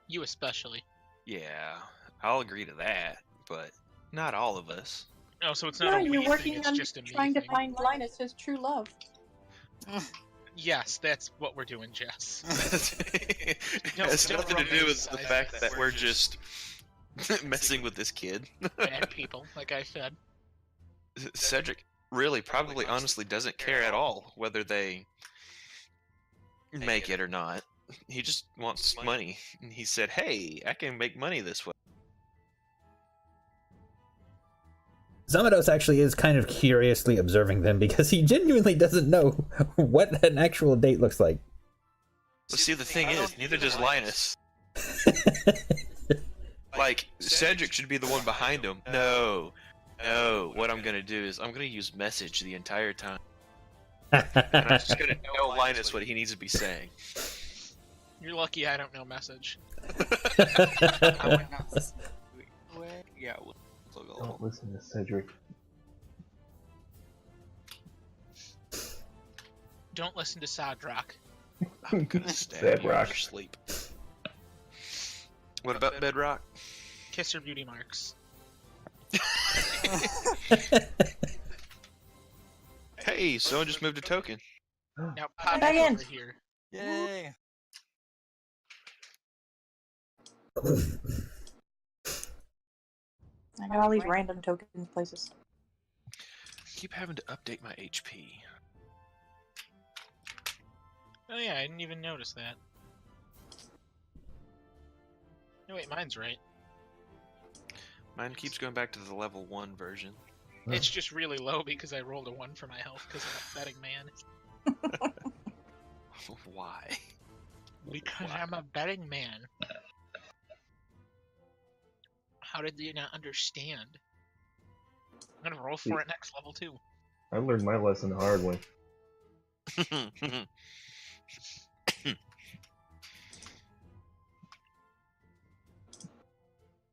Speaker 4: You especially.
Speaker 3: Yeah, I'll agree to that, but not all of us.
Speaker 4: Oh, so it's not
Speaker 2: Yeah,
Speaker 4: a we
Speaker 2: you're
Speaker 4: thing,
Speaker 2: working
Speaker 4: it's
Speaker 2: on
Speaker 4: just a me
Speaker 2: trying to
Speaker 4: thing.
Speaker 2: find Linus his true love.
Speaker 4: Yes, that's what we're doing, Jess.
Speaker 3: It
Speaker 4: No,
Speaker 3: has
Speaker 4: no
Speaker 3: nothing to do with
Speaker 4: romanticize
Speaker 3: the fact
Speaker 4: this.
Speaker 3: that we're just messing with this kid.
Speaker 4: Bad people, like I said.
Speaker 3: Cedric really probably honestly doesn't care at all whether they make it or not. He just wants money. And he said, hey, I can make money this way.
Speaker 1: Zamados actually is kind of curiously observing them because he genuinely doesn't know what an actual date looks like.
Speaker 3: But see, the thing is, neither does Linus. Like, Cedric should be the one behind him. No. What I'm gonna do is I'm gonna use message the entire time. And I'm just gonna tell Linus what he needs to be saying.
Speaker 4: You're lucky I don't know message.
Speaker 5: I would not listen to it. Wait, yeah,
Speaker 6: Don't listen to Cedric.
Speaker 4: Don't listen to Sadrock.
Speaker 3: I'm gonna stab you in
Speaker 6: Bedrock.
Speaker 3: your sleep. What about Bedrock?
Speaker 4: Kiss her beauty marks.
Speaker 3: Hey, someone just moved a token.
Speaker 4: Now pop
Speaker 2: back in.
Speaker 4: over here.
Speaker 5: Yay!
Speaker 2: I got all these random token places.
Speaker 3: Keep having to update my HP.
Speaker 4: Oh yeah, I didn't even notice that. No wait, mine's right.
Speaker 3: Mine keeps going back to the level 1 version.
Speaker 4: It's just really low because I rolled a 1 for my health because I'm a betting man.
Speaker 3: Why?
Speaker 4: Because I'm a betting man. How did you not understand? I'm gonna roll for it next level too.
Speaker 6: I learned my lesson the hard way.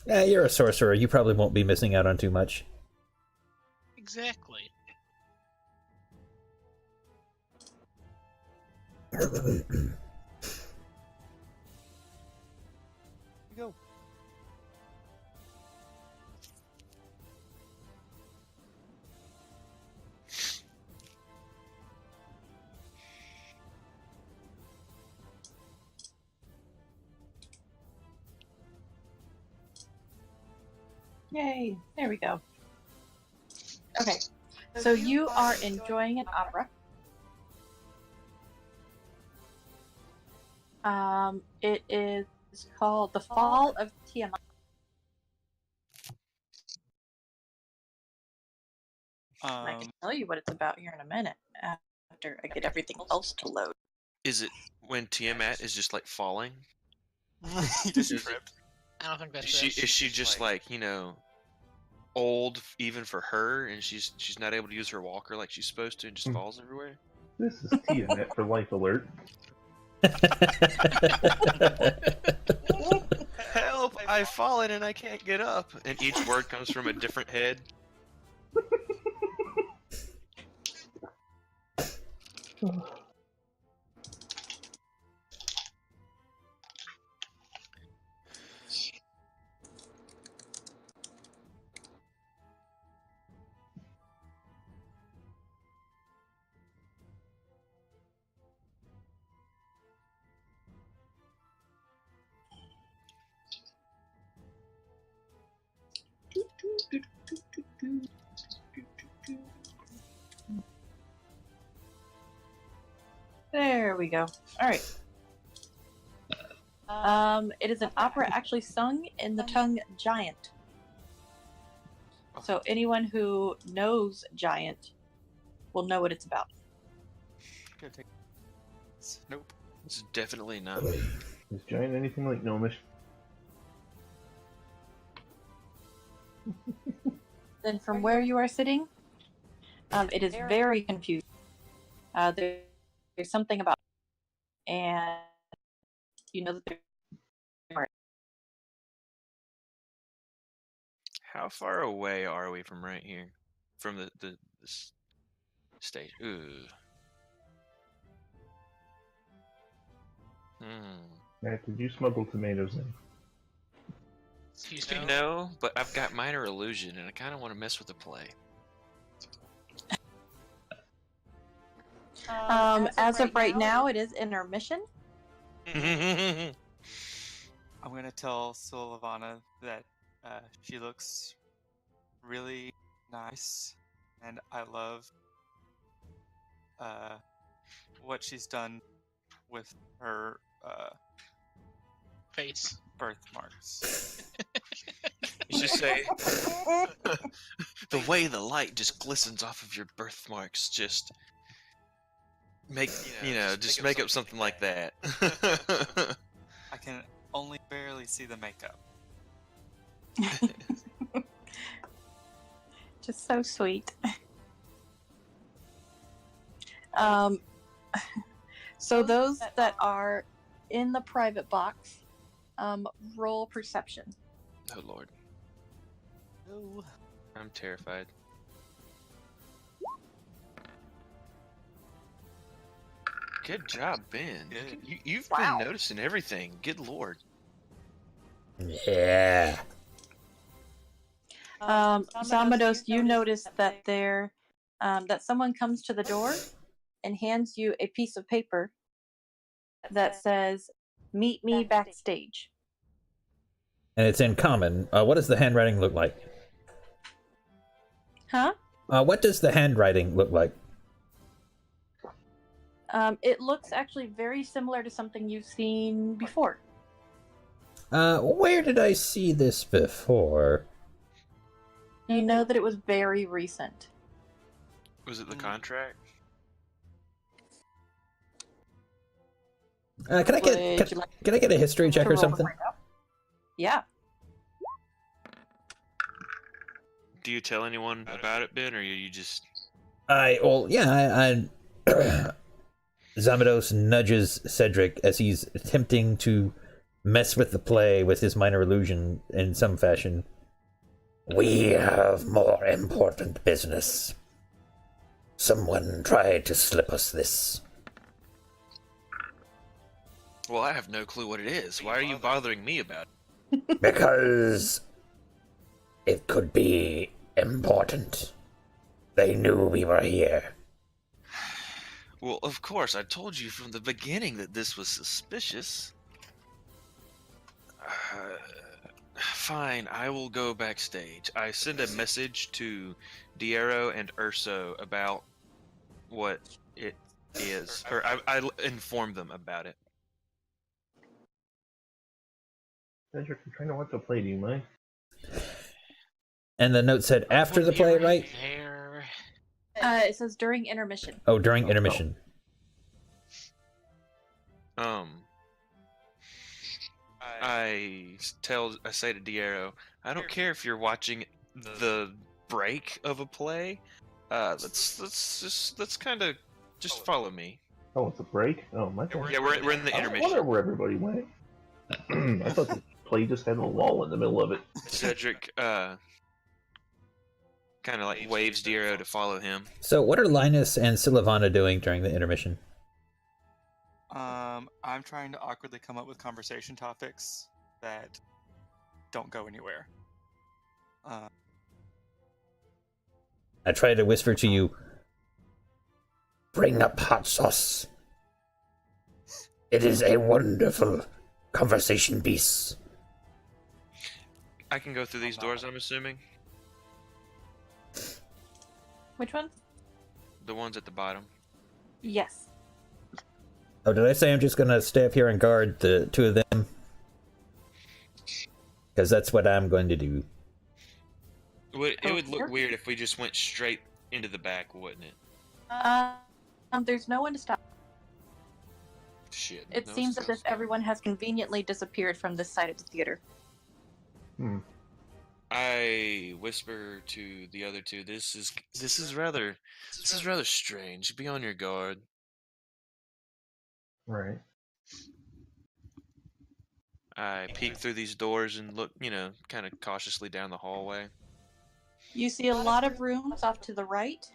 Speaker 1: Yeah, you're a sorcerer. You probably won't be missing out on too much.
Speaker 4: Exactly.
Speaker 5: Go.
Speaker 2: Yay! There we go. Okay, so you are enjoying an opera. It is called The Fall of Tiamat. I can tell you what it's about here in a minute after I get everything else to load.
Speaker 3: Is it when Tiamat is just like falling?
Speaker 5: He just
Speaker 3: Is it-
Speaker 5: tripped.
Speaker 4: I don't think that's
Speaker 3: Is she just like, you know, old even for her, and she's not able to use her walker like she's supposed to, and just
Speaker 6: Hmm.
Speaker 3: falls everywhere?
Speaker 6: This is Tiamat for Life Alert.
Speaker 3: Help! I've fallen and I can't get up. And each word comes from a different head.
Speaker 2: There we go. All right. It is an opera actually sung in the tongue Giant. So anyone who knows Giant will know what it's about.
Speaker 5: Gonna take- Nope.
Speaker 3: It's definitely not me.
Speaker 6: Is Giant anything like Gnomish?
Speaker 2: Then from where you are sitting, it is very confusing. There's something about, and you know that there.
Speaker 3: How far away are we from right here? From the stage? Ooh.
Speaker 6: Matt, did you smuggle tomatoes in?
Speaker 4: Excuse me.
Speaker 3: No, but I've got minor illusion, and I kind of want to mess with the play.
Speaker 2: As of right now, it is intermission.
Speaker 5: I'm gonna tell Sylvana that she looks really nice, and I love what she's done with her
Speaker 4: Face.
Speaker 5: birthmarks.
Speaker 3: You should say the way the light just glistens off of your birthmarks. Just make just make up something like that.
Speaker 5: I can only barely see the makeup.
Speaker 2: Just so sweet. So those that are in the private box, roll perception.
Speaker 3: Oh Lord,
Speaker 5: Oh.
Speaker 3: I'm terrified. Good job, Ben.
Speaker 5: Good.
Speaker 3: You've
Speaker 2: Wow.
Speaker 3: been noticing everything. Good Lord.
Speaker 1: Yeah.
Speaker 2: Zamados, you notice that that someone comes to the door and hands you a piece of paper that says, "Meet me backstage."
Speaker 1: And it's in common. What does the handwriting look like?
Speaker 2: Huh?
Speaker 1: What does the handwriting look like?
Speaker 2: It looks actually very similar to something you've seen before.
Speaker 1: Where did I see this before?
Speaker 2: You know that it was very recent.
Speaker 3: Was it the contract?
Speaker 1: Can I
Speaker 2: Would you like
Speaker 1: can I get a history check
Speaker 2: to
Speaker 1: or
Speaker 2: roll to
Speaker 1: something?
Speaker 2: find out? Yeah.
Speaker 3: Do you tell anyone about it, Ben, or you just?
Speaker 1: I Zamados nudges Cedric as he's attempting to mess with the play with his minor illusion in some fashion. We have more important business. Someone tried to slip us this.
Speaker 3: Well, I have no clue what it is. Why are you bothering me about it?
Speaker 1: Because it could be important. They knew we were here.
Speaker 3: Well, of course, I told you from the beginning that this was suspicious. Fine, I will go backstage. I send a message to Diero and Urso about what it is, or I inform them about it.
Speaker 6: Cedric, I'm trying to watch a play, do you mind?
Speaker 1: And the note said after the play, right?
Speaker 4: There.
Speaker 2: It says during intermission.
Speaker 1: Oh, during intermission.
Speaker 3: I say to Diero, I don't care if you're watching the break of a play. Let's kind of just follow me.
Speaker 6: Oh, it's a break? Oh, my turn.
Speaker 3: Yeah, we're in the
Speaker 6: I wonder
Speaker 3: intermission.
Speaker 6: where everybody went. I thought the play just had a lull in the middle of it.
Speaker 3: Cedric kind of like waves Diero to follow him.
Speaker 1: So what are Linus and Sylvana doing during the intermission?
Speaker 5: I'm trying to awkwardly come up with conversation topics that don't go anywhere.
Speaker 1: I try to whisper to you, bring up hot sauce. It is a wonderful conversation piece.
Speaker 3: I can go through these doors, I'm assuming.
Speaker 2: Which one?
Speaker 3: The ones at the bottom.
Speaker 2: Yes.
Speaker 1: Oh, did I say I'm just gonna stay up here and guard the two of them? Because that's what I'm going to do.
Speaker 3: It would look weird if we just went straight into the back, wouldn't it?
Speaker 2: There's no one to stop.
Speaker 3: Shit.
Speaker 2: It
Speaker 3: no
Speaker 2: seems as if
Speaker 3: stuff.
Speaker 2: everyone has conveniently disappeared from this side of the theater.
Speaker 3: I whisper to the other two. This is rather strange. Be on your guard.
Speaker 6: Right.
Speaker 3: I peek through these doors and look, kind of cautiously down the hallway.
Speaker 2: You see a lot of rooms off to the right,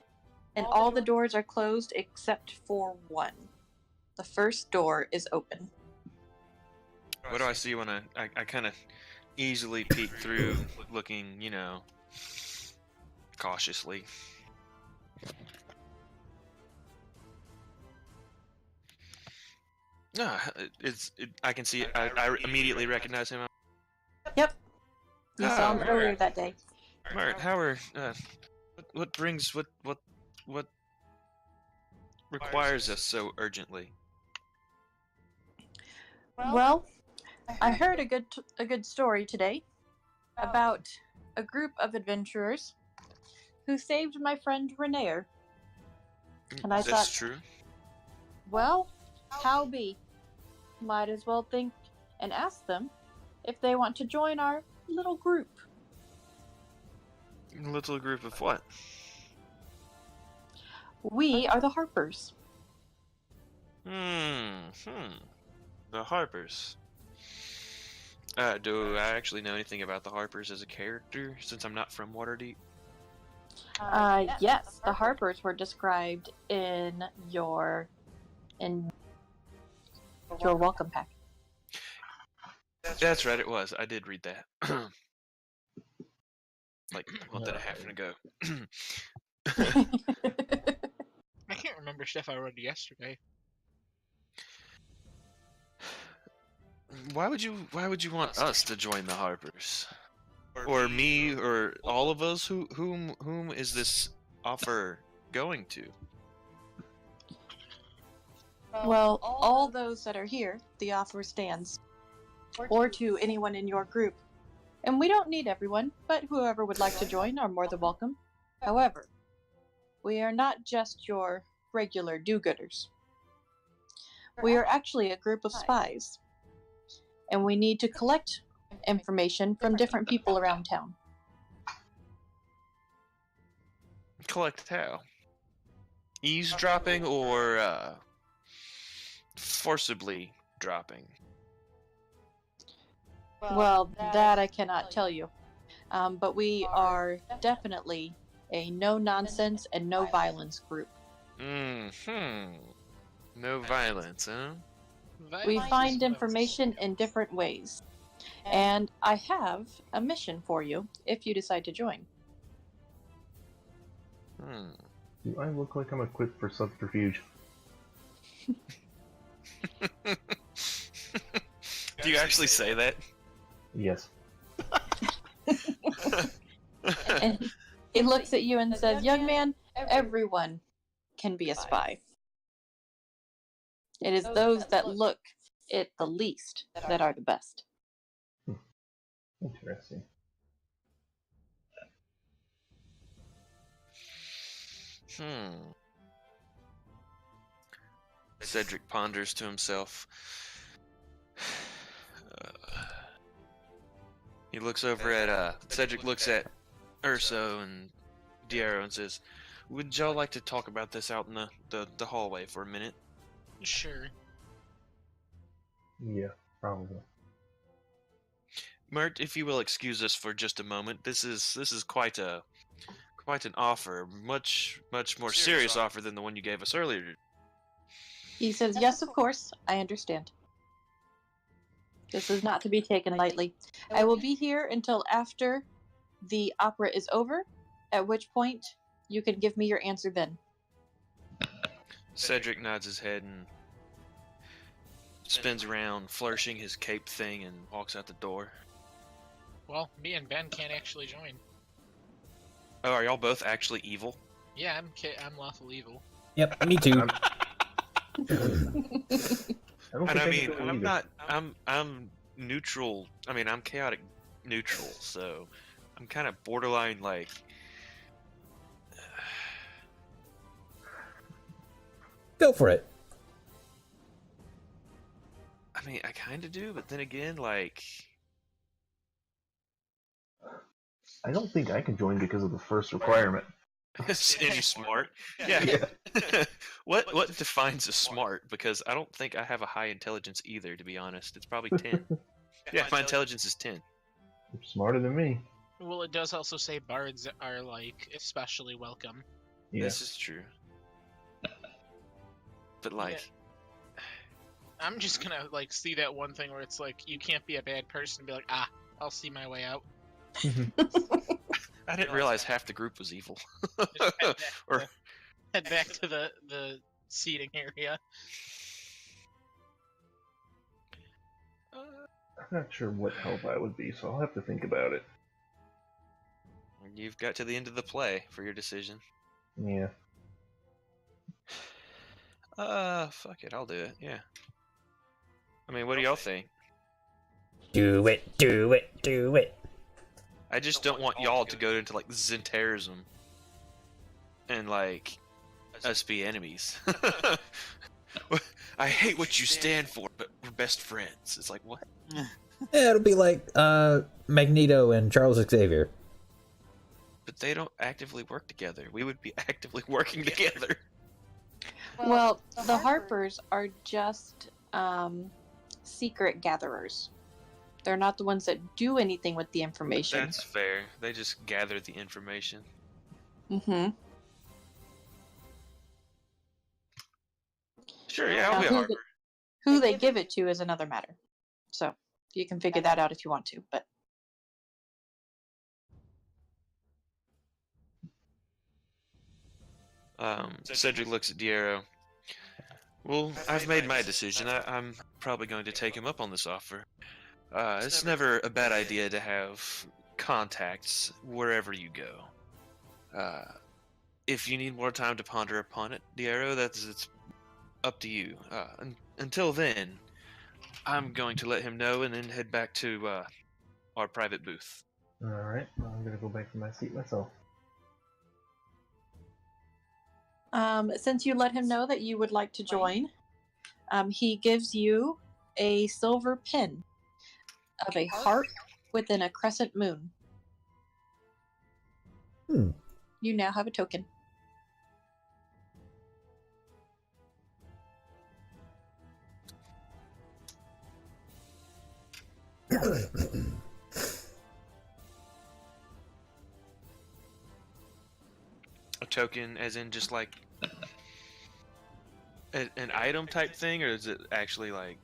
Speaker 2: and all the doors are closed except for one. The first door is open.
Speaker 3: What do I see when I kind of easily peek through, looking, cautiously? I can see it. I immediately recognize him.
Speaker 2: Yep. You saw him
Speaker 3: Mert.
Speaker 2: earlier that day.
Speaker 3: Mert, how are what brings what requires us so urgently?
Speaker 2: Well, I heard a good story today about a group of adventurers who saved my friend Renair. And I
Speaker 3: That's
Speaker 2: thought,
Speaker 3: true.
Speaker 2: well, how be? Might as well think and ask them if they want to join our little group.
Speaker 3: Little group of what?
Speaker 2: We are the Harpers.
Speaker 3: The Harpers. Do I actually know anything about the Harpers as a character, since I'm not from Waterdeep?
Speaker 2: Yes, the Harpers were described in your welcome pack.
Speaker 3: That's right, it was. I did read that. Like a month and a half ago.
Speaker 4: I can't remember stuff I read yesterday.
Speaker 3: Why would you want us to join the Harpers? Or me, or all of us? Whom is this offer going to?
Speaker 2: Well, all those that are here, the offer stands. Or to anyone in your group. And we don't need everyone, but whoever would like to join are more than welcome. However, we are not just your regular do-gooders. We are actually a group of spies. And we need to collect information from different people around town.
Speaker 3: Collect how? Eavesdropping or forcibly dropping?
Speaker 2: Well, that I cannot tell you. But we are definitely a no-nonsense and no-violence group.
Speaker 3: No violence, huh?
Speaker 2: We find information in different ways. And I have a mission for you if you decide to join.
Speaker 6: Do I look like I'm equipped for subterfuge?
Speaker 3: Do you actually say that?
Speaker 6: Yes.
Speaker 2: And he looks at you and says, "Young man, everyone can be a spy. It is those that look it the least that are the best."
Speaker 6: Interesting.
Speaker 3: Cedric ponders to himself. He looks over at Cedric looks at Urso and Diero and says, "Would y'all like to talk about this out in the hallway for a minute?"
Speaker 4: Sure.
Speaker 6: Yeah, probably.
Speaker 3: Mert, if you will excuse us for just a moment, this is quite an offer, much more serious offer than the one you gave us earlier.
Speaker 2: He says, "Yes, of course, I understand. This is not to be taken lightly. I will be here until after the opera is over, at which point you can give me your answer then."
Speaker 3: Cedric nods his head and spins around, flourishing his cape thing, and walks out the door.
Speaker 4: Well, me and Ben can't actually join.
Speaker 3: Oh, are y'all both actually evil?
Speaker 4: Yeah, I'm lawful evil.
Speaker 1: Yep, me too.
Speaker 6: I don't
Speaker 3: And I
Speaker 6: think
Speaker 3: mean,
Speaker 6: can
Speaker 3: I'm
Speaker 6: either.
Speaker 3: not. I'm neutral. I mean, I'm chaotic neutral, so I'm kind of borderline like.
Speaker 1: Go for it.
Speaker 3: I mean, I kind of do, but then again, like.
Speaker 6: I don't think I can join because of the first requirement.
Speaker 3: Any smart? Yeah. What defines a smart? Because I don't think I have a high intelligence either, to be honest. It's probably 10. Yeah, my intelligence is 10.
Speaker 6: You're smarter than me.
Speaker 4: Well, it does also say bards are, like, especially welcome.
Speaker 6: Yeah.
Speaker 3: This is true. But like,
Speaker 4: I'm just gonna, like, see that one thing where it's like, you can't be a bad person and be like, I'll see my way out.
Speaker 3: I didn't realize half the group was evil.
Speaker 4: Head back to the seating area.
Speaker 6: I'm not sure what help I would be, so I'll have to think about it.
Speaker 3: You've got to the end of the play for your decision.
Speaker 6: Yeah.
Speaker 3: Fuck it, I'll do it. Yeah. I mean, what do y'all think?
Speaker 1: Do it, do it, do it.
Speaker 3: I just don't want y'all to go into like Zentarism and like us be enemies. I hate what you stand for, but we're best friends. It's like, what?
Speaker 1: Yeah, it'll be like Magneto and Charles Xavier.
Speaker 3: But they don't actively work together. We would be actively working together.
Speaker 2: Well, the Harpers are just secret gatherers. They're not the ones that do anything with the information.
Speaker 3: That's fair. They just gather the information.
Speaker 2: Mm-hmm.
Speaker 3: Sure, yeah, I'll
Speaker 2: Now,
Speaker 3: be a
Speaker 2: who,
Speaker 3: Harper.
Speaker 2: who they give it to is another matter. So you can figure that out if you want to. But
Speaker 3: Cedric looks at Diero. Well, I've made my decision. I'm probably going to take him up on this offer. It's never a bad idea to have contacts wherever you go. If you need more time to ponder upon it, Diero, it's up to you. Until then, I'm going to let him know and then head back to our private booth.
Speaker 6: Alright, I'm gonna go back to my seat myself.
Speaker 2: since you let him know that you would like to join, he gives you a silver pin of a heart within a crescent moon. You now have a token.
Speaker 3: A token, as in just like an item type thing, or is it actually like?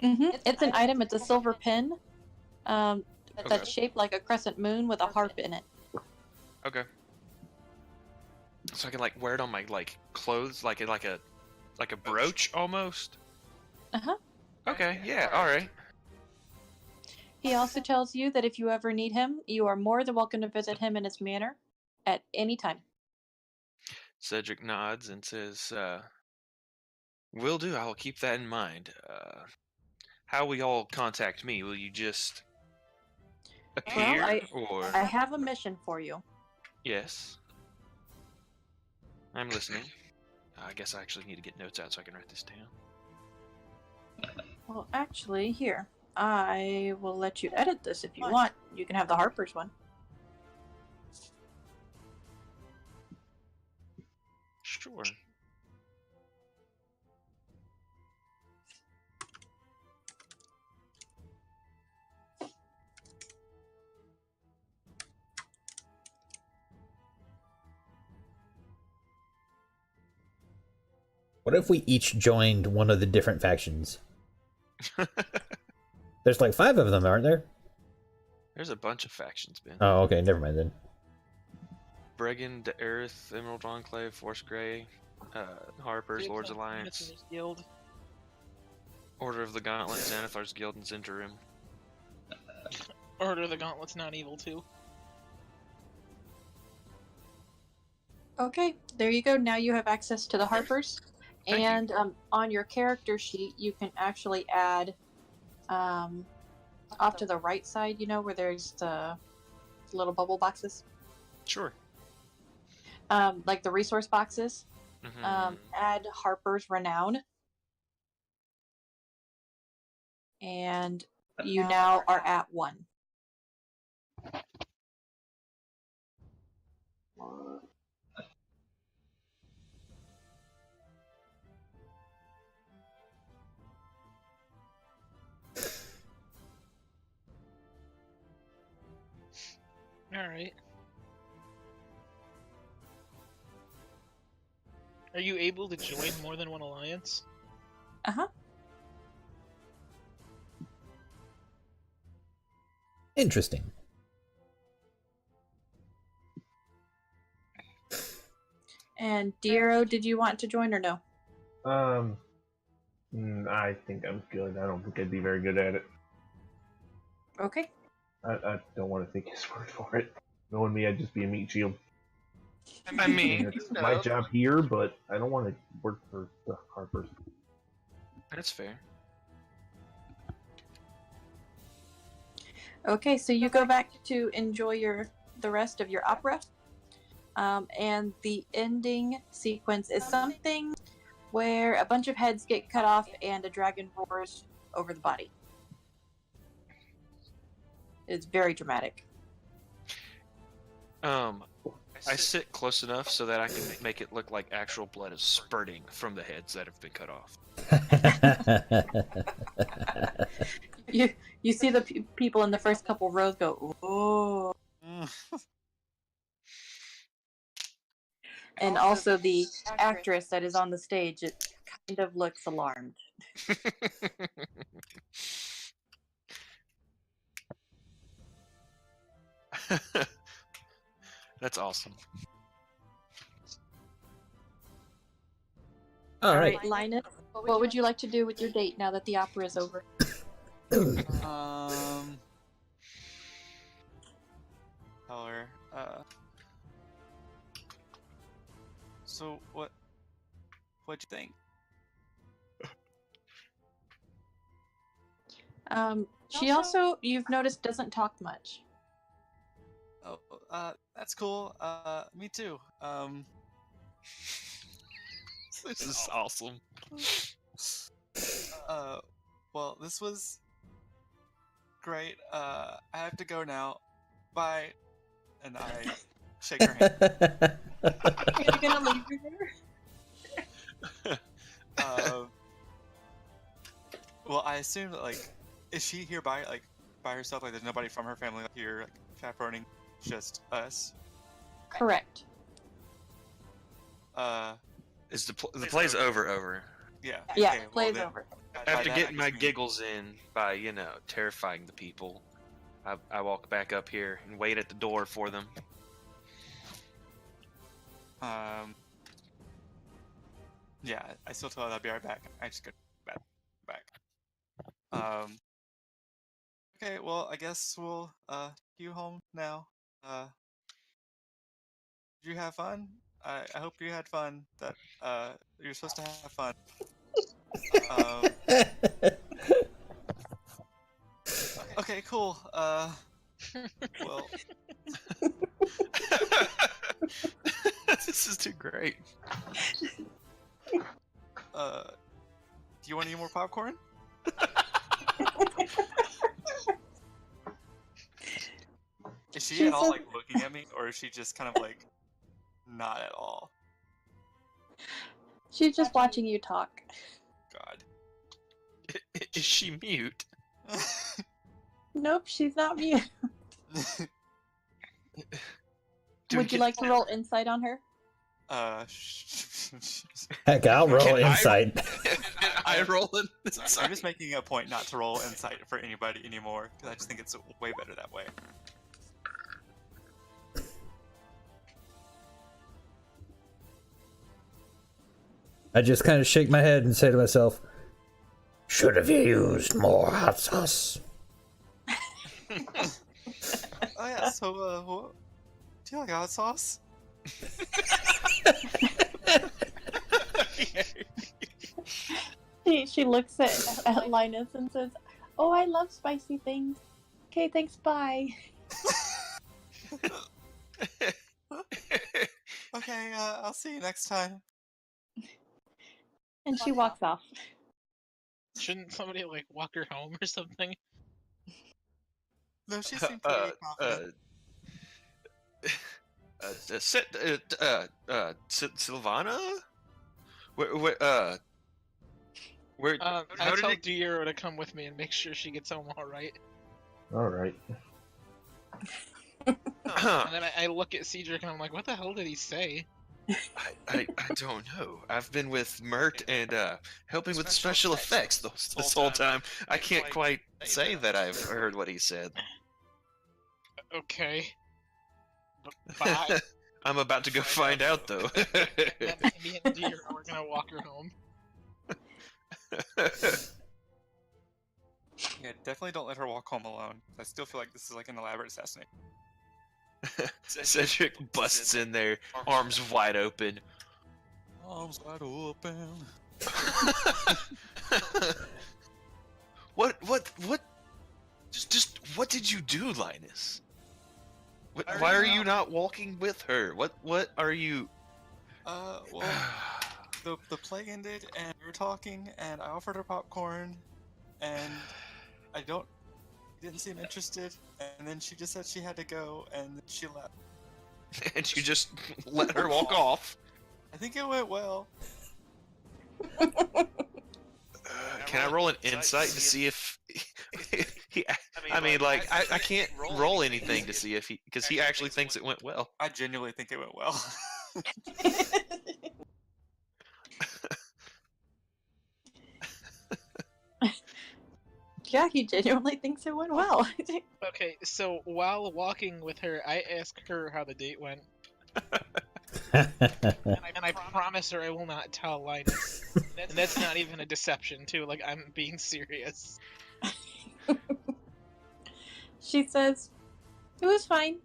Speaker 2: It's an item. It's a silver pin that's
Speaker 3: Okay.
Speaker 2: shaped like a crescent moon with a harp in it.
Speaker 3: Okay. So I can like wear it on my like clothes, like a brooch almost.
Speaker 2: Uh-huh.
Speaker 3: Okay. Yeah. All right.
Speaker 2: He also tells you that if you ever need him, you are more than welcome to visit him in his manor at any time.
Speaker 3: Cedric nods and says, "Will do. I'll keep that in mind. How will y'all contact me? Will you just appear, or
Speaker 2: I have a mission for you.
Speaker 3: yes? I'm listening. I guess I actually need to get notes out so I can write this down.
Speaker 2: Well, actually, here. I will let you edit this if you want. You can have the Harper's one.
Speaker 3: Sure.
Speaker 1: What if we each joined one of the different factions? There's like 5 of them, aren't there?
Speaker 3: There's a bunch of factions, Ben.
Speaker 1: Oh, okay, never mind then.
Speaker 3: Brigand, the Earth, Emerald Enclave, Force Grey, Harper's, Lord's Alliance,
Speaker 4: Miniatures Guild.
Speaker 3: Order of the Gauntlet, Xanathar's Guild, and Zentarim.
Speaker 4: Order of the Gauntlet's not evil too.
Speaker 2: Okay, there you go. Now you have access to the Harpers.
Speaker 3: Thank you.
Speaker 2: And on your character sheet, you can actually add off to the right side, you know, where there's the little bubble boxes,
Speaker 3: Sure.
Speaker 2: like the resource boxes.
Speaker 3: Mhm.
Speaker 2: Add Harper's Renown. And you now are at 1.
Speaker 4: Alright. Are you able to join more than one alliance?
Speaker 2: Uh-huh.
Speaker 1: Interesting.
Speaker 2: And Diero, did you want to join or no?
Speaker 6: I think I'm good. I don't think I'd be very good at it.
Speaker 2: Okay.
Speaker 6: I don't want to take his word for it. Knowing me, I'd just be a meat shield.
Speaker 3: I mean,
Speaker 6: It's my
Speaker 3: no,
Speaker 6: job here, but I don't want to work for the Harpers.
Speaker 3: that's fair.
Speaker 2: Okay, so you go back to enjoy the rest of your opera. And the ending sequence is something where a bunch of heads get cut off and a dragon roars over the body. It's very dramatic.
Speaker 3: I sit close enough so that I can make it look like actual blood is spurting from the heads that have been cut off.
Speaker 2: You see the people in the first couple rows go, "Oh," and also the actress that is on the stage. It kind of looks alarmed.
Speaker 3: That's awesome.
Speaker 1: All right.
Speaker 2: Linus, what would you like to do with your date now that the opera is over?
Speaker 5: Tell her. So what'd you think?
Speaker 2: She also, you've noticed, doesn't talk much.
Speaker 5: Oh, that's cool. Me too.
Speaker 3: This is awesome.
Speaker 5: Well, this was great. I have to go now. Bye. And I shake her hand.
Speaker 2: You're gonna leave her there?
Speaker 5: Well, I assume that, like, is she here by herself? Like, there's nobody from her family here, like, chaperoning, just us.
Speaker 2: Correct.
Speaker 3: Is the play's over?
Speaker 5: Yeah.
Speaker 2: Yeah,
Speaker 5: okay, well,
Speaker 2: plays
Speaker 5: then-
Speaker 2: over.
Speaker 3: After
Speaker 5: that,
Speaker 3: getting
Speaker 5: I
Speaker 3: my
Speaker 5: guess we-
Speaker 3: giggles in by, terrifying the people, I walk back up here and wait at the door for them.
Speaker 5: Yeah, I still tell her I'll be right back. I just go back. Okay, well, I guess we'll, you home now. Did you have fun? I hope you had fun. That, you're supposed to have fun. Okay, cool. Well,
Speaker 3: This is too great.
Speaker 5: do you want any more popcorn? Is she at all, like, looking at me, or is she just kind of, like, not at all?
Speaker 2: She's just watching you talk.
Speaker 5: God.
Speaker 3: Is she mute?
Speaker 2: Nope, she's not mute.
Speaker 3: Do we
Speaker 2: Would you
Speaker 3: get-
Speaker 2: like to roll insight on her?
Speaker 1: Heck, I'll roll
Speaker 3: Can I-
Speaker 1: insight.
Speaker 3: I roll in.
Speaker 5: I'm just making a point not to roll insight for anybody anymore, because I just think it's way better that way.
Speaker 1: I just kind of shake my head and say to myself, should have used more hot sauce.
Speaker 5: Oh yeah, so, what? Do you like hot sauce?
Speaker 2: She looks at Linus and says, "Oh, I love spicy things. Okay, thanks, bye."
Speaker 5: Okay, I'll see you next time.
Speaker 2: And she walks off.
Speaker 4: Shouldn't somebody like walk her home or something?
Speaker 5: No, she seemed pretty confident.
Speaker 3: Sylvana? Where,
Speaker 4: I
Speaker 3: how did
Speaker 4: tell
Speaker 3: it...
Speaker 4: Diero to come with me and make sure she gets home all right.
Speaker 6: Alright.
Speaker 4: And then I look at Cedric and I'm like, what the hell did he say?
Speaker 3: I don't know. I've been with Mert and helping with special effects this whole time. I can't quite say that I've heard what he said.
Speaker 4: Okay. Bye.
Speaker 3: I'm about to go find out, though.
Speaker 4: Yeah, me and Diero are gonna walk her home.
Speaker 5: Yeah, definitely don't let her walk home alone. I still feel like this is like an elaborate assassination.
Speaker 3: Cedric busts in there, arms wide open.
Speaker 5: Arms wide open.
Speaker 3: What? Just what did you do, Linus? Why are you not walking with her? What are you?
Speaker 5: Well, the play ended, and we were talking, and I offered her popcorn, and I didn't seem interested, and then she just said she had to go, and then she left.
Speaker 3: And you just let her walk off.
Speaker 5: I think it went well.
Speaker 3: Can I roll an insight to see if he? I mean, like I can't roll anything to see if because he actually thinks it went well.
Speaker 5: I genuinely think it went well.
Speaker 2: Yeah, he genuinely thinks it went well.
Speaker 4: Okay, so while walking with her, I ask her how the date went, and I promise her I will not tell Linus. And that's not even a deception, too. Like, I'm being serious.
Speaker 2: She says, it was fine.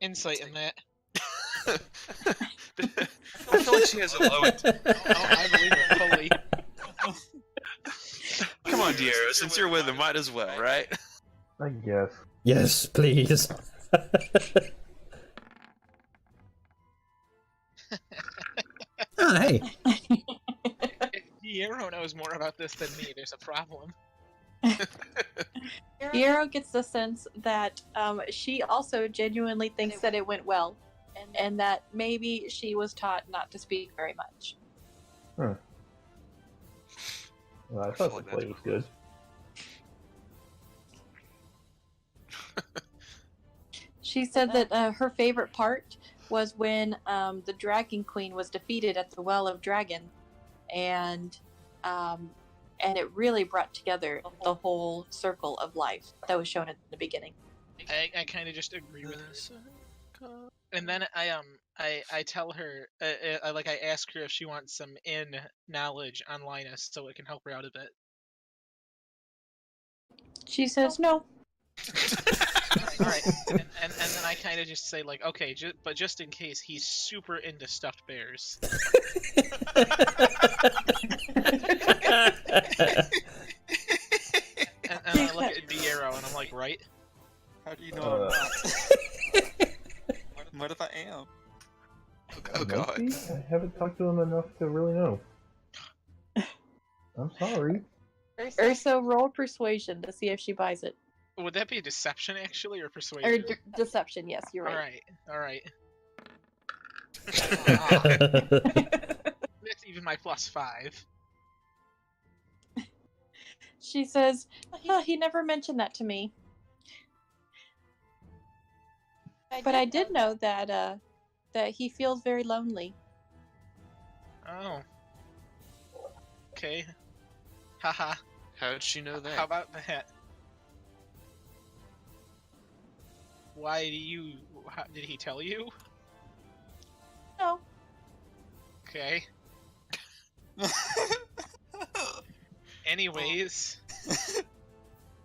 Speaker 4: Insight in that.
Speaker 3: I feel like she has a low.
Speaker 4: I believe it fully.
Speaker 3: Come on, Diero, since you're with him, might as well, right?
Speaker 6: I guess.
Speaker 1: Yes, please. Oh, hey.
Speaker 4: If Diero knows more about this than me, there's a problem.
Speaker 2: Piero gets the sense that she also genuinely thinks that it went well, and that maybe she was taught not to speak very much.
Speaker 6: Well, I thought the play was good.
Speaker 2: She said that her favorite part was when the Dragon Queen was defeated at the Well of Dragon, and it really brought together the whole circle of life that was shown at the beginning.
Speaker 4: I kind of just agree with her. And then I tell her, I ask her if she wants some knowledge on Linus so it can help her out a bit.
Speaker 2: She says no.
Speaker 4: Alright, and then I kind of just say, like, okay, but just in case, he's super into stuffed bears. and I look at Diero and I'm like, right?
Speaker 5: How do you know I'm not? What if I am?
Speaker 3: Oh God.
Speaker 6: Maybe? I haven't talked to him enough to really know. I'm sorry.
Speaker 2: Ursa, roll persuasion to see if she buys it.
Speaker 4: Would that be deception, actually, or persuasion?
Speaker 2: Or deception, yes, you're right.
Speaker 4: Alright. That's even my +5.
Speaker 2: She says, oh, he never mentioned that to me. But I did know that that he feels very lonely.
Speaker 4: Oh. Okay. Haha.
Speaker 3: How'd she know that?
Speaker 4: How about that? Why did he tell you?
Speaker 2: No.
Speaker 4: Okay. Anyways,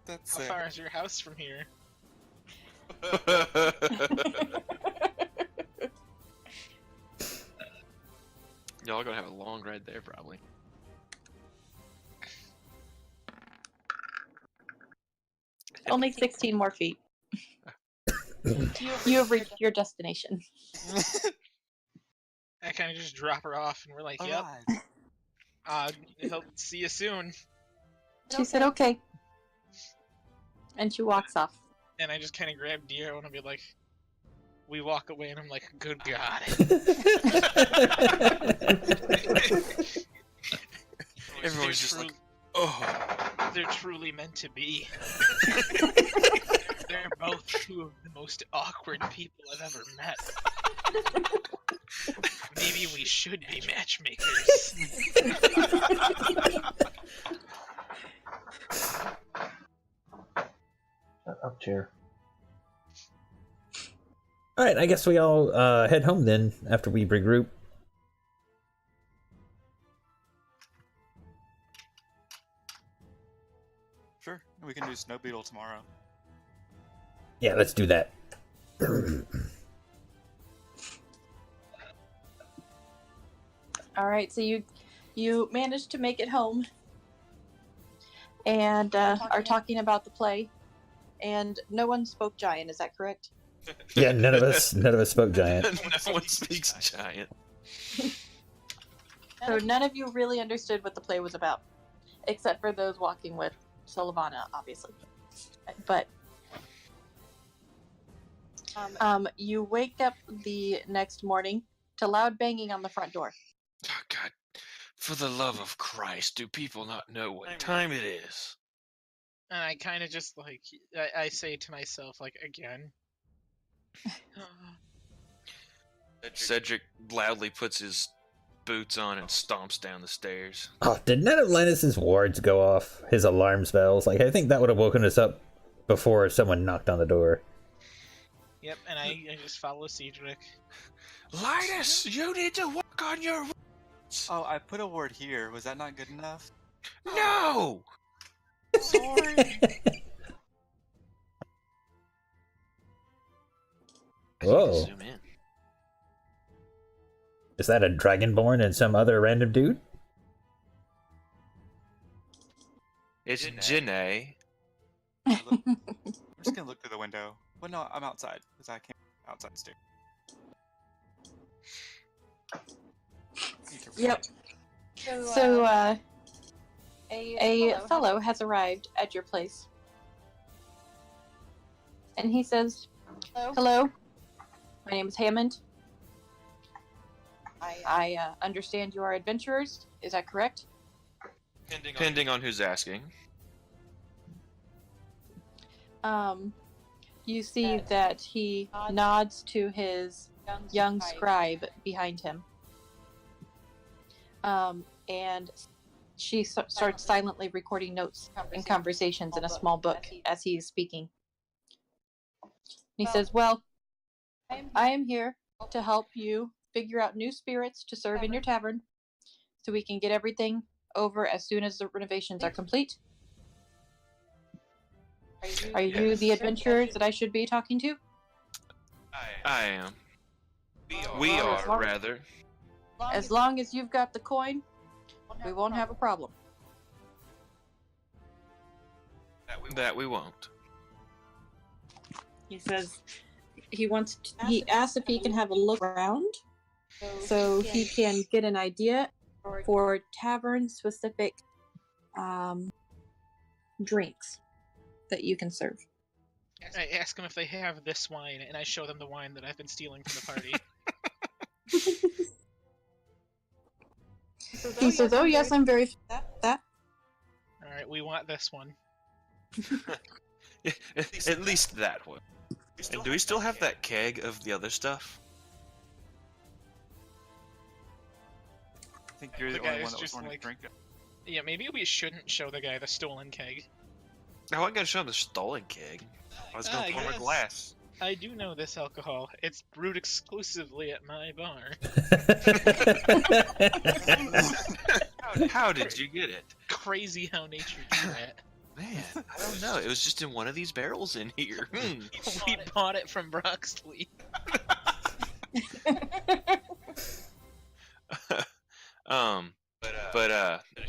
Speaker 5: That's
Speaker 4: how far is your house from here?
Speaker 3: Y'all are gonna have a long ride there, probably.
Speaker 2: Only 16 more feet. You have reached your destination.
Speaker 4: I kind of just drop her off, and we're like, "Yep, he'll see you soon."
Speaker 2: She said, okay. And she walks off.
Speaker 4: And I just kind of grab Diero, and I'll be like, we walk away, and I'm like, "Good God."
Speaker 3: Everyone's just like, oh.
Speaker 4: They're truly meant to be. They're both two of the most awkward people I've ever met. Maybe we should be matchmakers.
Speaker 6: Up chair.
Speaker 1: Alright, I guess we all head home then after we regroup.
Speaker 5: Sure, we can do Snow Beetle tomorrow.
Speaker 1: Yeah, let's do that.
Speaker 2: All right, so you managed to make it home, and are talking about the play, and no one spoke giant. Is that correct?
Speaker 1: Yeah, none of us spoke giant.
Speaker 3: No one speaks giant.
Speaker 2: So none of you really understood what the play was about, except for those walking with Solivana, obviously. But you wake up the next morning to loud banging on the front door.
Speaker 3: Oh, God. For the love of Christ, do people not know what time it is?
Speaker 4: And I kind of just like I say to myself like again.
Speaker 3: Cedric loudly puts his boots on and stomps down the stairs.
Speaker 1: Oh, did none of Linus's wards go off? His alarm spells? Like, I think that would have woken us up before someone knocked on the door.
Speaker 4: Yep, and I just follow Cedric.
Speaker 3: Linus, you need to work on your words.
Speaker 5: Oh, I put a ward here. Was that not good enough?
Speaker 3: No!
Speaker 5: Sorry.
Speaker 3: I need to
Speaker 1: Whoa.
Speaker 3: zoom in.
Speaker 1: Is that a dragonborn and some other random dude?
Speaker 3: It's
Speaker 5: Janae.
Speaker 3: Janae.
Speaker 5: I'm just gonna look through the window. Well, no, I'm outside because I can't outside the stairs.
Speaker 2: Yep. So a fellow has arrived at your place, and he says, "Hello, my name is Hammond. I understand you are adventurers. Is that correct?"
Speaker 3: Depending on who's asking.
Speaker 2: You see that he nods to his young scribe behind him. And she starts silently recording notes and conversations in a small book as he is speaking. He says, "Well, I am here to help you figure out new spirits to serve in your tavern so we can get everything over as soon as the renovations are complete. Are you the adventurers that I should be talking to?"
Speaker 3: I am. We are, rather.
Speaker 2: "As long as you've got the coin, we won't have a problem."
Speaker 3: That we won't.
Speaker 2: He says he asks if he can have a look around so he can get an idea for tavern specific drinks that you can serve.
Speaker 4: I ask them if they have this wine, and I show them the wine that I've been stealing from the party.
Speaker 2: He says, "Oh yes, I'm very that."
Speaker 4: All right, we want this one.
Speaker 3: At least that one. And do we still have that keg of the other stuff?
Speaker 5: I think you're the
Speaker 4: The guy
Speaker 5: only
Speaker 4: is
Speaker 5: one that was
Speaker 4: just
Speaker 5: going to
Speaker 4: like-
Speaker 5: drink it.
Speaker 4: Yeah, maybe we shouldn't show the guy the stolen keg.
Speaker 3: No, I'm gonna show him the stolen keg. I was gonna
Speaker 4: Ah,
Speaker 3: pour him a
Speaker 4: yes.
Speaker 3: glass.
Speaker 4: I do know this alcohol. It's brewed exclusively at my bar.
Speaker 3: How did you get it?
Speaker 4: Crazy how nature do that.
Speaker 3: Man, I don't know. It was just in one of these barrels in here.
Speaker 4: We bought it from Broxley.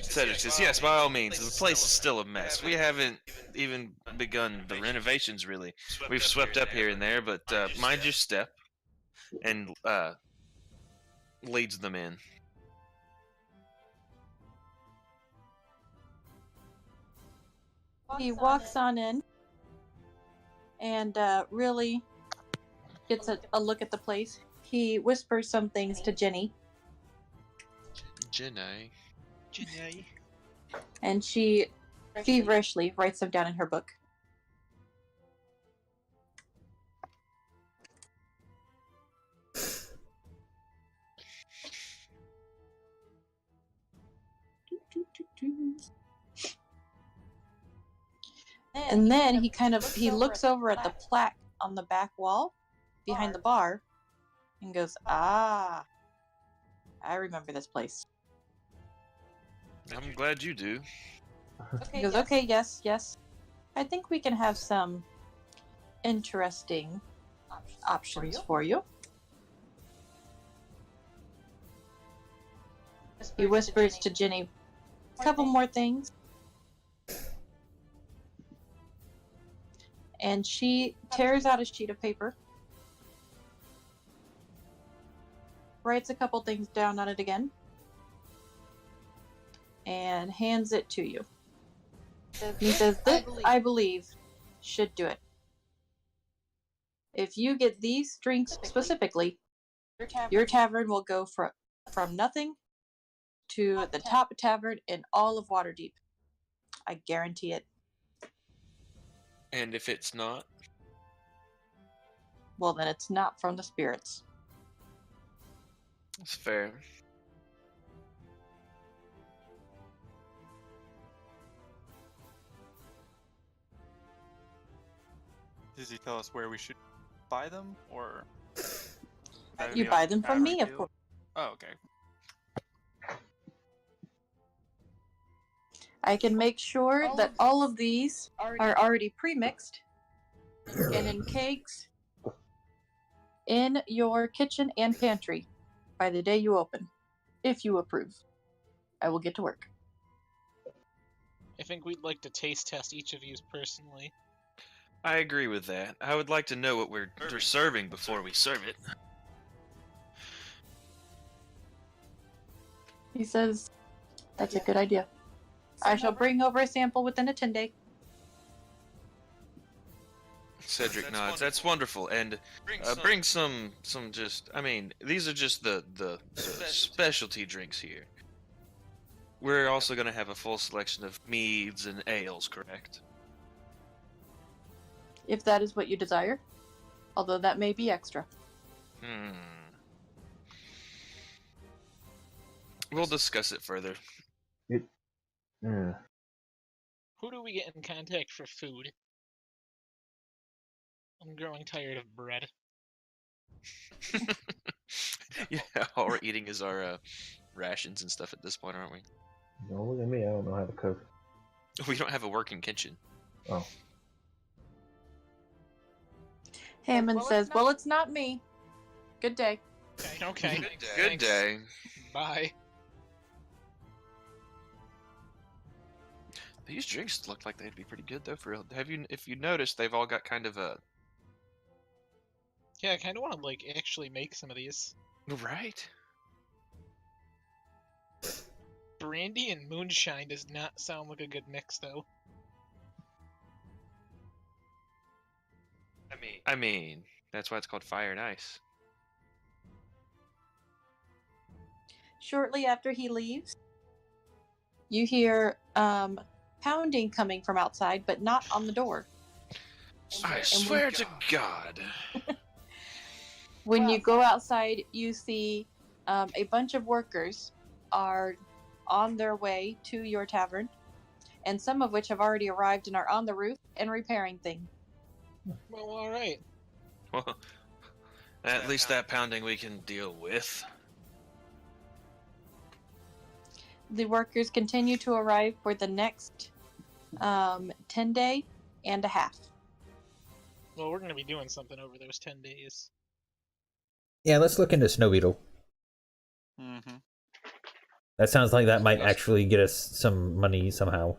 Speaker 3: Cedric says, yes, by all means. The place is still a mess. We haven't even begun the renovations, really. We've swept up here and there, but mind your step. And leads them in.
Speaker 2: He walks on in and really gets a look at the place. He whispers some things to Jenny,
Speaker 3: Janae.
Speaker 4: Janae.
Speaker 2: and she feverishly writes them down in her book. And then he looks over at the plaque on the back wall behind the bar and goes, "Ah, I remember this place."
Speaker 3: I'm glad you do.
Speaker 2: He goes, okay, yes, yes. I think we can have some interesting options for you. He whispers to Jenny, a couple more things. And she tears out a sheet of paper, writes a couple things down on it again, and hands it to you. He says, this, I believe, should do it. If you get these drinks specifically, your tavern will go from nothing to the top tavern in all of Waterdeep. I guarantee it.
Speaker 3: And if it's not?
Speaker 2: Well, then it's not from the spirits.
Speaker 3: That's fair.
Speaker 5: Does he tell us where we should buy them, or
Speaker 2: You buy them from me, of course.
Speaker 5: Oh, okay.
Speaker 2: I can make sure that all of these are already pre-mixed and in kegs in your kitchen and pantry by the day you open, if you approve. I will get to work.
Speaker 4: I think we'd like to taste test each of you personally.
Speaker 3: I agree with that. I would like to know what we're serving before we serve it.
Speaker 2: He says, that's a good idea. I shall bring over a sample within a 10-day.
Speaker 3: Cedric nods. That's wonderful. And bring some just. I mean, these are just the specialty drinks here. We're also going to have a full selection of meads and ales, correct?
Speaker 2: If that is what you desire. Although that may be extra.
Speaker 3: We'll discuss it further.
Speaker 6: Yeah.
Speaker 4: Who do we get in contact for food? I'm growing tired of bread.
Speaker 3: Yeah, all we're eating is our rations and stuff at this point, aren't we?
Speaker 6: Don't look at me. I don't know how to cook.
Speaker 3: We don't have a working kitchen.
Speaker 6: Oh.
Speaker 2: Hammond says, well, it's not me. Good day.
Speaker 4: Okay.
Speaker 3: Good
Speaker 4: Thanks.
Speaker 3: day.
Speaker 4: Bye.
Speaker 3: These drinks look like they'd be pretty good though. For real. If you noticed, they've all got kind of a
Speaker 4: Yeah, I kind of want to actually make some of these.
Speaker 3: right.
Speaker 4: Brandy and moonshine does not sound like a good mix, though.
Speaker 3: I mean, that's why it's called fire and ice.
Speaker 2: Shortly after he leaves, you hear pounding coming from outside, but not on the door.
Speaker 3: I swear to God.
Speaker 2: When you go outside, you see a bunch of workers are on their way to your tavern, and some of which have already arrived and are on the roof and repairing things.
Speaker 4: Well, alright.
Speaker 3: Well, at least that pounding we can deal with.
Speaker 2: The workers continue to arrive for the next 10-day and a half.
Speaker 4: Well, we're going to be doing something over those 10 days.
Speaker 1: Yeah, let's look into Snow Beetle.
Speaker 5: Mm-hmm.
Speaker 1: That sounds like that might actually get us some money somehow.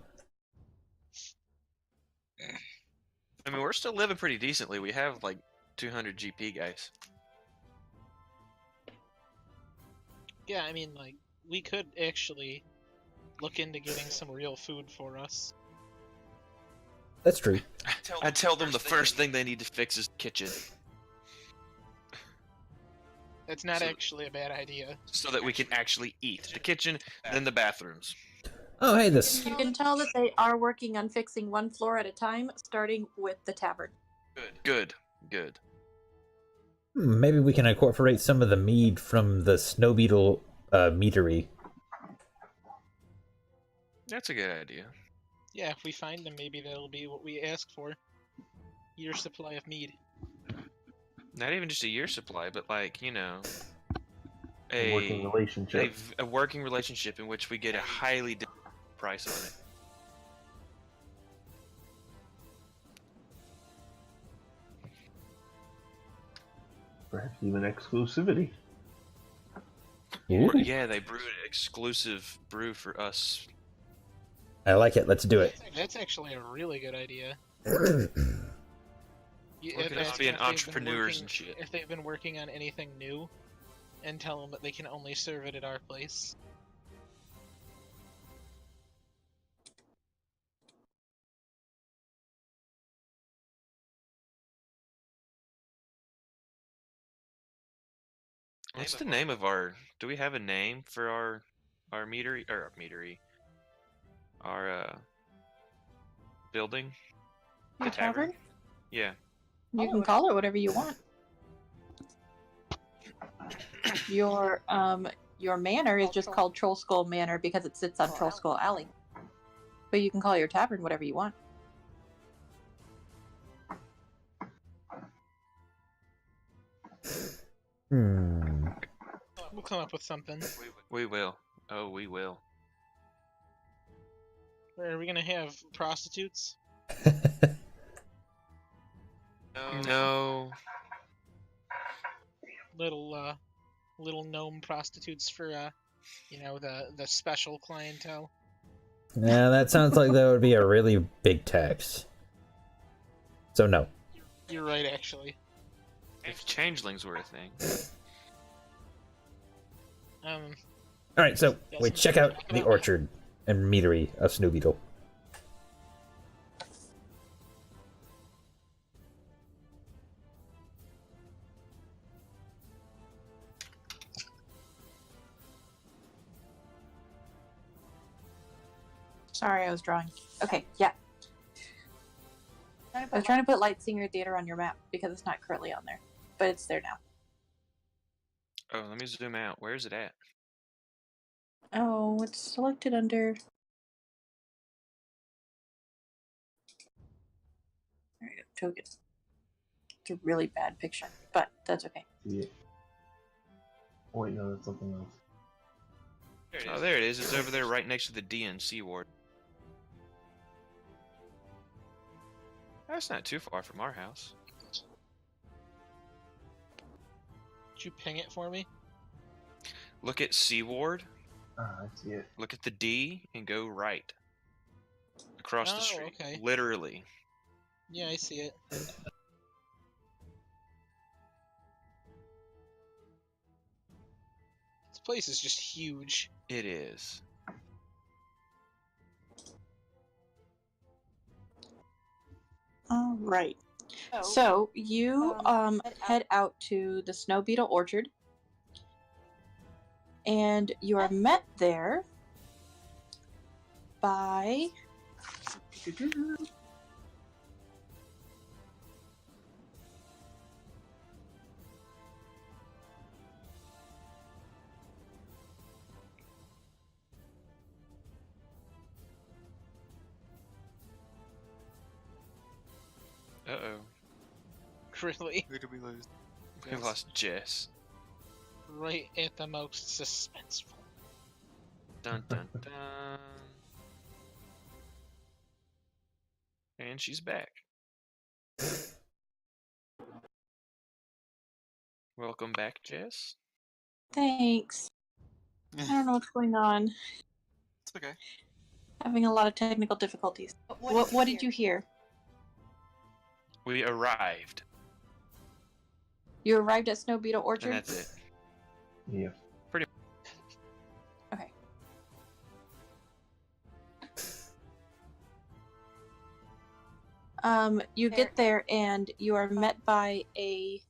Speaker 3: I mean, we're still living pretty decently. We have like 200 GP, guys.
Speaker 4: Yeah, I mean, we could actually look into getting some real food for us.
Speaker 1: That's true.
Speaker 3: I tell them the first thing they need to fix is the kitchen.
Speaker 4: That's not actually a bad idea.
Speaker 3: So that we can actually eat. The kitchen, then the bathrooms.
Speaker 1: Oh, hey, this.
Speaker 2: You can tell that they are working on fixing one floor at a time, starting with the tavern.
Speaker 3: Good.
Speaker 1: Maybe we can incorporate some of the mead from the Snow Beetle meadery.
Speaker 3: That's a good idea.
Speaker 4: Yeah, if we find them, maybe that'll be what we ask for. Year supply of mead.
Speaker 3: Not even just a year supply, but like, you know,
Speaker 6: A working relationship.
Speaker 3: a working relationship in which we get a highly different price on it.
Speaker 6: Perhaps even exclusivity.
Speaker 1: Ooh,
Speaker 3: Yeah, they brewed an exclusive brew for us.
Speaker 1: I like it. Let's do it.
Speaker 4: That's actually a really good idea.
Speaker 3: Look at us being entrepreneurs and shit.
Speaker 4: If they've been working on anything new, and tell them that they can only serve it at our place.
Speaker 3: What's the name of our? Do we have a name for our meadery or meadery? Our building?
Speaker 2: Your tavern?
Speaker 3: Yeah.
Speaker 2: You can call it whatever you want. Your manor is just called Troll Skull Manor because it sits on Troll Skull Alley. But you can call your tavern whatever you want.
Speaker 4: We'll come up with something.
Speaker 3: We will. Oh, we will.
Speaker 4: Where are we gonna have prostitutes?
Speaker 3: No.
Speaker 4: Little gnome prostitutes for the special clientele.
Speaker 1: Yeah, that sounds like that would be a really big tax. So no.
Speaker 4: You're right, actually.
Speaker 3: If changelings were a thing.
Speaker 1: Alright, so we check out the orchard and meadery of Snoobeetle.
Speaker 2: Sorry, I was drawing. Okay, yeah. I was trying to put Lightsinger Theater on your map because it's not currently on there, but it's there now.
Speaker 3: Oh, let me zoom out. Where is it at?
Speaker 2: Oh, it's selected under. There you go, token. It's a really bad picture, but that's okay.
Speaker 6: Yeah. Oh, wait, no, that's something else.
Speaker 3: Oh, there it is. It's over there right next to the DNC ward. That's not too far from our house.
Speaker 4: Did you ping it for me?
Speaker 3: Look at C ward,
Speaker 6: Ah, I see it.
Speaker 3: look at the D, and go right. Across the
Speaker 4: Oh,
Speaker 3: street.
Speaker 4: okay.
Speaker 3: Literally.
Speaker 4: Yeah, I see it. This place is just huge.
Speaker 3: It is.
Speaker 2: All right. So you head out to the Snow Beetle Orchard, and you are met there by
Speaker 3: Uh-oh.
Speaker 4: Really,
Speaker 5: Who did we lose?
Speaker 3: We lost Jess.
Speaker 4: right at the most suspenseful.
Speaker 3: Dun dun dun. And she's back. Welcome back, Jess.
Speaker 2: thanks. I don't know what's going on.
Speaker 5: It's okay.
Speaker 2: Having a lot of technical difficulties. What did you hear?
Speaker 3: We arrived,
Speaker 2: You arrived at Snow Beetle Orchard?
Speaker 3: and that's it.
Speaker 6: Yeah.
Speaker 2: Okay. You get there and you are met by a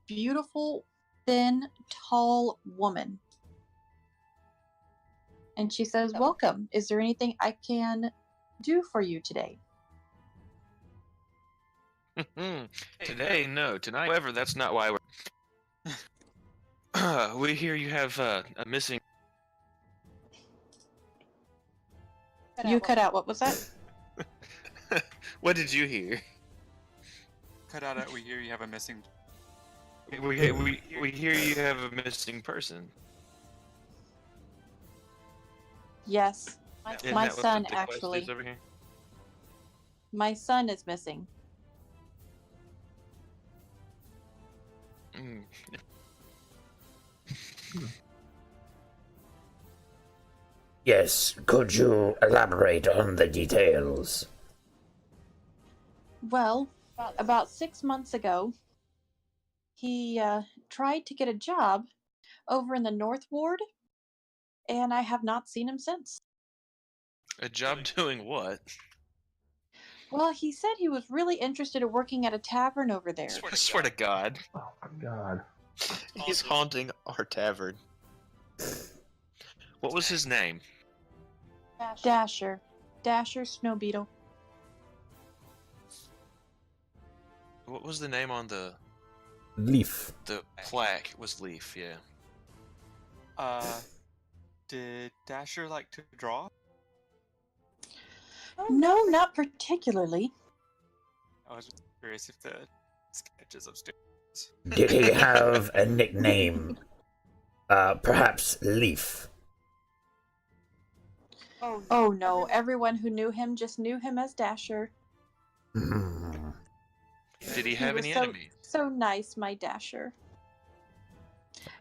Speaker 2: beautiful, thin, tall woman. And she says, "Welcome. Is there anything I can do for you today?"
Speaker 3: Today, no. Tonight, however, that's not why we're... we hear you have a missing...
Speaker 2: You cut out. What was that?
Speaker 3: What did you hear?
Speaker 5: Cut out it. We hear you have a missing.
Speaker 3: We hear you have a missing person.
Speaker 2: Yes.
Speaker 3: Isn't
Speaker 2: My
Speaker 3: that what
Speaker 2: son,
Speaker 3: the quest
Speaker 2: actually.
Speaker 3: is over here?
Speaker 2: My son is missing.
Speaker 3: Mm.
Speaker 1: Yes, could you elaborate on the details?
Speaker 2: Well, about 6 months ago, he tried to get a job over in the North Ward, and I have not seen him since.
Speaker 3: A job doing what?
Speaker 2: Well, he said he was really interested in working at a tavern over there.
Speaker 3: I swear to God.
Speaker 6: Oh my god.
Speaker 3: He's haunting our tavern. What was his name?
Speaker 2: Dasher. Dasher Snow Beetle.
Speaker 3: What was the name on the
Speaker 1: Leaf.
Speaker 3: plaque? It was Leaf, yeah.
Speaker 5: Did Dasher like to draw?
Speaker 2: No, not particularly.
Speaker 5: I was just curious if the sketches upstairs.
Speaker 1: Did he have a nickname? Perhaps Leaf.
Speaker 2: Oh no, everyone who knew him just knew him as Dasher.
Speaker 1: Hmm.
Speaker 3: Did he have
Speaker 2: was
Speaker 3: any
Speaker 2: so,
Speaker 3: enemies?
Speaker 2: So nice, my Dasher.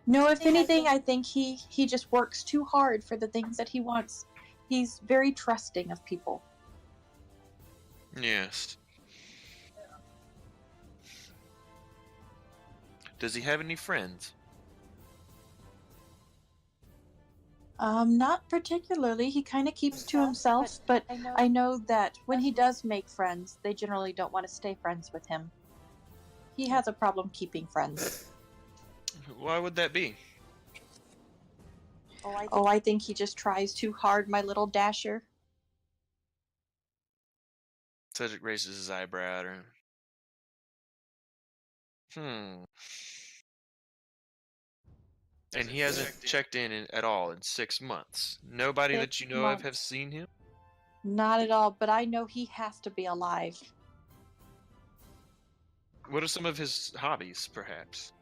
Speaker 2: No, if anything, I think he just works too hard for the things that he wants. He's very trusting of people.
Speaker 3: Yes. Does he have any friends?
Speaker 2: Not particularly. He kind of keeps to himself, but I know that when he does make friends, they generally don't want to stay friends with him. He has a problem keeping friends.
Speaker 3: Why would that be?
Speaker 2: Oh, I think he just tries too hard, my little Dasher.
Speaker 3: Cedric raises his eyebrow at her. And he hasn't checked in at all in 6 months. Nobody that you know of have seen him?
Speaker 2: Not at all, but I know he has to be alive.
Speaker 3: What are some of his hobbies, perhaps?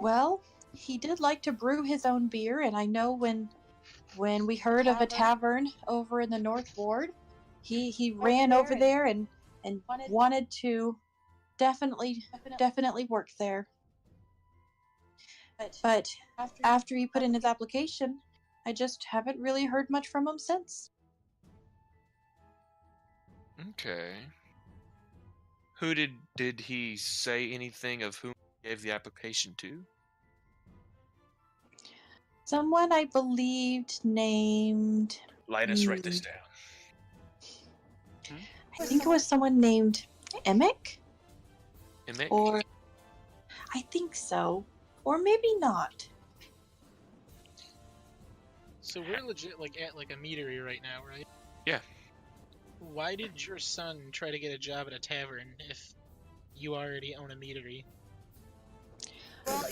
Speaker 2: Well, he did like to brew his own beer, and I know when we heard of a tavern over in the North Ward, he ran over there and wanted to definitely work there. But after he put in his application, I just haven't really heard much from him since.
Speaker 3: Okay. Who did he say anything of whom he gave the application to?
Speaker 2: Someone I believed named...
Speaker 3: Linus, write this down.
Speaker 2: I think it was someone named Emic?
Speaker 3: Emic?
Speaker 2: Or... I think so. Or maybe not.
Speaker 4: So we're legit like at like a meadery right now, right?
Speaker 3: Yeah.
Speaker 4: Why did your son try to get a job at a tavern if you already own a meadery?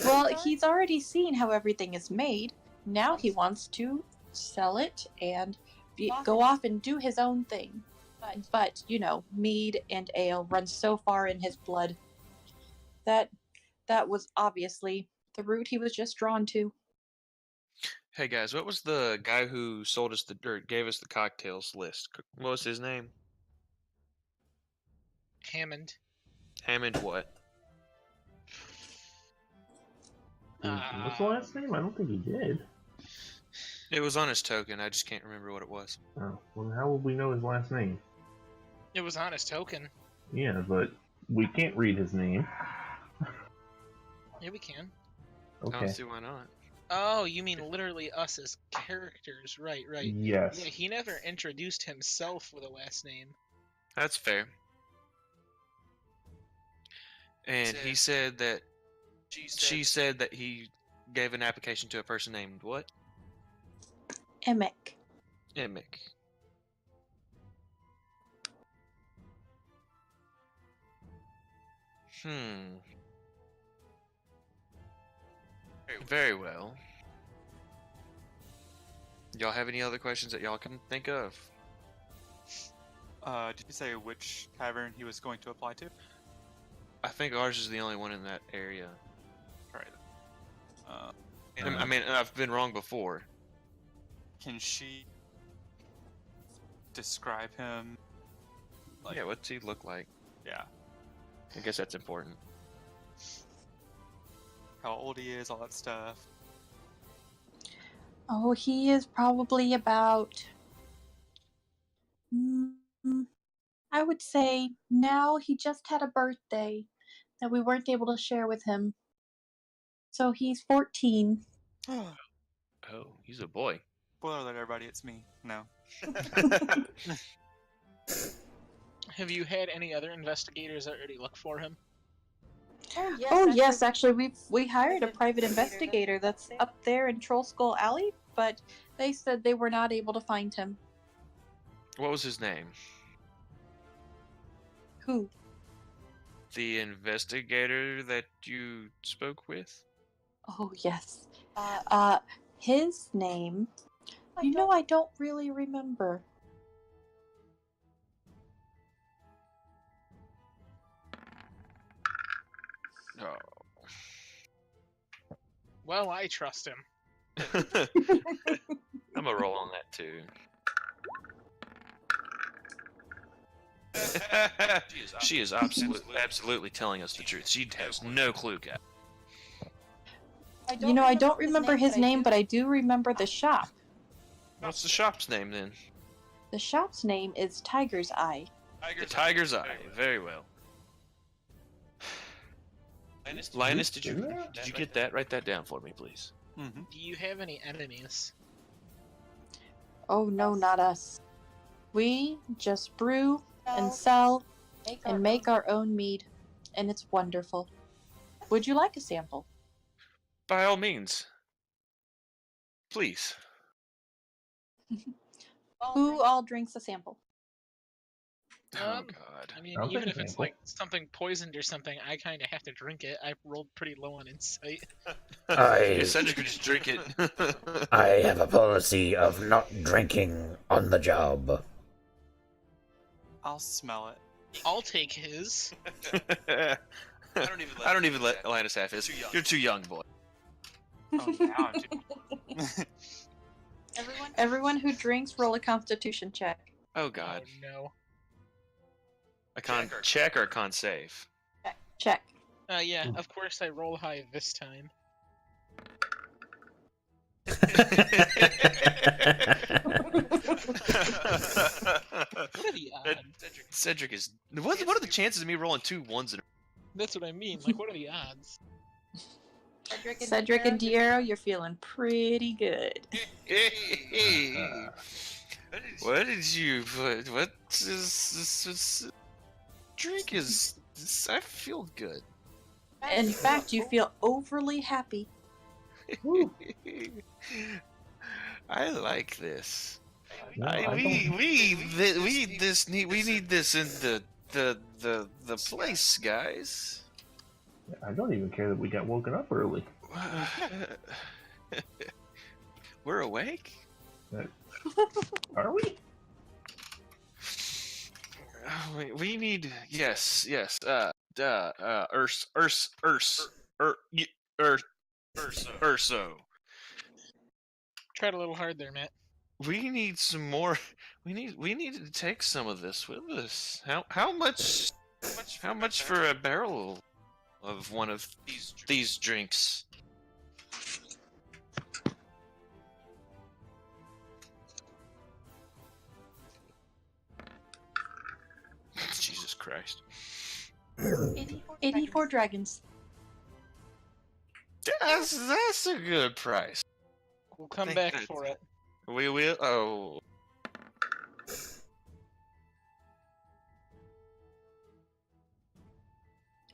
Speaker 2: Well, he's already seen how everything is made. Now he wants to sell it and go off and do his own thing. But, you know, mead and ale run so far in his blood that was obviously the route he was just drawn to.
Speaker 3: Hey guys, what was the guy who sold us gave us the cocktails list? What was his name?
Speaker 4: Hammond.
Speaker 3: Hammond what?
Speaker 6: What's the last name? I don't think he did.
Speaker 3: It was on his token, I just can't remember what it was.
Speaker 6: Oh, well, how would we know his last name?
Speaker 4: It was on his token.
Speaker 6: Yeah, but we can't read his name.
Speaker 4: Yeah, we can.
Speaker 3: I don't
Speaker 6: Okay.
Speaker 3: see why not.
Speaker 4: Oh, you mean literally us as characters. Right.
Speaker 6: Yes.
Speaker 4: Yeah, he never introduced himself with a last name.
Speaker 3: That's fair. And he said that she said that he gave an application to a person named what?
Speaker 2: Emic.
Speaker 3: Emic. Very well. Y'all have any other questions that y'all can think of?
Speaker 5: Did you say which tavern he was going to apply to?
Speaker 3: I think ours is the only one in that area.
Speaker 5: Alright.
Speaker 3: I mean, I've been wrong before.
Speaker 5: Can she describe him?
Speaker 3: Yeah, what's he look like?
Speaker 5: Yeah.
Speaker 3: I guess that's important.
Speaker 5: how old he is, all that stuff.
Speaker 2: Oh, he is probably about. I would say now he just had a birthday that we weren't able to share with him. So he's 14.
Speaker 3: Oh, he's a boy.
Speaker 5: Spoiler alert, everybody, it's me. No.
Speaker 4: Have you had any other investigators already look for him?
Speaker 2: Oh yes, actually we hired a private investigator that's up there in Troll Skull Alley, but they said they were not able to find him.
Speaker 3: What was his name?
Speaker 2: Who?
Speaker 3: The investigator that you spoke with?
Speaker 2: Oh yes. His name. You know, I don't really remember.
Speaker 3: Oh.
Speaker 4: Well, I trust him.
Speaker 3: I'm gonna roll on that too. She is absolutely telling us the truth. She has no clue, guy.
Speaker 2: You know, I don't remember his name, but I do remember the shop.
Speaker 3: What's the shop's name then?
Speaker 2: The shop's name is Tiger's Eye.
Speaker 3: The Tiger's Eye. Very well. Linus, did you get that? Write that down for me, please.
Speaker 5: Mm-hmm.
Speaker 4: Do you have any enemies?
Speaker 2: Oh no, not us. We just brew and sell and make our own mead, and it's wonderful. Would you like a sample?
Speaker 3: By all means. Please.
Speaker 2: Who all drinks a sample?
Speaker 3: Oh God.
Speaker 4: I mean,
Speaker 6: I'll
Speaker 4: even
Speaker 6: take
Speaker 4: if
Speaker 6: a
Speaker 4: it's
Speaker 6: sample.
Speaker 4: like something poisoned or something, I kind of have to drink it. I rolled pretty low on insight.
Speaker 3: You said you could just drink it.
Speaker 1: I have a policy of not drinking on the job.
Speaker 5: I'll smell it.
Speaker 4: I'll take his.
Speaker 3: I don't even let Linus have his. You're too young, boy.
Speaker 5: Oh, now I'm too...
Speaker 2: Everyone who drinks, roll a Constitution check.
Speaker 3: Oh God.
Speaker 4: Oh, no.
Speaker 3: A con check or a con save?
Speaker 2: Check.
Speaker 4: Yeah, of course I roll high this time. What are the odds?
Speaker 3: Cedric is. What are the chances of me rolling 2 1s in a
Speaker 4: That's what I mean. Like, what are the odds?
Speaker 2: Cedric and Diero, you're feeling pretty good.
Speaker 3: What did you put? What is this? Drink is. I feel good.
Speaker 2: In fact, you feel overly happy.
Speaker 3: I like this.
Speaker 6: No,
Speaker 3: we need this in the place, guys.
Speaker 6: I don't even care that we got woken up early.
Speaker 3: We're awake?
Speaker 6: Are we?
Speaker 3: We need yes. Urso.
Speaker 4: Tried a little hard there, Matt.
Speaker 3: We need some more. We need to take some of this with us. How much for a barrel of one of these drinks? Jesus Christ.
Speaker 2: 84 dragons.
Speaker 3: That's a good price.
Speaker 4: We'll come
Speaker 3: Think
Speaker 4: back
Speaker 3: that's-
Speaker 4: for it.
Speaker 3: We will. Oh.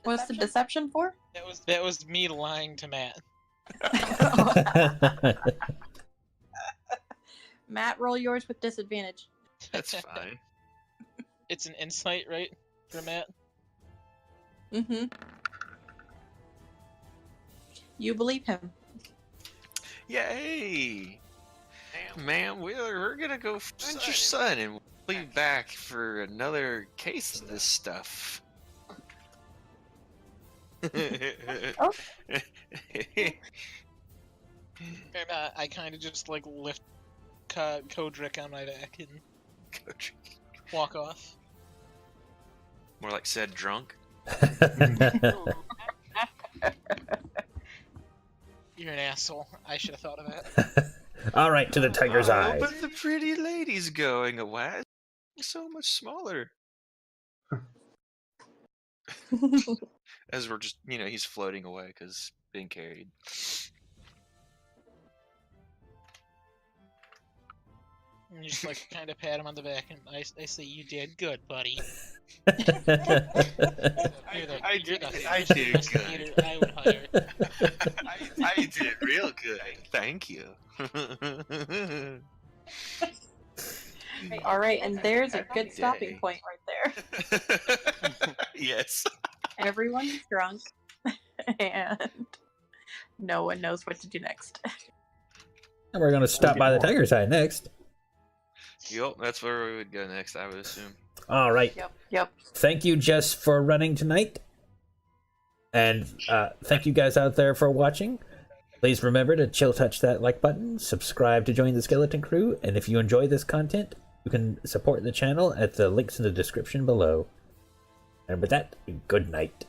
Speaker 2: What's the deception for?
Speaker 4: That was me lying to Matt.
Speaker 2: Matt, roll yours with disadvantage.
Speaker 3: That's fine.
Speaker 4: It's an insight, right, for Matt?
Speaker 2: Mm-hmm. You believe him.
Speaker 3: Yay! Man, we're gonna go find your son and we'll be back for another case of this stuff.
Speaker 2: Oh.
Speaker 4: And, I kind of just like lift Kodrick on my back and walk off.
Speaker 3: More like said drunk.
Speaker 4: You're an asshole. I should have thought of that.
Speaker 1: All right, to the tiger's eye.
Speaker 3: Oh, but the pretty lady's going away. So much smaller. As we're just, he's floating away because being carried.
Speaker 4: And you just like kind of pat him on the back, and I say, "You did good, buddy."
Speaker 3: I
Speaker 4: You're
Speaker 3: did
Speaker 4: the
Speaker 3: good.
Speaker 4: investigator I would hire.
Speaker 3: I did real good. Thank you.
Speaker 2: All right, and there's a good stopping point right there.
Speaker 3: Yes.
Speaker 2: Everyone's drunk, and no one knows what to do next.
Speaker 1: And we're going to stop by the tiger's eye next.
Speaker 3: Yep, that's where we would go next, I would assume.
Speaker 1: All right.
Speaker 2: Yep.
Speaker 1: Thank you, Jess, for running tonight. And thank you guys out there for watching. Please remember to chill touch that like button, subscribe to join the Skeleton Crew, and if you enjoy this content, you can support the channel at the links in the description below. And with that, good night.